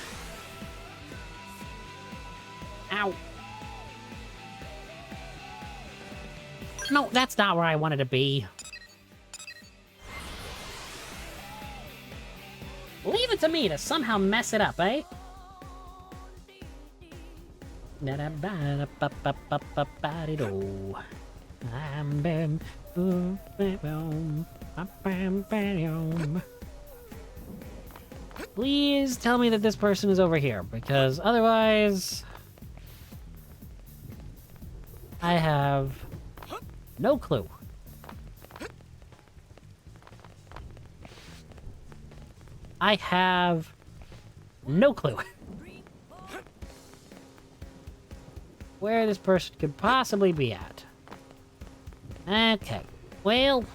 Ow. No, that's not where I wanted to be. Leave it to me to somehow mess it up, eh? Please tell me that this person is over here, because otherwise... I have no clue. I have no clue where this person could possibly be at. Okay, well,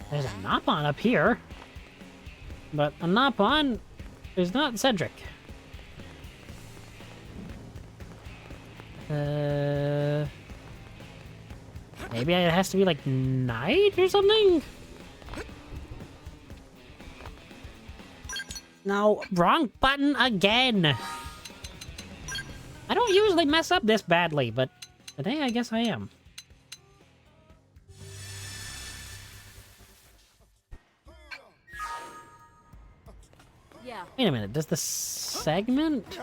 there's a Nopon up here, but a Nopon is not Cedric. Maybe it has to be like night or something? No, wrong button again. I don't usually mess up this badly, but today I guess I am. Yeah. Wait a minute, does the segment...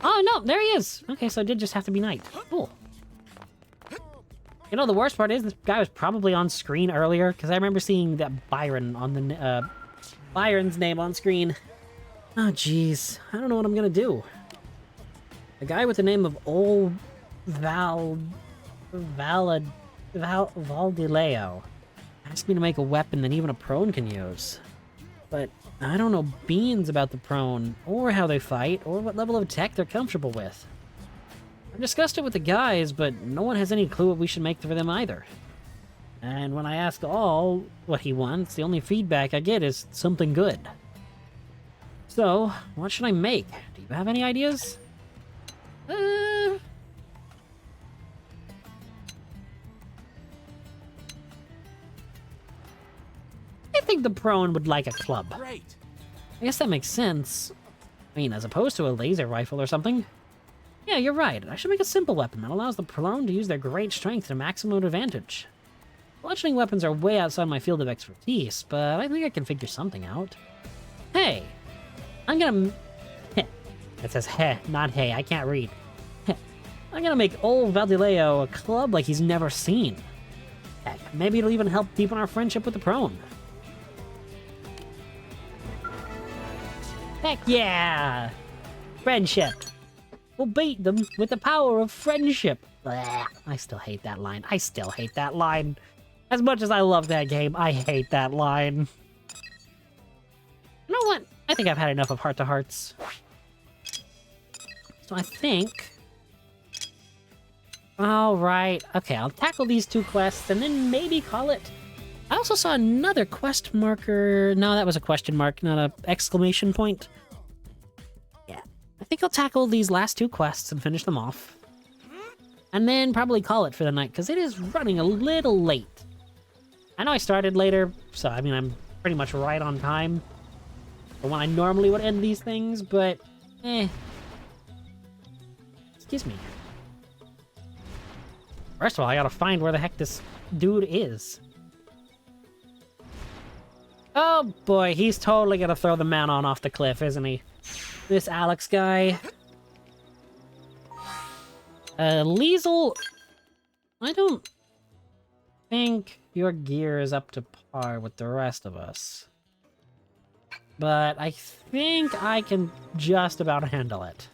Oh, no, there he is! Okay, so it did just have to be night. Cool. You know, the worst part is this guy was probably on screen earlier, because I remember seeing that Byron on the... Byron's name on screen. Oh, jeez. I don't know what I'm gonna do. A guy with the name of Old Valdileo asked me to make a weapon that even a prone can use. But I don't know beans about the prone, or how they fight, or what level of tech they're comfortable with. I've discussed it with the guys, but no one has any clue what we should make for them either. And when I ask all what he wants, the only feedback I get is something good. So, what should I make? Do you have any ideas? I think the prone would like a club. Great. I guess that makes sense. I mean, as opposed to a laser rifle or something. Yeah, you're right. I should make a simple weapon that allows the prone to use their great strength to maximum advantage. Bludgeoning weapons are way outside my field of expertise, but I think I can figure something out. Hey! I'm gonna... It says heh, not hey. I can't read. I'm gonna make old Valdileo a club like he's never seen. Heck, maybe it'll even help deepen our friendship with the prone. Heck yeah! Friendship. We'll beat them with the power of friendship. Blah. I still hate that line. I still hate that line. As much as I love that game, I hate that line. You know what? I think I've had enough of heart-to-hearts. Let's So I think... Alright, okay, I'll tackle these 2 quests and then maybe call it. I also saw another quest marker. No, that was a question mark, not a exclamation point. Yeah, I think I'll tackle these last 2 quests and finish them off. And then probably call it for the night, because it is running a little late. I know I started later, so I mean, I'm pretty much right on time for when I normally would end these things, but Excuse me. First of all, I gotta find where the heck this dude is. Oh boy, he's totally gonna throw the man on off the cliff, isn't he? This Alex guy. Liesel, I don't think your gear is up to par with the rest of us. But I think I can just about handle it.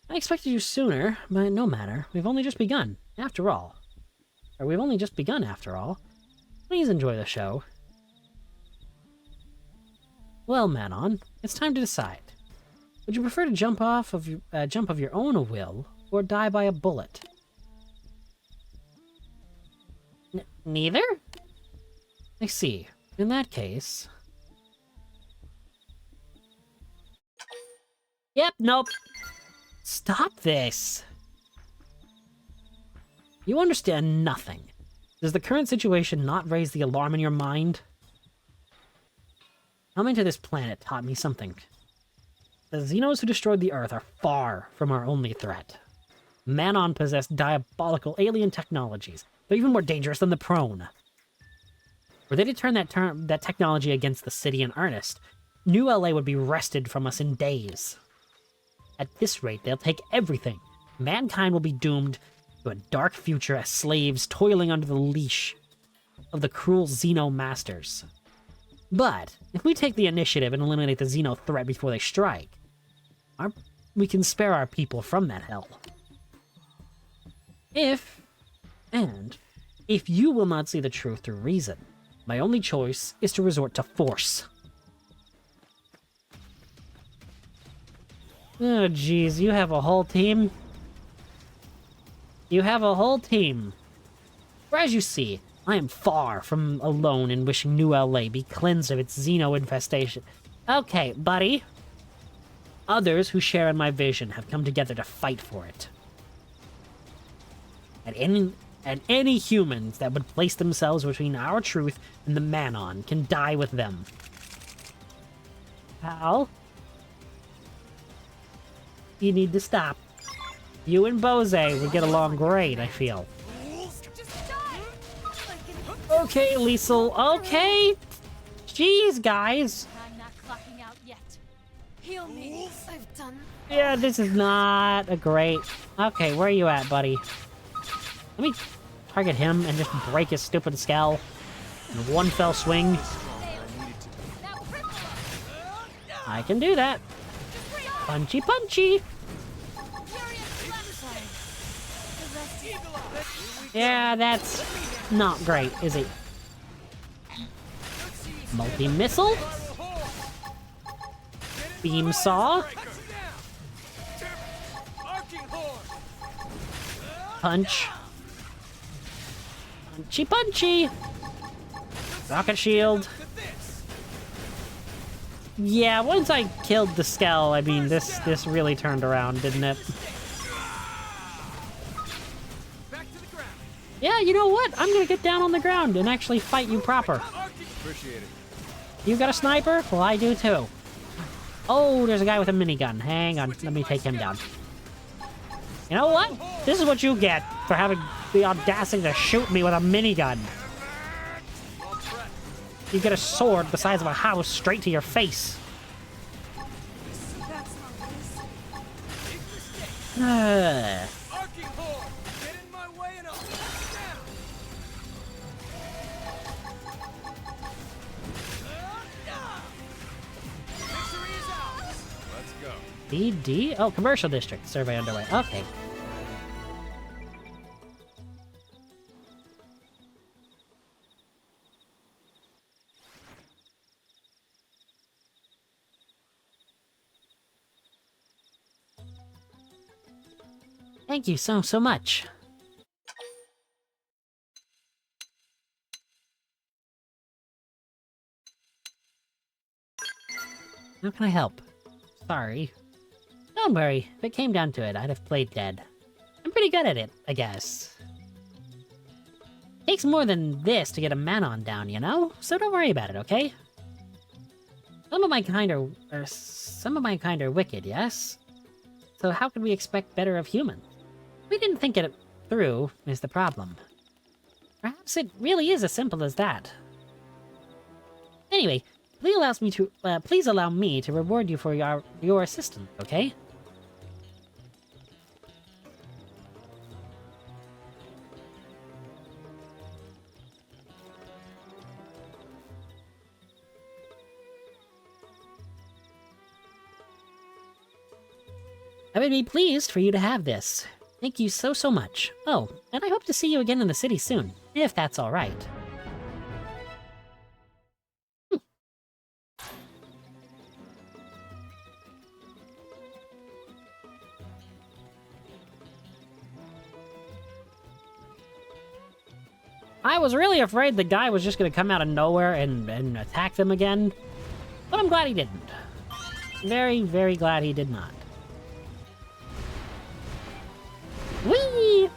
I expected you sooner, but no matter. We've only just begun, after all. Please enjoy the show. Well, Manon, it's time to decide. Would you prefer to jump of your own will, or die by a bullet? Neither? I see. In that case... Yep, nope. Stop this! You understand nothing. Does the current situation not raise the alarm in your mind? Coming to this planet taught me something. The Xenos who destroyed the Earth are far from our only threat. Manon possessed diabolical alien technologies. They're even more dangerous than the Prone. Were they to turn that technology against the city in earnest, New LA would be wrested from us in days. At this rate, they'll take everything. Mankind will be doomed to a dark future as slaves toiling under the leash of the cruel Xeno masters. But, if we take the initiative and eliminate the Xeno threat before they strike, we can spare our people from that hell. If you will not see the truth through reason, my only choice is to resort to force. Oh, jeez, you have a whole team? You have a whole team. For as you see, I am far from alone in wishing New LA be cleansed of its Xeno infestation. Okay, buddy. Others who share in my vision have come together to fight for it. And any humans that would place themselves between our truth and the Manon can die with them. Pal? You need to stop. You and Bose would get along great, I feel. Okay, Liesel, okay? Jeez, guys. I'm not clocking out yet. Heal me. I've done... Yeah, this is not a great... Okay, where are you at, buddy? Let me target him and just break his stupid skull in one fell swing. I can do that. Punchy, punchy. Yeah, that's not great, is it? Multi-missile? Beam saw? Punch. Punchy, punchy. Rocket shield. Yeah, once I killed the skull, I mean, this really turned around, didn't it? Yeah, you know what? I'm gonna get down on the ground and actually fight you proper. Appreciate it. You got a sniper? Well, I do too. Oh, there's a guy with a minigun. Hang on, let me take him down. You know what? This is what you get for having the audacity to shoot me with a minigun. You get a sword the size of a house straight to your face. BD? Oh, commercial district survey underway. Okay. Thank you so much. How can I help? Sorry. Don't worry, if it came down to it, I'd have played dead. I'm pretty good at it, I guess. Takes more than this to get a Manon down, you know? So don't worry about it, okay? Some of my kind are wicked, yes? So how could we expect better of humans? We didn't think it through, is the problem. Perhaps it really is as simple as that. Anyway, please allow me to reward you for your assistance, okay? I would be pleased for you to have this. Thank you so much. Oh, and I hope to see you again in the city soon, if that's alright. I was really afraid the guy was just gonna come out of nowhere and attack them again, but I'm glad he didn't. Very glad he did not. Whee!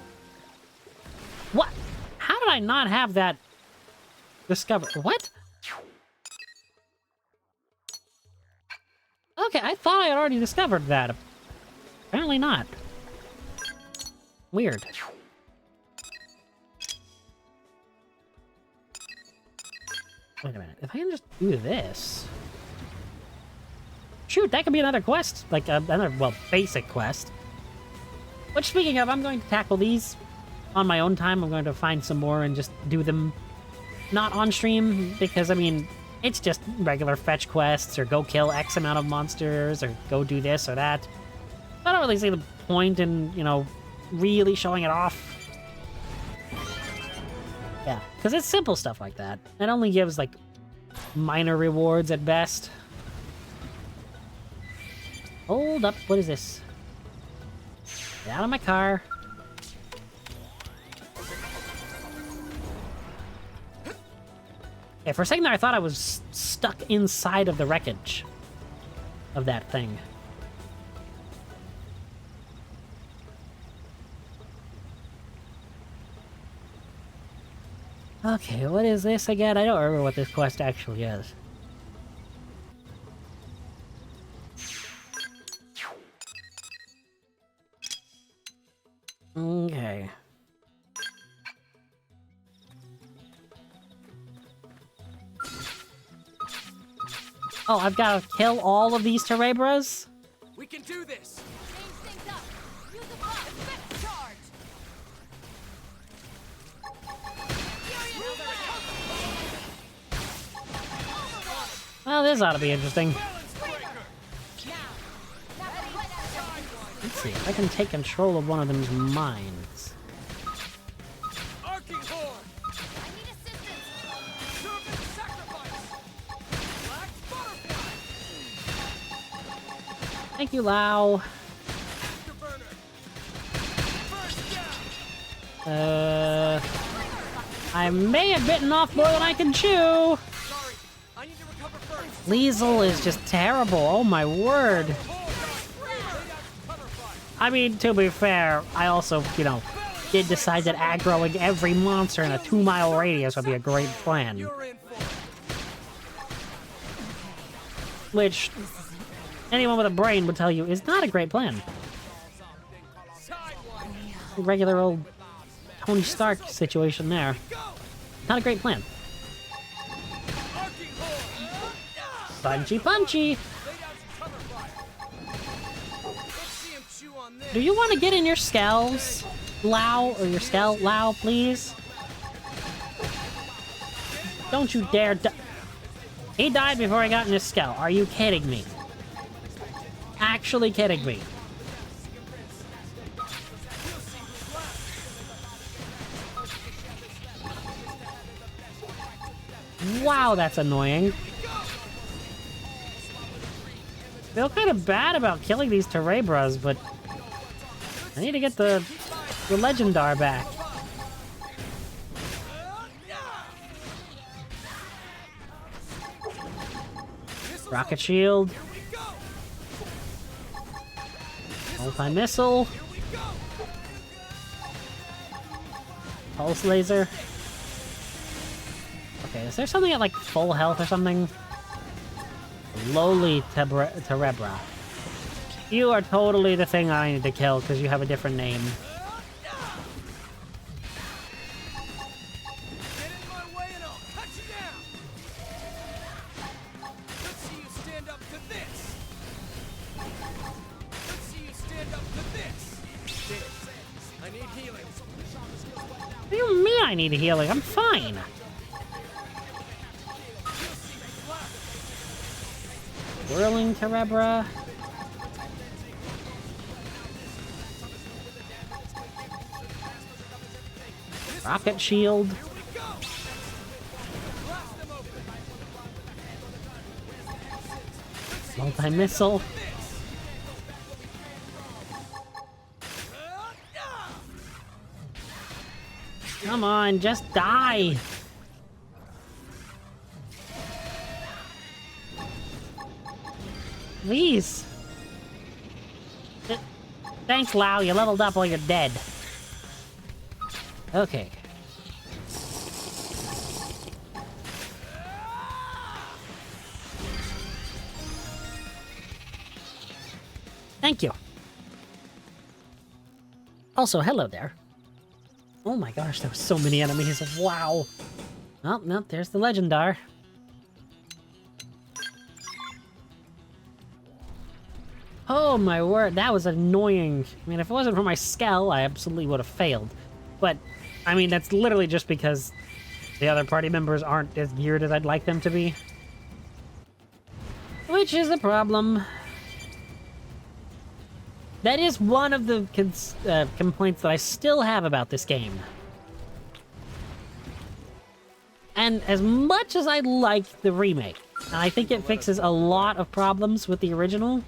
What? How did I not have that discovered? What? Okay, I thought I had already discovered that. Apparently not. Weird. Wait a minute. If I can just do this... Shoot, that could be another quest. Like, another, well, basic quest. Which, speaking of, I'm going to tackle these on my own time. I'm going to find some more and just do them not on stream, because, I mean, it's just regular fetch quests, or go kill X amount of monsters, or go do this or that. I don't really see the point in, you know, really showing it off. Yeah, because it's simple stuff like that. It only gives, like, minor rewards at best. Hold up, what is this? Get out of my car. Okay, for a second there I thought I was stuck inside of the wreckage of that thing. Okay, what is this again? I don't remember what this quest actually is. Okay. Oh, I've got to kill all of these Terebras? We can do this! Change things up! Use a block! Effect charge! Well, this ought to be interesting. Let's see if I can take control of one of them's minds. Arcing Horde! I need assistance! Servant sacrifice! Black butterfly! Thank you, Lau. Afterburner! First down! I may have bitten off more than I can chew. Sorry, I need to recover first. Liesel is just terrible. Oh my word. I mean, to be fair, I also, you know, did decide that aggroing every monster in a 2-mile radius would be a great plan. Which, anyone with a brain would tell you is not a great plan. Regular old Tony Stark situation there. Not a great plan. Punchy punchy! Do you want to get in your skells, Lau, or your skell, Lau, please? Don't you dare die. He died before I got in his skell. Are you kidding me? Actually kidding me. Wow, that's annoying. I feel kind of bad about killing these Terebras, but I need to get the Legendar back. Rocket shield. Multi-missile. Pulse laser. Okay, is there something at like full health or something? Lowly Terebra. You are totally the thing I need to kill because you have a different name. What do you mean I need healing? I'm fine. Whirling Terebra. Rocket shield. Multi-missile. Come on, just die. Please. Thanks, Lau. You leveled up while you're dead. Okay. Thank you. Also, hello there. Oh my gosh, there were so many enemies. Wow. Oh, no, there's the Legendar. Oh my word, that was annoying. I mean, if it wasn't for my skull, I absolutely would have failed. But, I mean, that's literally just because the other party members aren't as geared as I'd like them to be. Which is the problem. That is one of the complaints that I still have about this game. And as much as I like the remake, and I think it fixes a lot of problems with the original,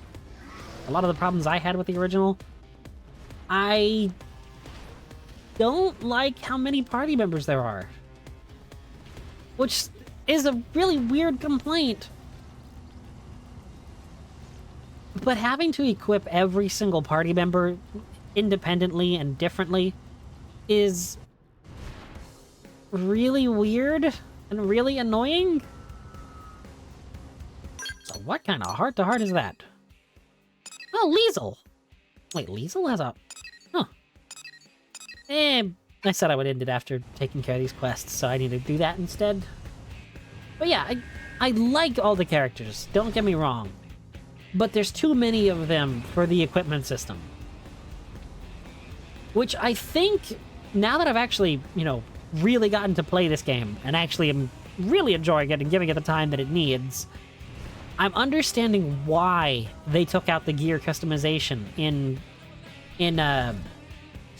a lot of the problems I had with the original, I don't like how many party members there are. Which is a really weird complaint. But having to equip every single party member independently and differently is really weird and really annoying. So what kind of heart-to-heart is that? Oh, Liesel! Wait, Liesel has a... Huh. I said I would end it after taking care of these quests, so I need to do that instead. But yeah, I like all the characters, don't get me wrong. But there's too many of them for the equipment system. Which I think, now that I've actually, you know, really gotten to play this game, and actually am really enjoying it and giving it the time that it needs, I'm understanding why they took out the gear customization in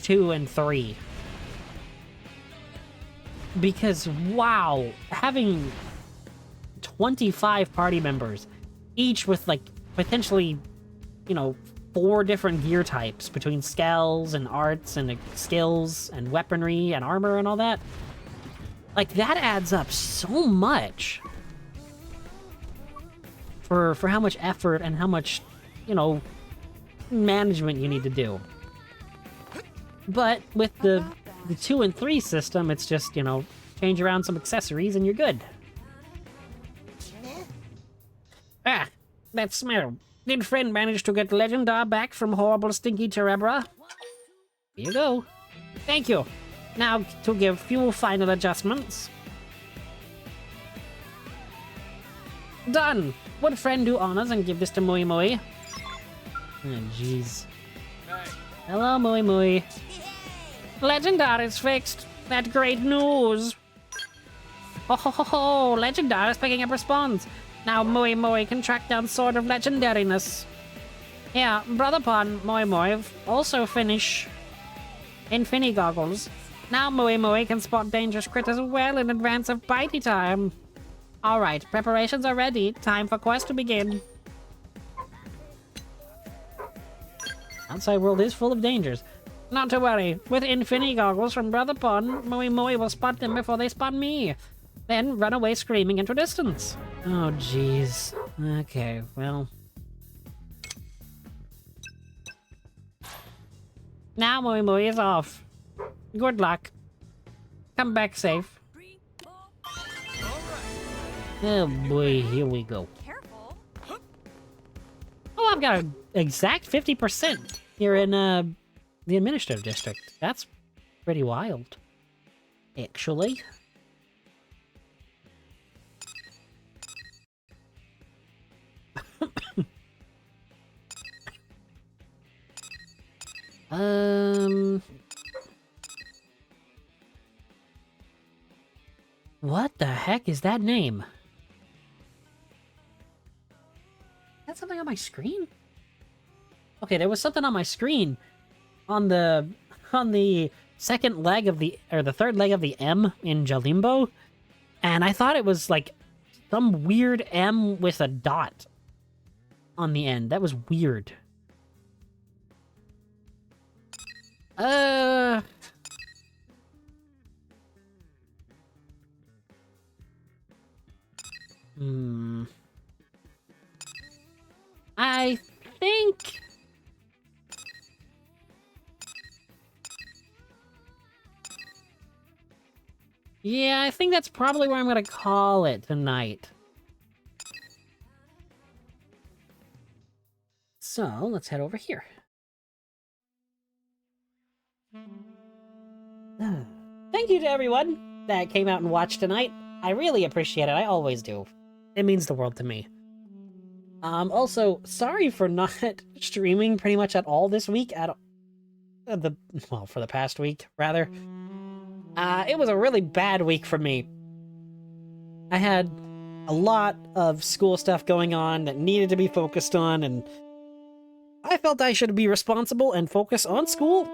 2 and 3. Because, wow, having 25 party members, each with, like, potentially, you know, 4 different gear types between scales and arts and skills and weaponry and armor and all that. Like, that adds up so much for how much effort and how much, you know, management you need to do. But with the 2 and 3 system, it's just, you know, change around some accessories and you're good. Ah, that smell. Did friend manage to get Legendar back from horrible stinky Terebra? Here you go. Thank you. Now to give few final adjustments. Done. Would friend do honors and give this to Mui Mui? Oh, jeez. Hello, Mui Mui. Legendar is fixed. That's great news. Oh ho ho ho! Legendar is picking up response. Now Mui Mui can track down Sword of Legendariness. Yeah, Brother Pun, Mui Mui, also finish Infinity Goggles. Now Mui Mui can spot dangerous critters well in advance of bitey time. Alright, preparations are ready. Time for quest to begin. Outside world is full of dangers. Not to worry. With infinity goggles from Brother Pon, Moe Moe will spot them before they spot me. Then run away screaming into distance. Oh, jeez. Okay, well. Now Moe Moe is off. Good luck. Come back safe. Oh boy, here we go. Careful. Oh, I've got an exact 50% here in the administrative district. That's pretty wild, actually. What the heck is that name? Is that something on my screen? Okay, there was something on my screen on the second leg of the third leg of the M in Jalimbo, and I thought it was like some weird M with a dot on the end. That was weird. I think... Yeah, I think that's probably where I'm gonna call it tonight. So, let's head over here. Thank you to everyone that came out and watched tonight. I really appreciate it. I always do. It means the world to me. Also, sorry for not streaming pretty much at all this week. For the past week, rather. It was a really bad week for me. I had a lot of school stuff going on that needed to be focused on, and I felt I should be responsible and focus on school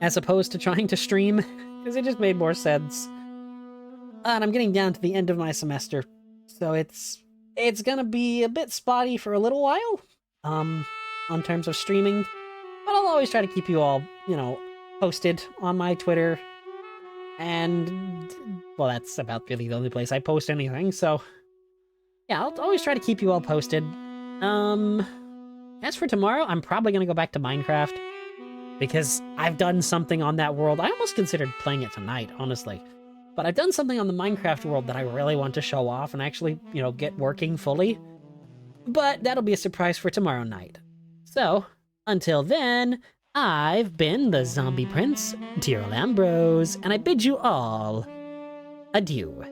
as opposed to trying to stream, because it just made more sense. And I'm getting down to the end of my semester, so it's gonna be a bit spotty for a little while, on terms of streaming, but I'll always try to keep you all, posted on my Twitter, and, well, that's about really the only place I post anything, so, yeah, I'll always try to keep you all posted. As for tomorrow, I'm probably gonna go back to Minecraft, because I've done something on that world. I almost considered playing it tonight, honestly. But I've done something on the Minecraft world that I really want to show off and actually, get working fully. But that'll be a surprise for tomorrow night. So, until then, I've been the Zombie Prince, Tyrell Ambrose, and I bid you all adieu.